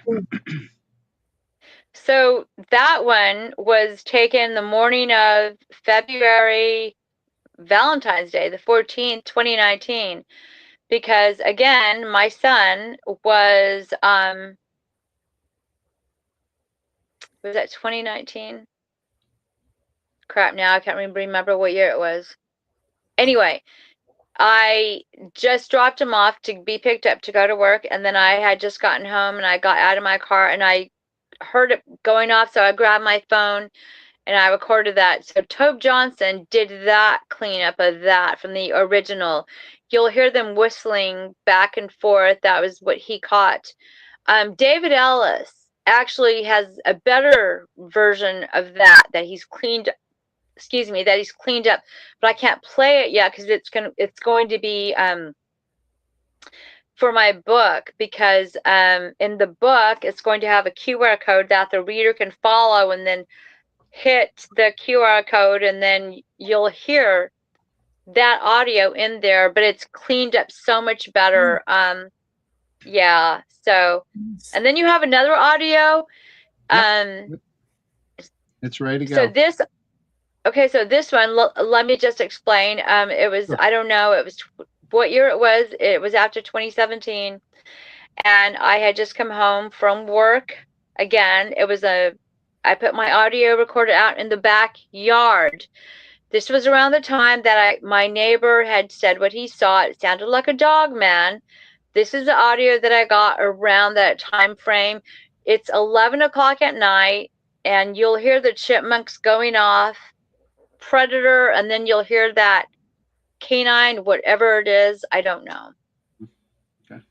So that one was taken the morning of February Valentine's Day, the 14th, 2019, because again, my son was that 2019? Crap, now I can't remember what year it was. Anyway, I just dropped him off to be picked up to go to work, and then I had just gotten home, and I got out of my car, and I heard it going off, so I grabbed my phone and I recorded that. So Tobe Johnson did that cleanup of that from the original. You'll hear them whistling back and forth. That was what he caught. David Ellis actually has a better version of that he's cleaned. Excuse me, that he's cleaned up, but I can't play it yet because it's going to be for my book, because in the book it's going to have a QR code that the reader can follow, and then hit the QR code, and then you'll hear that audio in there, but it's cleaned up so much better. Yeah. So, and then you have another audio. It's ready to go. So this one, let me just explain. It was, I don't know, it was what year it was. It was after 2017, and I had just come home from work. Again, I put my audio recorder out in the backyard. This was around the time that my neighbor had said what he saw. It sounded like a dog man. This is the audio that I got around that time frame. It's 11 o'clock at night, and you'll hear the chipmunks going off, predator, and then you'll hear that canine, whatever it is. I don't know. Okay.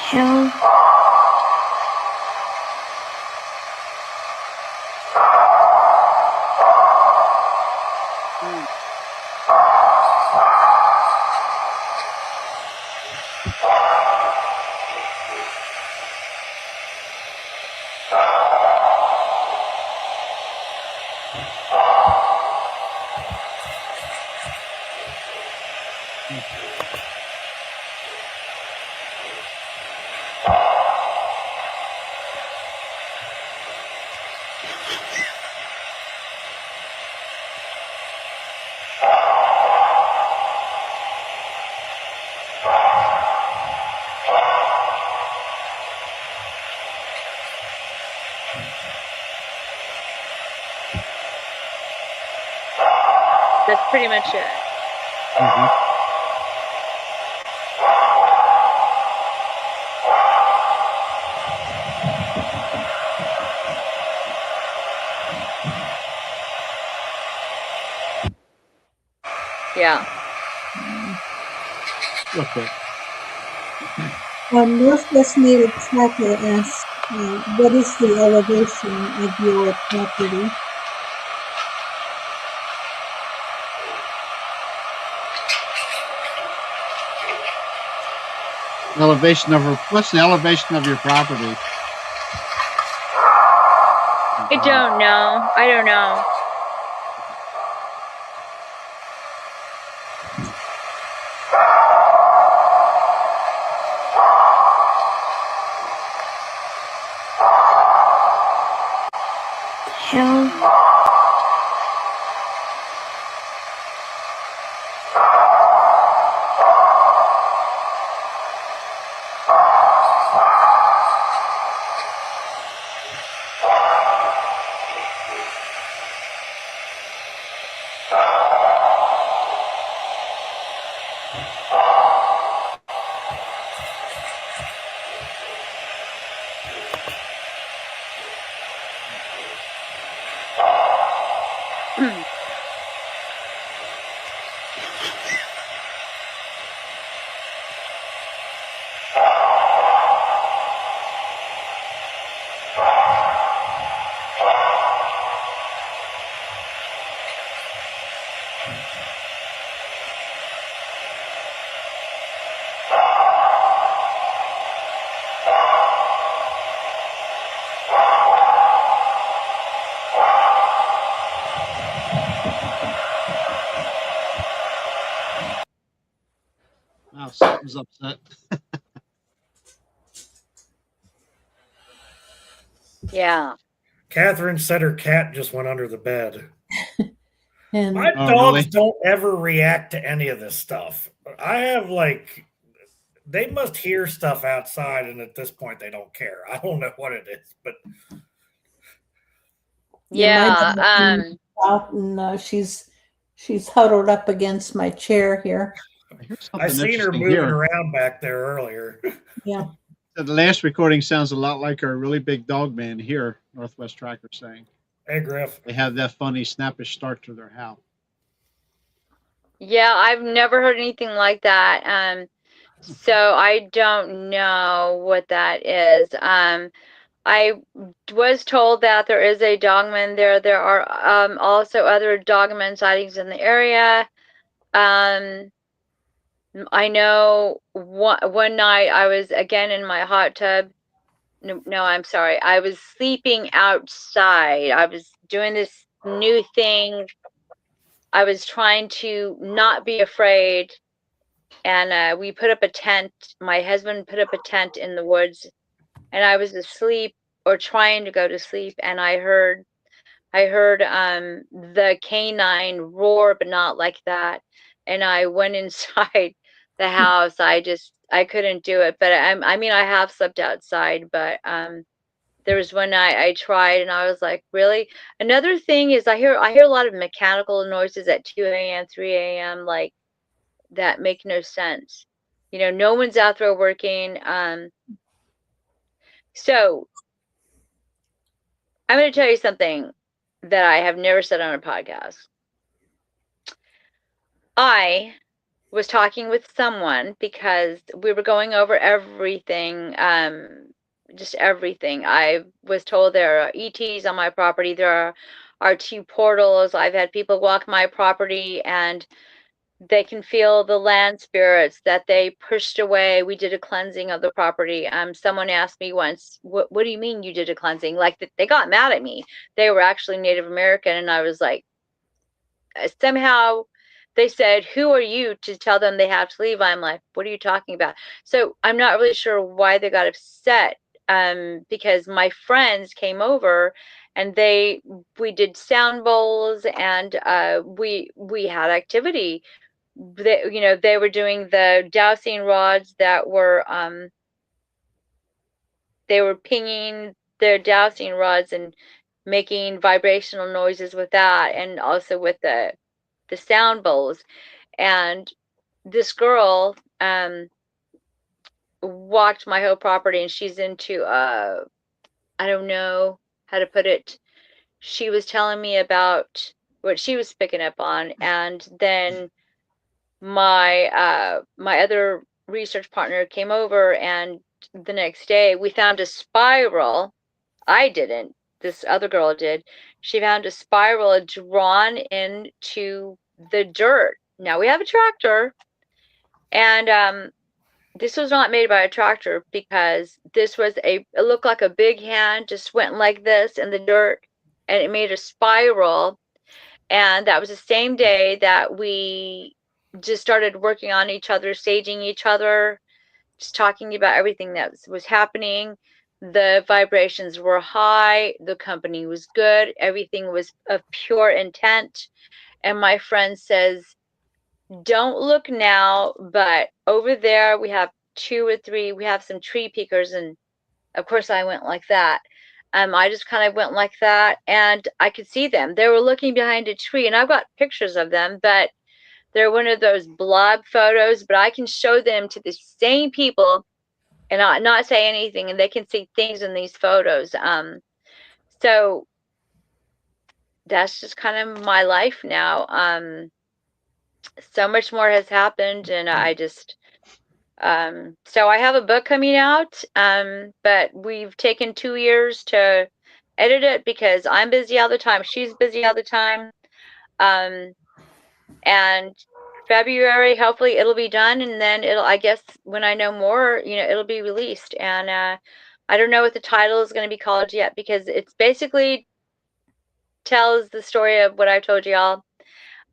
Hell. That's pretty much it. Mm-hmm. Yeah. Okay. Northwest Native Tracker asks, what is the elevation of your property? What's the elevation of your property? I don't know. I don't know. Hell. Wow, something's upset. Yeah. Catherine said her cat just went under the bed. And My Oh, dogs really? don't ever react to any of this stuff. I have they must hear stuff outside, and at this point, they don't care. I don't know what it is, but yeah, my Yeah. dog out and she's huddled up against my chair here. I hear I something seen her interesting moving here. around back there earlier. Yeah. The last recording sounds a lot like our really big dog man here, Northwest Tracker saying. Hey, Griff. They have that funny snappish start to their howl. Yeah, I've never heard anything like that. So I don't know what that is. I was told that there is a dogman there. There are also other dogman sightings in the area. I know one night I was again in my hot tub. No, I'm sorry. I was sleeping outside. I was doing this new thing. I was trying to not be afraid. And we put up a tent. My husband put up a tent in the woods, and I was asleep or trying to go to sleep, and I heard the canine roar, but not like that. And I went inside the house. I couldn't do it. But I mean, I have slept outside, but there was one night I tried, and I was like, really? Another thing is I hear a lot of mechanical noises at 2 a.m., 3 a.m. like that make no sense. No one's out there working. So I'm going to tell you something that I have never said on a podcast. I was talking with someone because we were going over everything, just everything. I was told there are ETs on my property. There are two portals. I've had people walk my property and they can feel the land spirits that they pushed away. We did a cleansing of the property. Someone asked me once, what do you mean you did a cleansing? Like they got mad at me. They were actually Native American, and I was like, somehow they said, who are you to tell them they have to leave? I'm like, what are you talking about? So I'm not really sure why they got upset, because my friends came over and we did sound bowls, and we had activity. They were doing the dowsing rods that were they were pinging their dowsing rods and making vibrational noises with that, and also with the sound bowls. And this girl walked my whole property, and she's into I don't know how to put it. She was telling me about what she was picking up on, and then my other research partner came over, and the next day we found a spiral. I didn't. This other girl did. She found a spiral drawn into the dirt. Now we have a tractor, and this was not made by a tractor, because it looked like a big hand just went like this in the dirt, and it made a spiral. And that was the same day that we just started working on each other, saging each other, just talking about everything that was happening. The vibrations were high. The company was good. Everything was of pure intent. And my friend says, don't look now, but over there we have 2 or 3, we have some tree peekers. And of course I went like that. I just kind of went like that, and I could see them. They were looking behind a tree, and I've got pictures of them, but they're one of those blob photos, but I can show them to the same people and not say anything, and they can see things in these photos. So that's just kind of my life now. So much more has happened, and I just so I have a book coming out, but we've taken 2 years to edit it because I'm busy all the time. She's busy all the time. And February, hopefully it'll be done, and then I guess when I know more, it'll be released. And I don't know what the title is going to be called yet, because it's basically tells the story of what I've told y'all.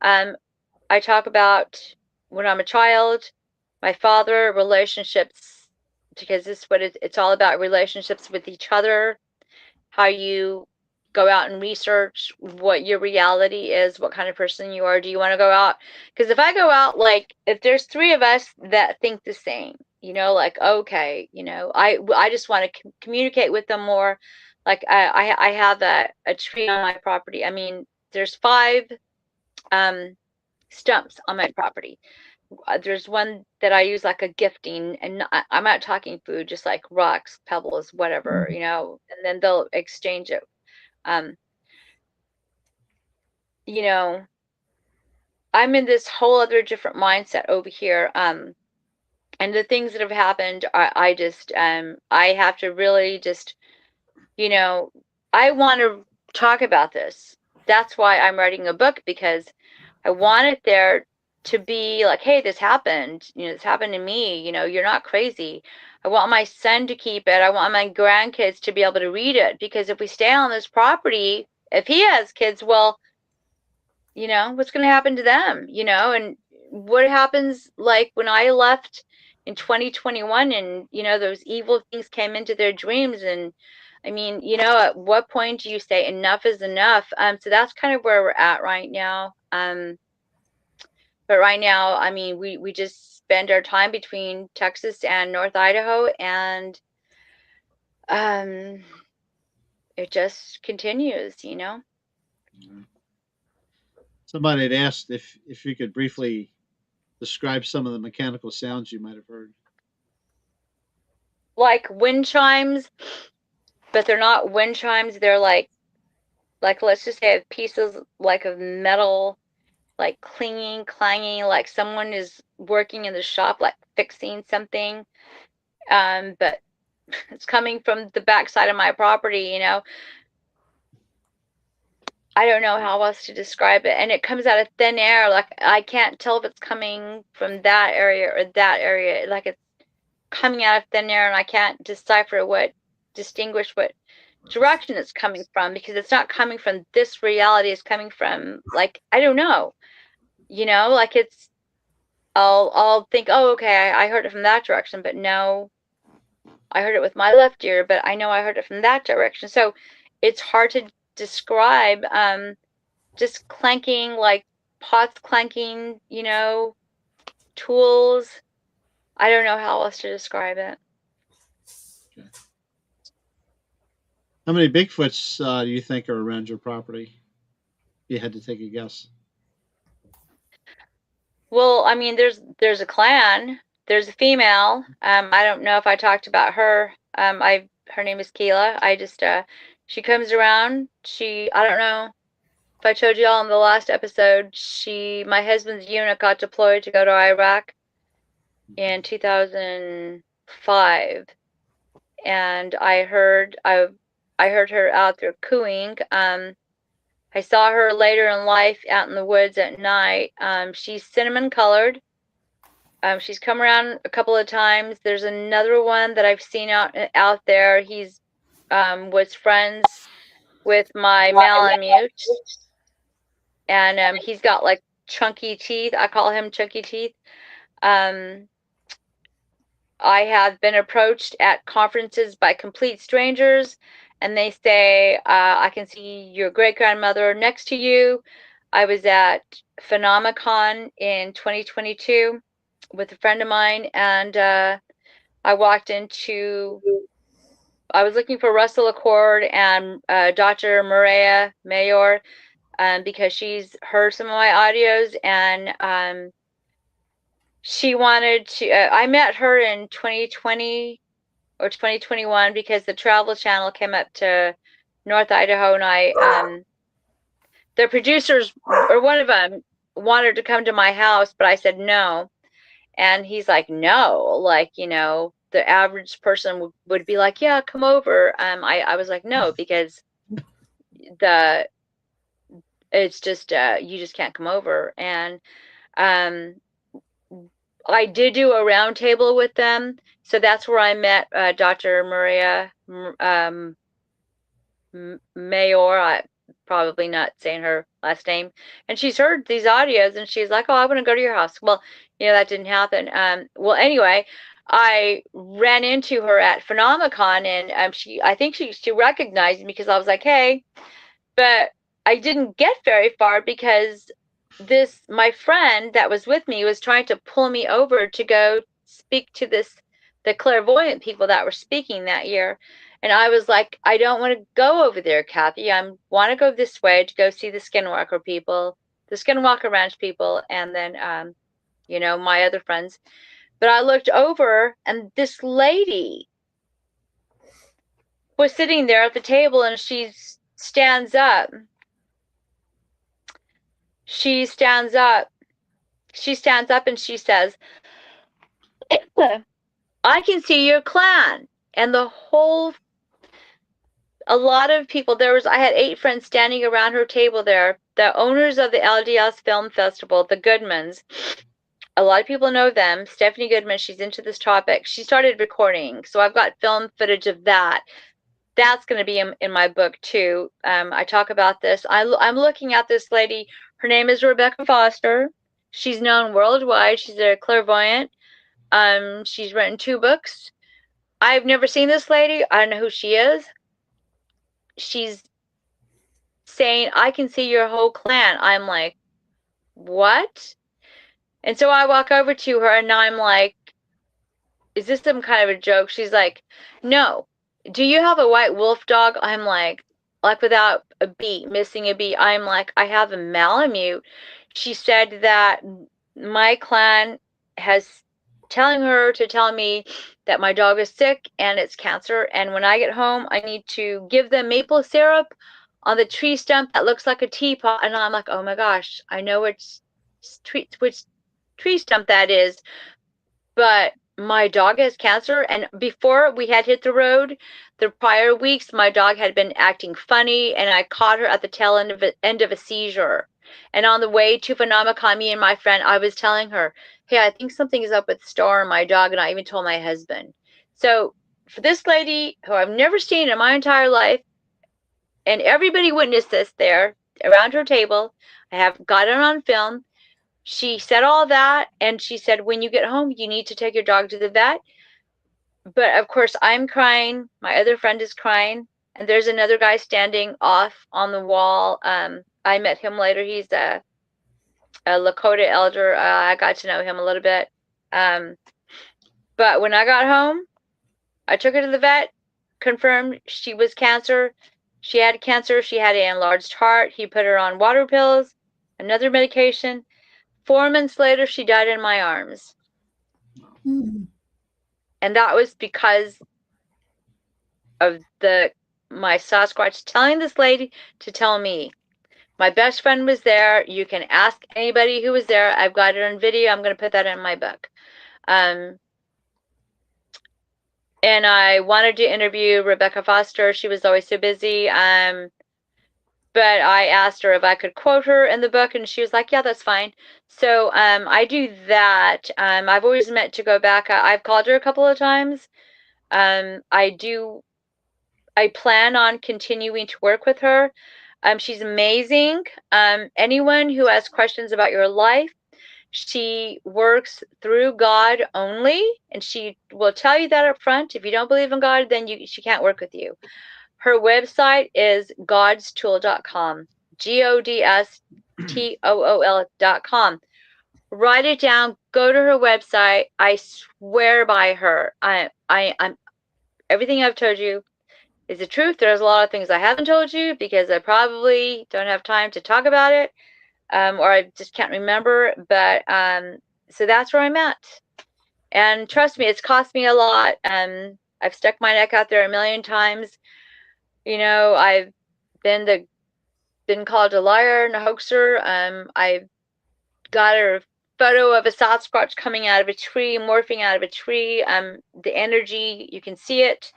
I talk about when I'm a child, my father, relationships, because this is what it's all about, relationships with each other, how you go out and research what your reality is, what kind of person you are. Do you want to go out? Because if I go out, like if there's 3 of us that think the same, like, okay, I just want to communicate with them more. Like I have a tree on my property. I mean, there's 5 stumps on my property. There's one that I use like a gifting, and I'm not talking food, just like rocks, pebbles, whatever, and then they'll exchange it. You know, I'm in this whole other different mindset over here. and the things that have happened, I just, I have to really just, you know, I want to talk about this. That's why I'm writing a book, because I want it there to be like, hey, this happened. You know, this happened to me. You know, you're not crazy. I want my son to keep it. I want my grandkids to be able to read it, because if we stay on this property, if he has kids, well, you know, what's going to happen to them, you know, and what happens like when I left in 2021 and, you know, those evil things came into their dreams. And I mean, you know, at what point do you say enough is enough? So that's kind of where we're at right now. But right now, I mean, we just spend our time between Texas and North Idaho, and um, it just continues, you know. Somebody had asked if you could briefly describe some of the mechanical sounds you might have heard. Like wind chimes, but they're not wind chimes. They're like let's just say pieces like of metal, like clinging, clanging, like someone is working in the shop, like fixing something. But it's coming from the backside of my property, you know. I don't know how else to describe it. And it comes out of thin air. Like I can't tell if it's coming from that area or that area. Like it's coming out of thin air, and I can't distinguish what direction it's coming from, because it's not coming from this reality. It's coming from, like, I don't know, you know, like it's, I'll think, oh, okay, I heard it from that direction, but no, I heard it with my left ear, but I know I heard it from that direction. So it's hard to describe. Just clanking, like pots clanking, you know, tools. I don't know how else to describe it. Okay. How many Bigfoots do you think are around your property? You had to take a guess. Well, I mean, there's a clan. There's a female. I don't know if I talked about her. Her name is Keela. I just she comes around. I don't know if I told you all in the last episode. My husband's unit got deployed to go to Iraq in 2005, and I heard her out there cooing. I saw her later in life out in the woods at night. She's cinnamon colored. She's come around a couple of times. There's another one that I've seen out there. He's was friends with my Malamute, and he's got like chunky teeth. I call him chunky teeth. Um, I have been approached at conferences by complete strangers, and they say, I can see your great grandmother next to you. I was at Phenomicon in 2022 with a friend of mine, and I was looking for Russell Accord and Dr. Maria Mayor, because she's heard some of my audios, and she wanted to, I met her in 2020 or 2021 because the Travel Channel came up to North Idaho, and the producers, or one of them, wanted to come to my house, but I said no. And he's like, no, like, you know, the average person would be like, yeah, come over. I was like, no, because it's just, you just can't come over. And um, I did do a round table with them. So that's where I met Dr. Maria Mayor. I probably not saying her last name. And she's heard these audios, and she's like, oh, I want to go to your house. Well, you know, that didn't happen. Well, anyway, I ran into her at Phenomicon, and I think she recognized me, because I was like, hey, but I didn't get very far, because my friend that was with me was trying to pull me over to go speak to the clairvoyant people that were speaking that year. And I was like, I don't want to go over there, Kathy. I want to go this way to go see the Skinwalker people, the Skinwalker Ranch people, and then, you know, my other friends. But I looked over, and this lady was sitting there at the table, and she stands up. She stands up and she says, I can see your clan. And a lot of people, I had 8 friends standing around her table there, the owners of the LDS Film Festival, the Goodmans. A lot of people know them. Stephanie Goodman, she's into this topic. She started recording. So I've got film footage of that. That's going to be in my book too. I talk about this. I'm looking at this lady. Her name is Rebecca Foster. She's known worldwide. She's a clairvoyant. She's written 2 books. I've never seen this lady. I don't know who she is. She's saying, I can see your whole clan. I'm like, what? And so I walk over to her and I'm like, is this some kind of a joke? She's like, no. Do you have a white wolf dog? I'm like without a beat, missing a beat. I'm like, I have a Malamute. She said that my clan has telling her to tell me that my dog is sick and it's cancer. And when I get home, I need to give them maple syrup on the tree stump that looks like a teapot. And I'm like, oh my gosh, I know which tree stump that is, but my dog has cancer. And before we had hit the road, the prior weeks, my dog had been acting funny, and I caught her at the tail end of a seizure. And on the way to Phenomicon, me and my friend, I was telling her, hey, I think something is up with Star and my dog, and I even told my husband. So for this lady who I've never seen in my entire life, and everybody witnessed this there around her table, I have got it on film. She said all that, and she said, when you get home, you need to take your dog to the vet. But of course, I'm crying. My other friend is crying. And there's another guy standing off on the wall. I met him later. He's a Lakota elder. I got to know him a little bit. But when I got home, I took her to the vet, confirmed she was cancer. She had cancer. She had an enlarged heart. He put her on water pills, another medication. 4 months later, she died in my arms. Mm. And that was because of my Sasquatch telling this lady to tell me. My best friend was there. You can ask anybody who was there. I've got it on video. I'm going to put that in my book. And I wanted to interview Rebecca Foster. She was always so busy. But I asked her if I could quote her in the book, and she was like, yeah, that's fine. So I do that. I've always meant to go back. I've called her a couple of times. I plan on continuing to work with her. She's amazing. Anyone who has questions about your life, she works through God only, and she will tell you that up front. If you don't believe in God, then she can't work with you. Her website is godstool.com, GODSTOOL.com. Write it down. Go to her website. I swear by her. I'm everything I've told you is the truth. There's a lot of things I haven't told you because I probably don't have time to talk about it, or I just can't remember. But so that's where I'm at. And trust me, it's cost me a lot. I've stuck my neck out there a million times. You know, I've been called a liar and a hoaxer. I've got a photo of a Sasquatch coming out of a tree, morphing out of a tree. The energy, you can see it.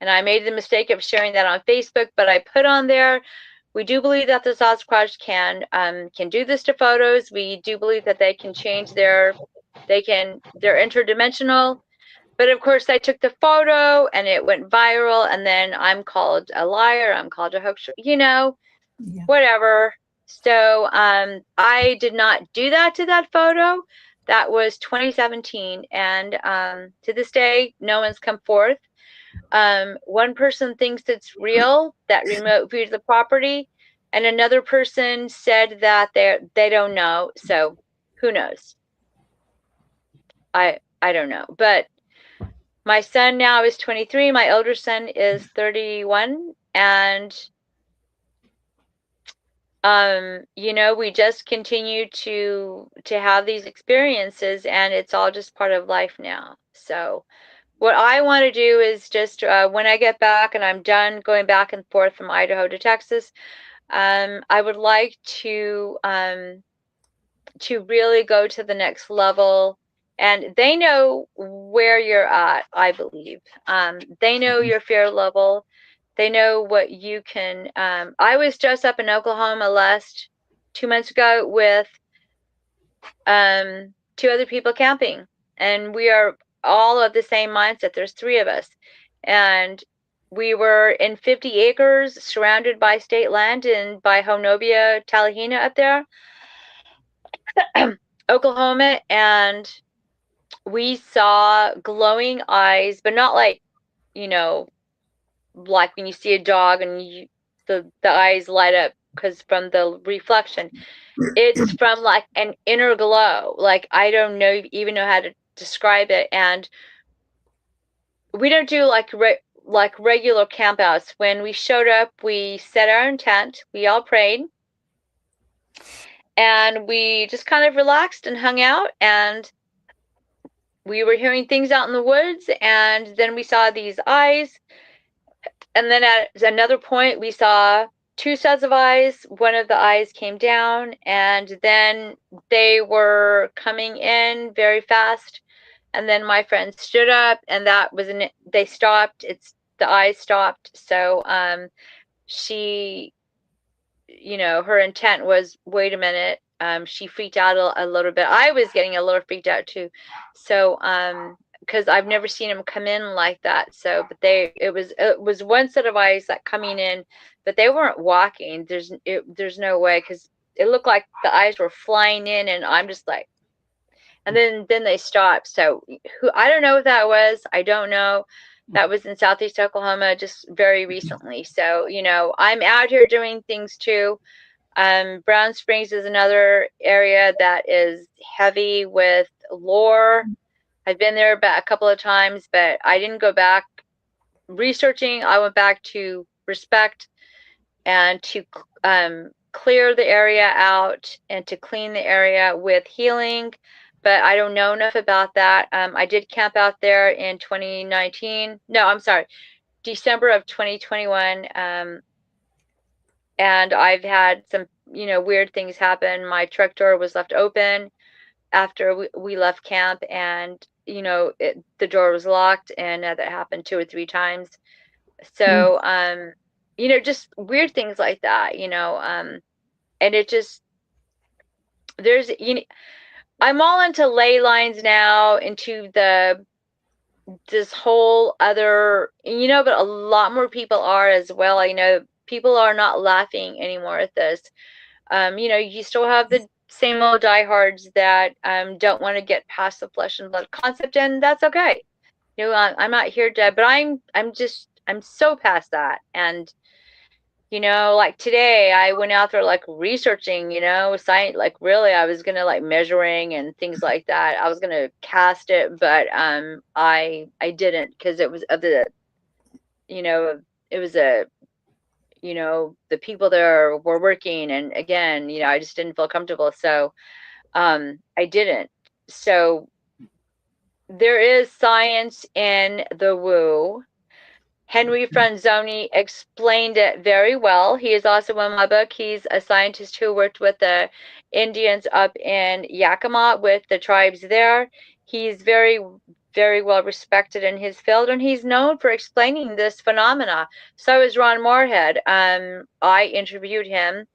And I made the mistake of sharing that on Facebook, but I put on there, we do believe that the Sasquatch can do this to photos. We do believe that they can change they're interdimensional. But of course, I took the photo and it went viral, and then I'm called a liar. I'm called a hoaxer, whatever. So I did not do that to that photo. That was 2017. And to this day, no one's come forth. One person thinks it's real, that remote viewed the property, and another person said that they don't know. So who knows? I don't know. But my son now is 23. My older son is 31. And, we just continue to have these experiences, and it's all just part of life now. So what I want to do is just when I get back and I'm done going back and forth from Idaho to Texas, I would like to really go to the next level and they know where you're at, I believe. They know your fear level. They know what you can. I was just up in Oklahoma last 2 months ago with 2 other people camping, and we are all of the same mindset. There's 3 of us, and we were in 50 acres surrounded by state land and by Honobia, Talihina up there, Oklahoma, and we saw glowing eyes, but not like, like when you see a dog and the eyes light up because from the reflection. It's from like an inner glow. Like I don't even know how to describe it. And we don't do like regular campouts. When we showed up, we set our intent. We all prayed, and we just kind of relaxed and hung out. And we were hearing things out in the woods. And then we saw these eyes. And then at another point, we saw 2 sets of eyes. One of the eyes came down, and then they were coming in very fast. And then my friend stood up, and that was they stopped. The eyes stopped. So she, her intent was, wait a minute. She freaked out a little bit. I was getting a little freaked out too. So because I've never seen them come in like that. So, but it was one set of eyes that coming in, but they weren't walking. There's no way, because it looked like the eyes were flying in, and I'm just like, and then they stopped. So I don't know what that was. I don't know. That was in Southeast Oklahoma just very recently. So, I'm out here doing things too. Brown Springs is another area that is heavy with lore. I've been there a couple of times, but I didn't go back researching. I went back to respect and to clear the area out and to clean the area with healing. But I don't know enough about that. I did camp out there in 2019. No, I'm sorry, December of 2021. And I've had some, weird things happen. My truck door was left open after we left camp, and the door was locked, and that happened 2 or 3 times. So just weird things like that, and it just, there's, I'm all into ley lines now, into this whole other, but a lot more people are as well. People are not laughing anymore at this. You still have the same old diehards that don't want to get past the flesh and blood concept, and that's okay. I'm not here to, but I'm so past that. And like today, I went out there like researching, science, like really, I was gonna like measuring and things like that. I was gonna cast it, but I didn't, because it was of the, it was the people there were working, and again, I just didn't feel comfortable, so I didn't. So there is science in the woo. Henry Franzoni explained it very well. He is also in my book. He's a scientist who worked with the Indians up in Yakima, with the tribes there. He's very, very well respected in his field, and he's known for explaining this phenomena. So is Ron Moorhead. I interviewed him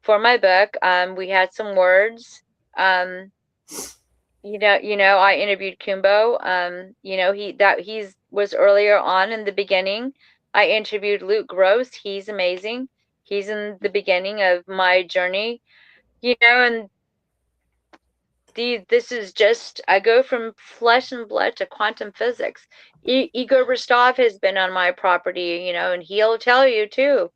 for my book. We had some words. I interviewed Kumbo. He was earlier on in the beginning. I interviewed Luke Gross. He's amazing. He's in the beginning of my journey, and this is just, I go from flesh and blood to quantum physics. Igor Rostov has been on my property, and he'll tell you too.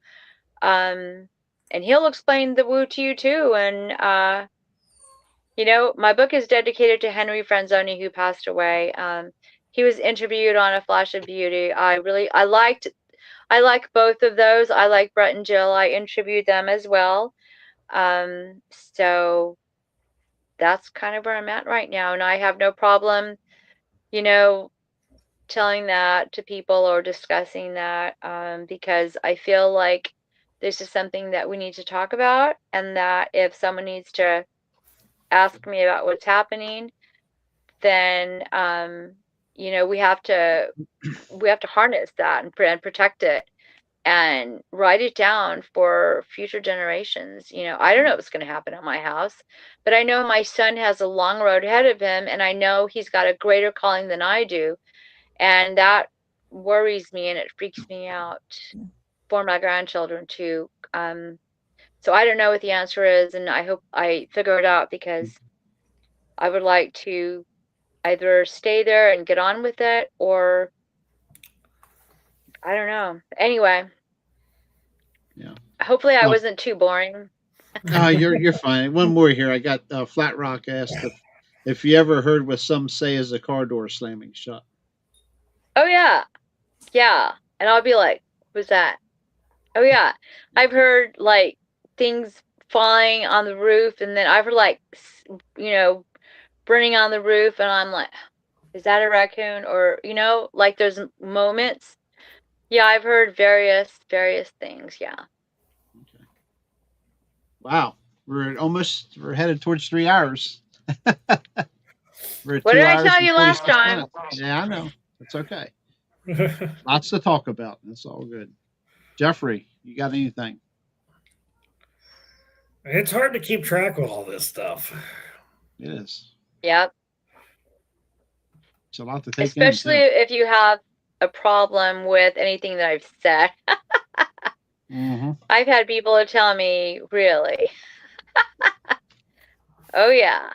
And he'll explain the woo to you too. And my book is dedicated to Henry Franzoni, who passed away. He was interviewed on A Flash of Beauty. I like both of those. I like Brett and Jill. I interviewed them as well. So that's kind of where I'm at right now. And I have no problem, telling that to people or discussing that, because I feel like this is something that we need to talk about, and that if someone needs to ask me about what's happening, then we have to harness that and protect it and write it down for future generations. I don't know what's going to happen at my house, but I know my son has a long road ahead of him, and I know he's got a greater calling than I do, and that worries me and it freaks me out for my grandchildren too. So I don't know what the answer is, and I hope I figure it out, because I would like to either stay there and get on with it, or I don't know. Anyway. Yeah. Hopefully I wasn't too boring. No, you're fine. One more here. I got Flat Rock asked if you ever heard what some say is a car door slamming shut. Oh yeah. Yeah. And I'll be like, what's that? Oh yeah. I've heard like things falling on the roof, and then I've heard like burning on the roof, and I'm like, is that a raccoon? Or like there's moments. Yeah, I've heard various things. Yeah. Okay. Wow, we're headed towards 3 hours. We're at What 2 did I hours tell and you last 46 time? minutes. Yeah, I know. It's okay. Lots to talk about. It's all good. Jeffrey, you got anything? It's hard to keep track of all this stuff. It is. Yep. It's a lot to take Especially in. if you have a problem with anything that I've said. Mm-hmm. I've had people tell me, really? Oh, yeah.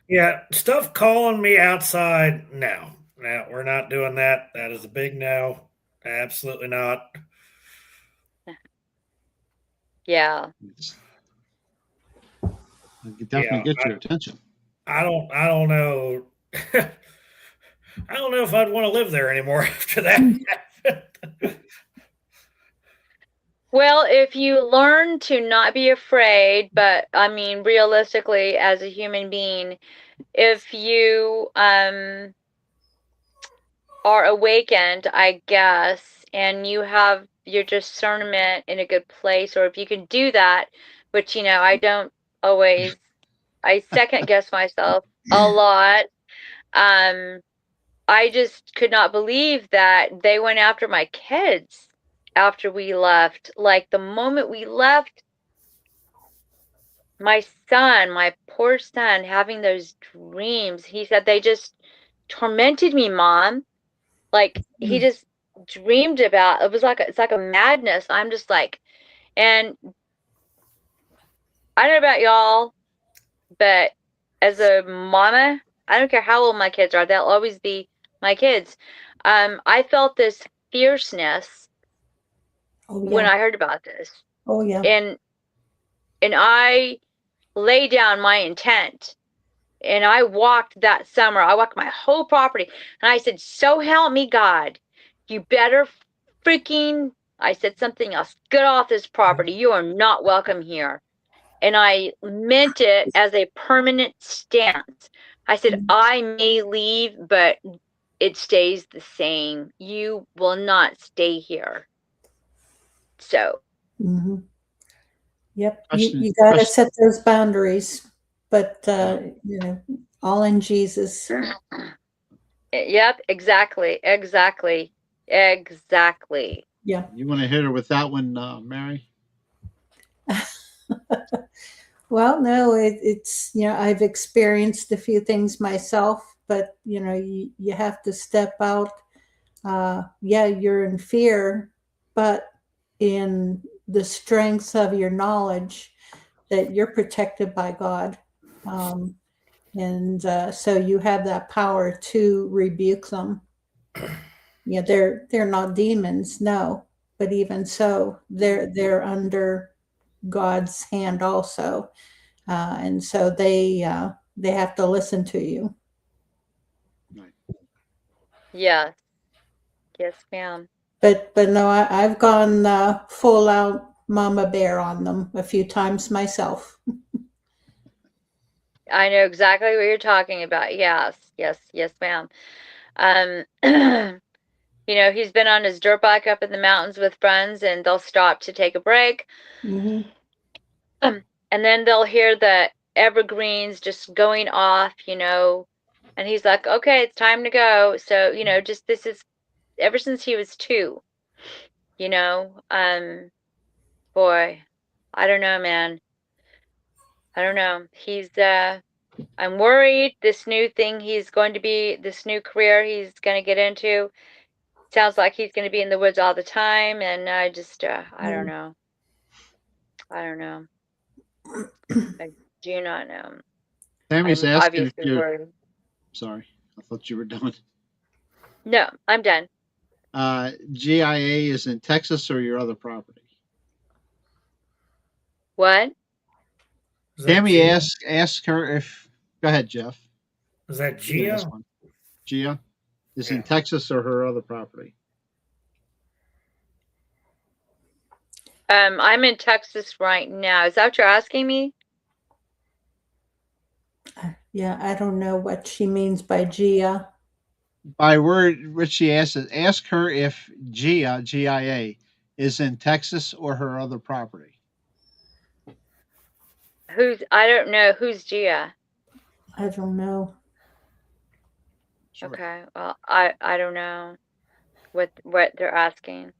Yeah, stuff calling me outside, no. No, we're not doing that. That is a big no. Absolutely not. Yeah. I could definitely get your attention. I don't know. I don't know if I'd want to live there anymore after that. Well, if you learn to not be afraid, but I mean, realistically, as a human being, if you are awakened, I guess, and you have your discernment in a good place, or if you can do that, which, I don't always, I second guess myself a lot. I just could not believe that they went after my kids after we left. Like the moment we left, my son, my poor son, having those dreams, he said they just tormented me, Mom. Like he just dreamed about, it's like a madness. I'm just like, and I don't know about y'all, but as a mama, I don't care how old my kids are, they'll always be my kids. I felt this fierceness when I heard about this. Oh yeah. And I lay down my intent, and I walked that summer. I walked my whole property, and I said, so help me God, you better freaking, I said something else, get off this property. You are not welcome here. And I meant it as a permanent stance. I said, I may leave, but it stays the same. You will not stay here. So. Mm-hmm. Yep. You got to set those boundaries, but, all in Jesus. Yep. Exactly. Yeah. You want to hit her with that one, Mary? Well, no, it's, I've experienced a few things myself, but, you have to step out. You're in fear, but in the strength of your knowledge that you're protected by God. So you have that power to rebuke them. Yeah, they're not demons, no, but even so, they're under God's hand also, and so they have to listen to you. Yes, ma'am. But no, I've gone full out mama bear on them a few times myself. I know exactly what you're talking about. Yes, ma'am. He's been on his dirt bike up in the mountains with friends, and they'll stop to take a break. Mm-hmm. And then they'll hear the evergreens just going off, and he's like, okay, it's time to go. So, just this is ever since he was 2, boy, I don't know, man. I don't know. I'm worried this new career he's going to get into sounds like he's going to be in the woods all the time. And I just, I don't know. I don't know. I do not know. Tammy's I'm asking if obviously you're. worried. Sorry, I thought you were done. No, I'm done. GIA is in Texas or your other property? What? Is that Tammy Gia? ask her if. Go ahead, Jeff. Is that You can Gia? ask one. Gia is Yeah. in Texas or her other property? I'm in Texas right now. Is that what you're asking me? Yeah, I don't know what she means by Gia. By word, what she asked is ask her if GIA is in Texas or her other property. I don't know. Who's Gia? I don't know. Sure. Okay. Well, I don't know what they're asking.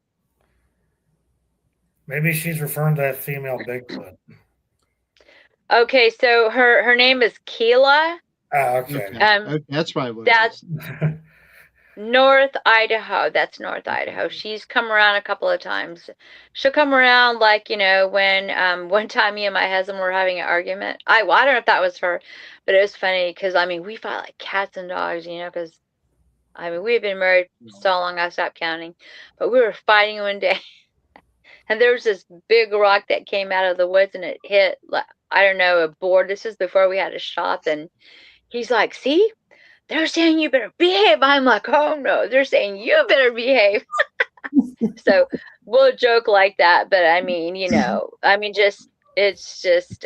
Maybe she's referring to that female Bigfoot. Okay, so her name is Keela. Oh, okay. Okay, that's probably what That's it is. North Idaho. That's North Idaho. She's come around a couple of times. She'll come around like, when one time me and my husband were having an argument. I don't know if that was her, but it was funny because we fight like cats and dogs, because we've been married so long I stopped counting. But we were fighting one day. And there was this big rock that came out of the woods and it hit, I don't know, a board. This is before we had a shop. And he's like, see, they're saying you better behave. I'm like, oh no, they're saying you better behave. So we'll joke like that. But it's just,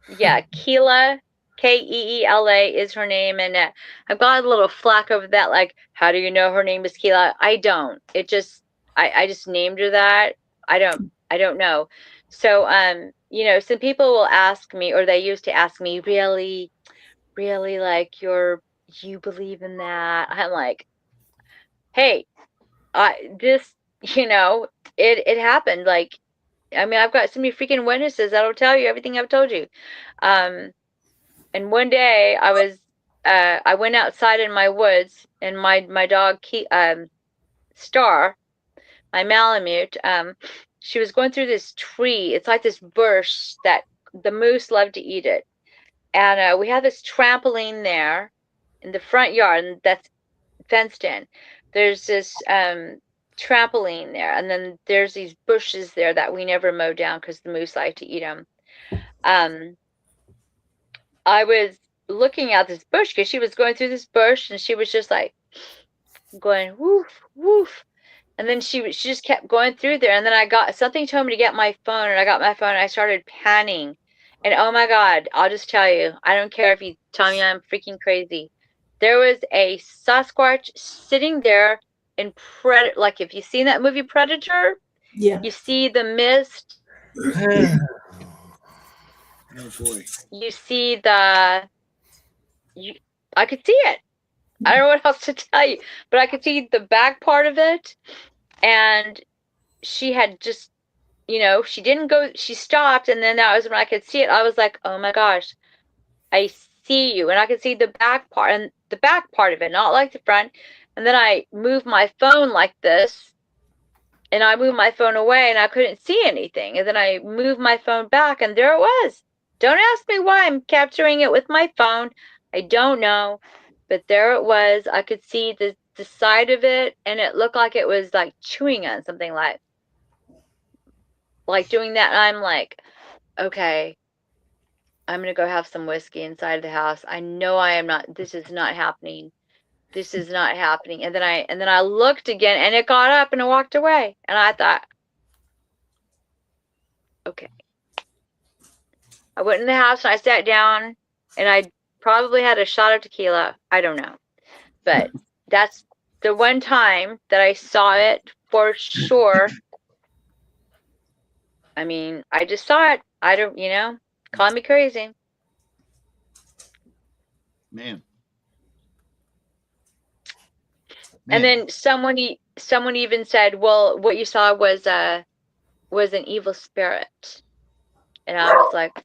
yeah, Keela, Keela is her name. And I've got a little flack over that. Like, how do you know her name is Keela? I don't. I just named her that. I don't know. So, some people will ask me, or they used to ask me, really, like you believe in that? I'm like, hey, it happened. Like, I've got so many freaking witnesses that'll tell you everything I've told you. And one day I went outside in my woods and my dog, Star, my Malamute, she was going through this tree. It's like this bush that the moose love to eat it. And we have this trampoline there in the front yard, and that's fenced in. There's this trampoline there, and then there's these bushes there that we never mow down because the moose like to eat them. I was looking at this bush because she was going through this bush, and she was just like going woof woof. And then she just kept going through there. And then something told me to get my phone, and I got my phone and I started panning. And oh my God, I'll just tell you, I don't care if you tell me I'm freaking crazy. There was a Sasquatch sitting there in Predator. Like if you've seen that movie Predator, Yeah. you see the mist. Oh boy. You see I could see it. I don't know what else to tell you, but I could see the back part of it. And she had just, she didn't go, she stopped. And then that was when I could see it. I was like, oh my gosh, I see you. And I could see the back part of it, not like the front. And then I moved my phone like this, and I moved my phone away and I couldn't see anything. And then I moved my phone back and there it was. Don't ask me why I'm capturing it with my phone. I don't know. But there it was. I could see the side of it, and it looked like it was like chewing on something, like doing that. And I'm like, okay, I'm gonna go have some whiskey inside the house. I know I am not. This is not happening. This is not happening. And then I looked again, and it got up and it walked away. And I thought, okay. I went in the house and I sat down, and I probably had a shot of tequila. I don't know. But that's the one time that I saw it for sure. I just saw it. I don't, call me crazy. Man. And then someone even said, well, what you saw was an evil spirit. And I was like,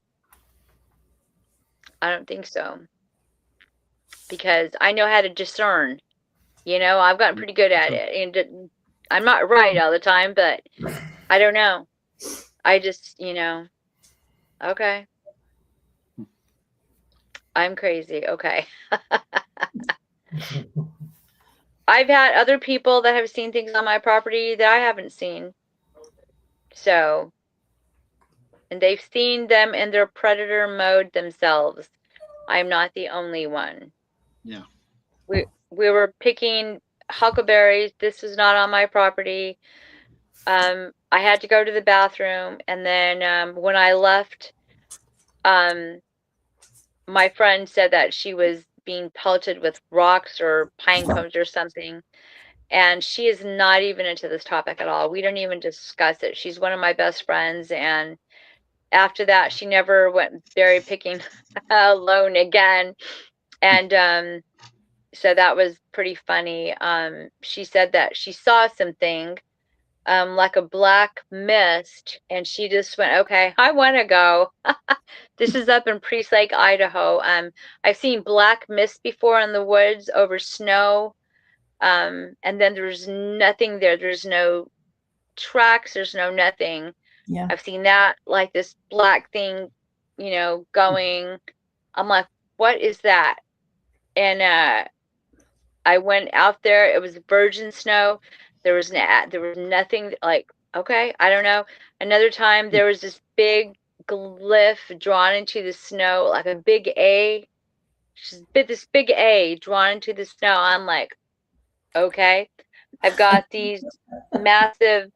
I don't think so. Because I know how to discern. You know, I've gotten pretty good at it. And I'm not right all the time, but I don't know. I just, okay. I'm crazy. Okay. I've had other people that have seen things on my property that I haven't seen. So, and they've seen them in their predator mode themselves. I'm not the only one. Yeah. We were picking huckleberries. This was not on my property. I had to go to the bathroom, and then when I left, my friend said that she was being pelted with rocks or pine cones or something. And she is not even into this topic at all. We don't even discuss it. She's one of my best friends. And after that, she never went berry picking alone again. And so that was pretty funny. She said that she saw something like a black mist, and she just went, okay, I want to go. This is up in Priest Lake, Idaho. I've seen black mist before in the woods over snow. And then there's nothing there. There's no tracks. There's no nothing. Yeah. I've seen that, like this black thing, going. I'm like, what is that? And I went out there. It was virgin snow. There was nothing. Like, okay, I don't know. Another time there was this big glyph drawn into the snow, like a big A. This big A drawn into the snow. I'm like, okay. I've got these massive,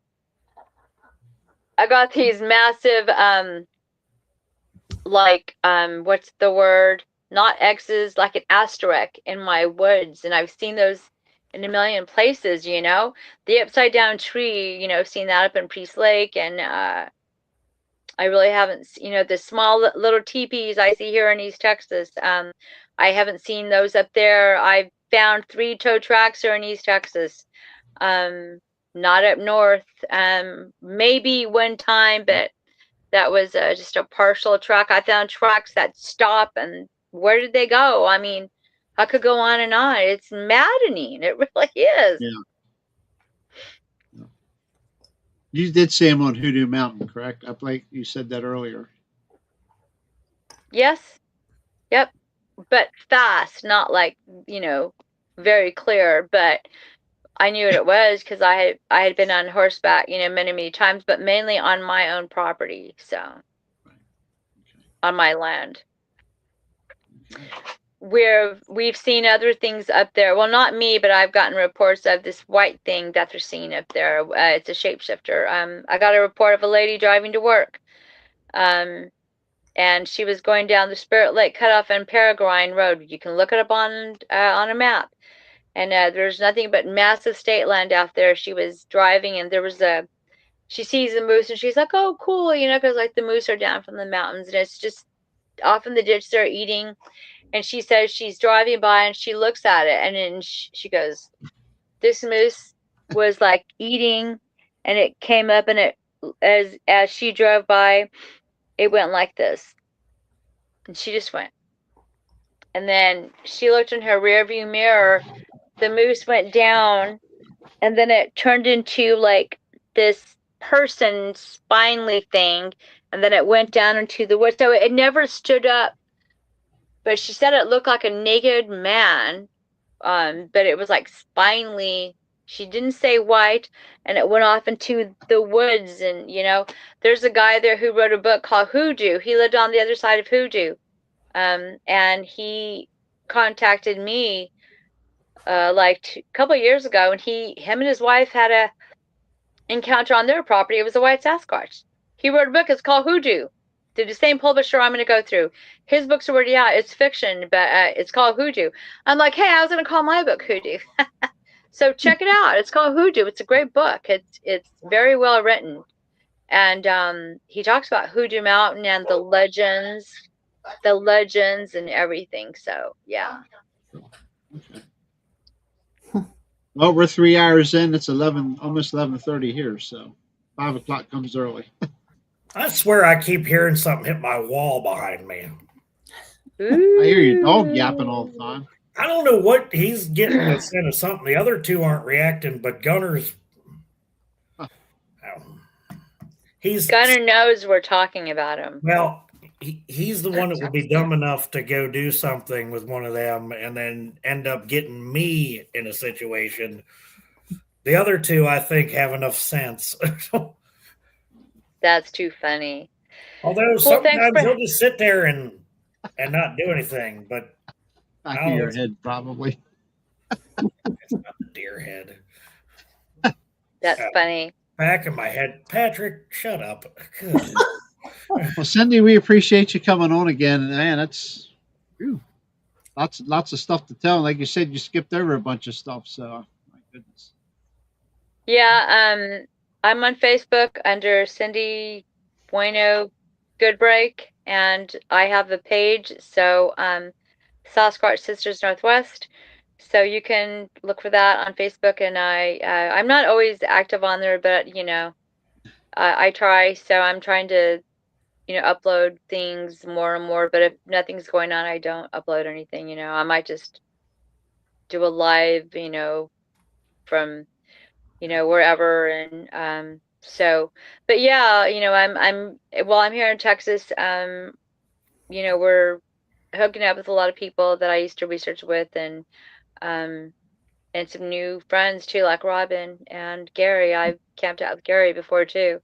what's the word? Not X's, like an asterisk in my woods. And I've seen those in a million places, the upside down tree, seen that up in Priest Lake. And I really haven't, the small little teepees I see here in East Texas. I haven't seen those up there. I've found 3 tow tracks here in East Texas. Not up north. Maybe one time, but that was just a partial track. I found tracks that stop, and where did they go? I mean, I could go on and on. It's maddening. It really is. Yeah. You did see him on Hoodoo Mountain, correct? I believe you said that earlier. Yes. Yep. But fast, not like, very clear, but I knew what it was because I had been on horseback, many, many times, but mainly on my own property. So on my land. We've seen other things up there. Well, not me, but I've gotten reports of this white thing that they're seeing up there. It's a shapeshifter. I got a report of a lady driving to work. And she was going down the Spirit Lake Cutoff and Peregrine Road. You can look it up on a map. And there's nothing but massive state land out there. She was driving, and she sees a moose, and she's like, oh, cool, because like the moose are down from the mountains, and it's just off in the ditch they're eating. And she says she's driving by, and she looks at it, and then she goes, this moose was like eating, and it came up, and it as she drove by, it went like this. And she just went. And then she looked in her rearview mirror. The moose went down, and then it turned into like this person spinely thing, and then it went down into the woods. So it never stood up, but she said it looked like a naked man, but it was like spinely. She didn't say white, and it went off into the woods. And there's a guy there who wrote a book called Hoodoo. He lived on the other side of Hoodoo, and he contacted me like a couple of years ago, and him and his wife had a encounter on their property. It was a white Sasquatch. He wrote a book. It's called Hoodoo. They're the same publisher I'm going to go through. His book's already out. It's fiction, but it's called Hoodoo. I'm like, hey, I was going to call my book Hoodoo. So check it out. It's called Hoodoo. It's a great book. It's very well written. And he talks about Hoodoo Mountain and the legends the legends and everything. So yeah. Okay. Well, we're 3 hours in. It's 11, almost 11:30 here, so 5 o'clock comes early. I swear I keep hearing something hit my wall behind me. I hear your dog yapping all the time. I don't know what he's getting a scent of something. The other two aren't reacting, but Gunner's. He's Gunner knows we're talking about him. Well, he's the one that would be dumb enough to go do something with one of them and then end up getting me in a situation. The other two, I think, have enough sense. That's too funny. Although sometimes he'll just sit there and not do anything. But back of your head, probably. It's not the deer head. That's funny. Back of my head, Patrick. Shut up. Good. Well, Cindy, we appreciate you coming on again, and man, that's lots of stuff to tell. Like you said, you skipped over a bunch of stuff, so my goodness. Yeah, I'm on Facebook under Cindy Goodbrake, and I have a page. So Sasquatch Sisters Northwest. So you can look for that on Facebook, and I'm not always active on there, but I try. So I'm trying to upload things more and more. But if nothing's going on, I don't upload anything. I might just do a live, from wherever, and so. But yeah, I'm here in Texas. We're hooking up with a lot of people that I used to research with, and some new friends too, like Robin and Gary. I've camped out with Gary before too,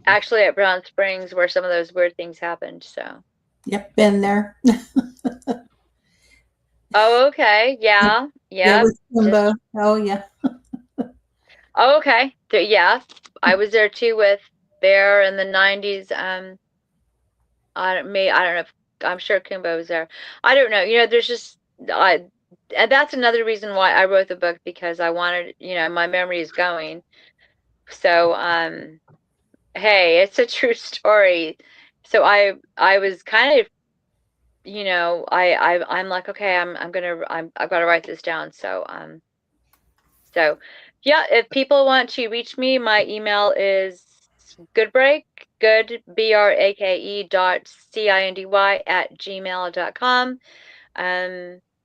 actually at Brown Springs, where some of those weird things happened. So Yep, been there. Oh, okay. Yeah. Yeah, with Kimbo. Oh, yeah. Oh, okay. Yeah, I was there too with Bear in the 90s. I don't know if I'm sure Kimbo was there. I don't know. There's just and that's another reason why I wrote the book, because I wanted, my memory is going. So, hey, it's a true story. So I was kind of, I'm like, okay, I've got to write this down. So, yeah, if people want to reach me, my email is Goodbrake, BRAKE.CINDY@gmail.com.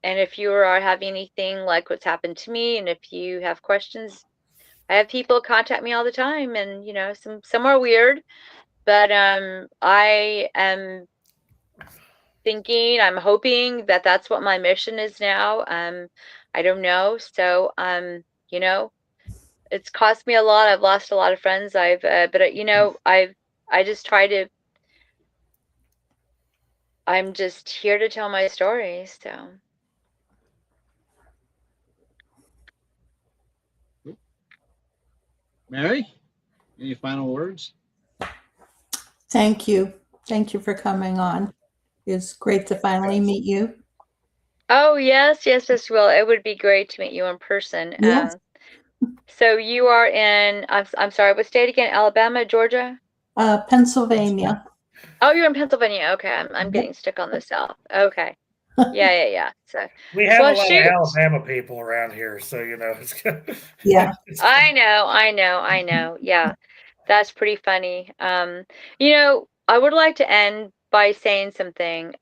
And if you are having anything like what's happened to me, and if you have questions, I have people contact me all the time, and some are weird, but I am thinking, I'm hoping that that's what my mission is now. I don't know. So it's cost me a lot. I've lost a lot of friends. But I just try to. I'm just here to tell my story. So. Mary, any final words? Thank you. Thank you for coming on. It's great to finally meet you. Oh, yes, Will. It would be great to meet you in person. Yes. So you are in, I'm sorry, what state again? Alabama, Georgia? Pennsylvania. Oh, you're in Pennsylvania. Okay, I'm getting stuck on the South. Okay. Yeah. So we have a lot of Alabama people around here, so it's good. Yeah. I know. Yeah, that's pretty funny. I would like to end by saying something.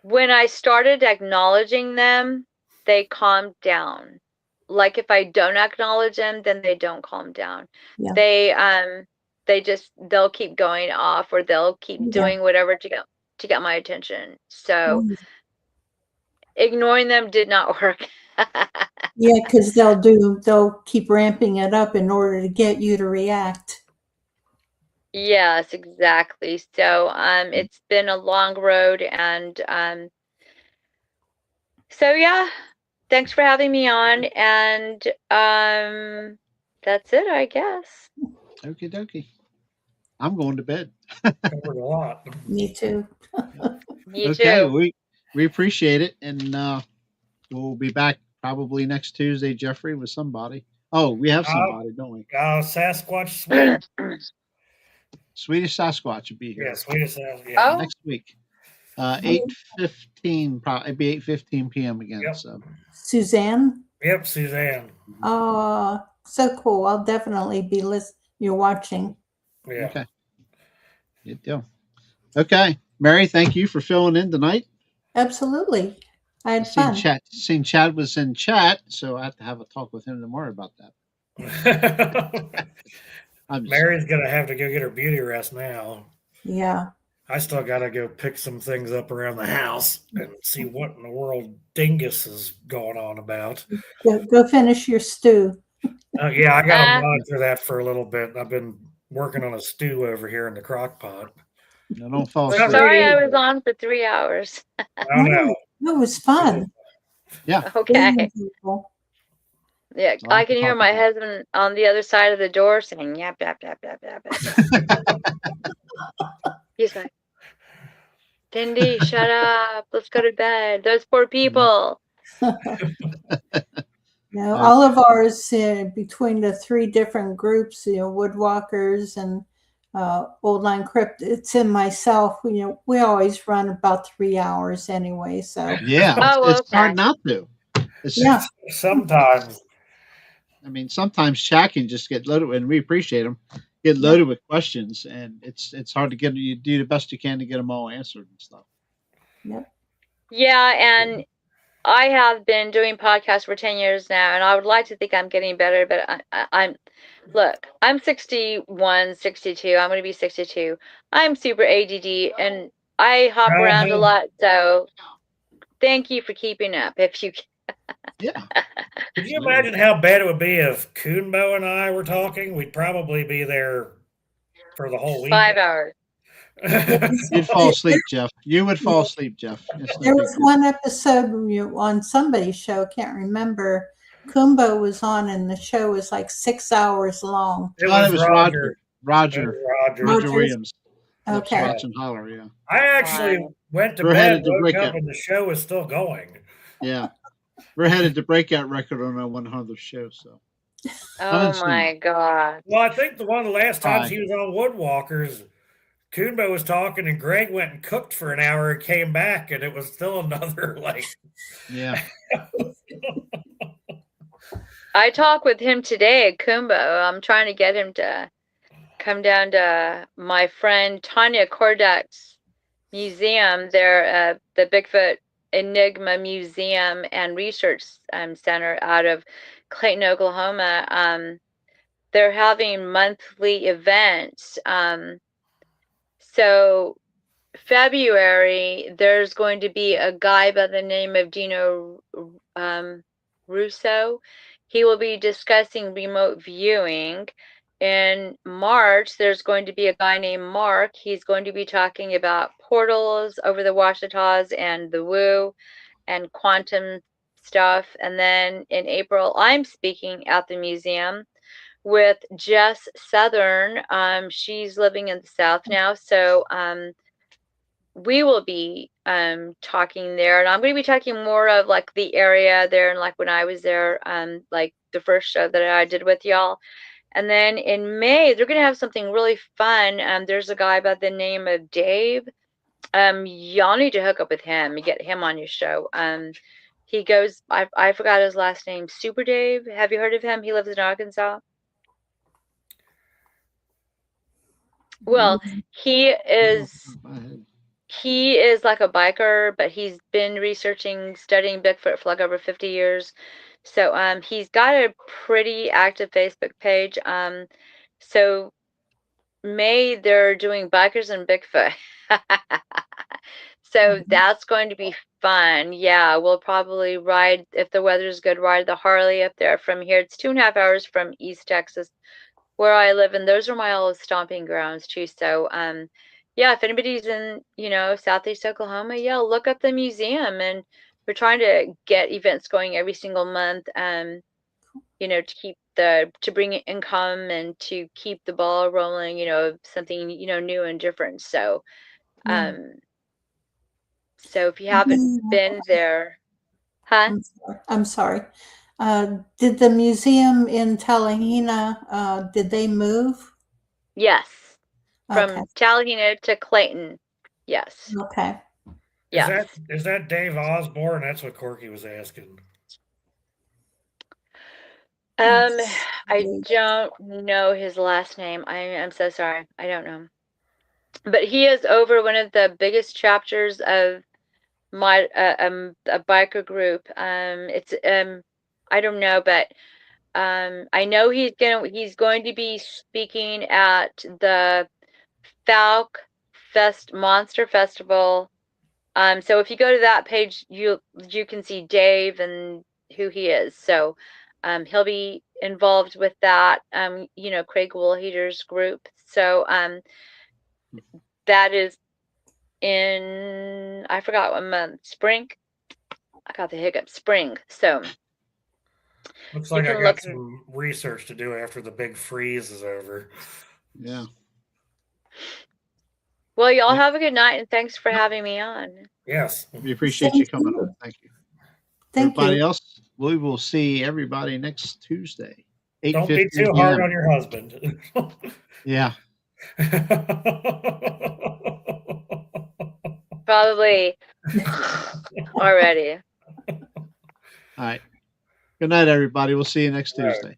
When I started acknowledging them, they calmed down. Like if I don't acknowledge them, then they don't calm down. Yeah. They'll keep going off, or they'll keep doing whatever to get my attention. So ignoring them did not work. Yeah, because they'll keep ramping it up in order to get you to react. Yes, exactly. So it's been a long road, and so yeah, thanks for having me on, and that's it, I guess. Okie dokie. I'm going to bed. Covered a lot. Me too. Me okay, too. we appreciate it, and we'll be back probably next Tuesday, Jeffrey, with somebody. Oh, we have somebody, don't we? Sasquatch Swing. Swedish Sasquatch will be here. Yeah, Swedish Sasquatch. Yeah. Oh. Next week. 8:15, probably it'd be 8:15 p.m. again. Yep. So Suzanne? Yep, Suzanne. So cool. I'll definitely be you're watching. Yeah. okay. Good deal. Okay. Mary, thank you for filling in tonight. Absolutely. I had Seen fun. Chad was in chat, so I have to have a talk with him tomorrow about that. Mary's gonna have to go get her beauty rest now. Yeah. I still gotta go pick some things up around the house and see what in the world Dingus is going on about. Go finish your stew. Yeah, I gotta monitor that for a little bit. I've been working on a stew over here in the crock pot. No, don't fall Not asleep. Sorry, really I easy. was on for 3 hours. I know. It was fun. Yeah. Okay. Meeting people. Yeah, So I I can hear talk my about husband on the other side of the door saying, yap, yap, yap, yap, yap, yap. He's like, Cindy, shut up. Let's go to bed. Those poor people. No, all of ours between the 3 different groups, woodwalkers and Old Line Crypt, it's in myself. We always run about 3 hours anyway. So Yeah. Oh, It's okay. hard not to. yeah, Sometimes. I mean, sometimes chat can just get loaded, and we appreciate them. Get loaded with questions, and it's hard to get. You do the best you can to get them all answered and stuff. Yeah, and I have been doing podcasts for 10 years now, and I would like to think I'm getting better, but I'm 61, 62. I'm going to be 62. I'm super ADD, and I hop around a lot, so thank you for keeping up. If you Yeah. Could you imagine how bad it would be if Kuhnbo and I were talking? We'd probably be there for the whole week. 5 hours. You'd fall asleep, Jeff. You would fall asleep, Jeff. there was one episode on somebody's show, can't remember. Kumbo was on, and the show was like 6 hours long. It was Roger. Roger Williams. Okay. Watching Holler, yeah. I actually went to We're bed, headed to woke breakout. up, and the show was still going. Yeah. We're headed to breakout record on our 100th show, so. Oh my God. Well, I think the one of the last times he was on Woodwalkers, Kuhnbo was talking, and Greg went and cooked for an hour and came back, and it was still another Yeah. I talked with him today at Kumbo. I'm trying to get him to come down to my friend Tanya Kordak's museum there, the Bigfoot Enigma Museum and Research Center out of Clayton, Oklahoma. They're having monthly events. So February, there's going to be a guy by the name of Dino Russo. He will be discussing remote viewing. In March, there's going to be a guy named Mark. He's going to be talking about portals over the Washitas and the Woo and quantum stuff. And then in April, I'm speaking at the museum with Jess Southern. She's living in the South now. So we will be talking there, and I'm going to be talking more of like the area there and like when I was there, like the first show that I did with y'all. And then in May, they're going to have something really fun. There's a guy by the name of Dave. Y'all need to hook up with him and get him on your show. He goes, I forgot his last name, Super Dave. Have you heard of him? He lives in Arkansas. Well, he is like a biker, but he's been studying Bigfoot for like over 50 years. So he's got a pretty active Facebook page. So May, they're doing bikers and Bigfoot. So that's going to be fun. Yeah, we'll probably ride, if the weather's good, ride the Harley up there from here. It's 2.5 hours from East Texas, where I live, and those are my old stomping grounds too. So yeah, if anybody's in Southeast Oklahoma, yeah, look up the museum. And we're trying to get events going every single month, to keep to bring income and to keep the ball rolling, something new and different. So so if you haven't been there, huh? I'm sorry. Did the museum in Talahena, did they move? Yes. from Okay. Tallahassee to Clayton. Yes. Okay. Yes. Is that Dave Osborne? That's what Corky was asking. I don't know his last name. I'm so sorry. I don't know. But he is over one of the biggest chapters of my a biker group. It's I don't know, but I know he's going to be speaking at the Falk Monster Festival. So if you go to that page, you can see Dave and who he is. So he'll be involved with that. You know, Craig Woolheater's group. So that is in, I forgot what month, spring. I got the hiccup. Spring. So looks you like I can got look. some research to do after the big freeze is over. Yeah. Well, y'all Yeah. have a good night, and thanks for having me on. Yes. We appreciate Same you to coming you. on. Thank you. Thank Everybody you. else, we will see everybody next Tuesday. Don't be 8:50 too hard p.m. on your husband. Yeah. Probably already. All right. Good night, everybody. We'll see you next Tuesday.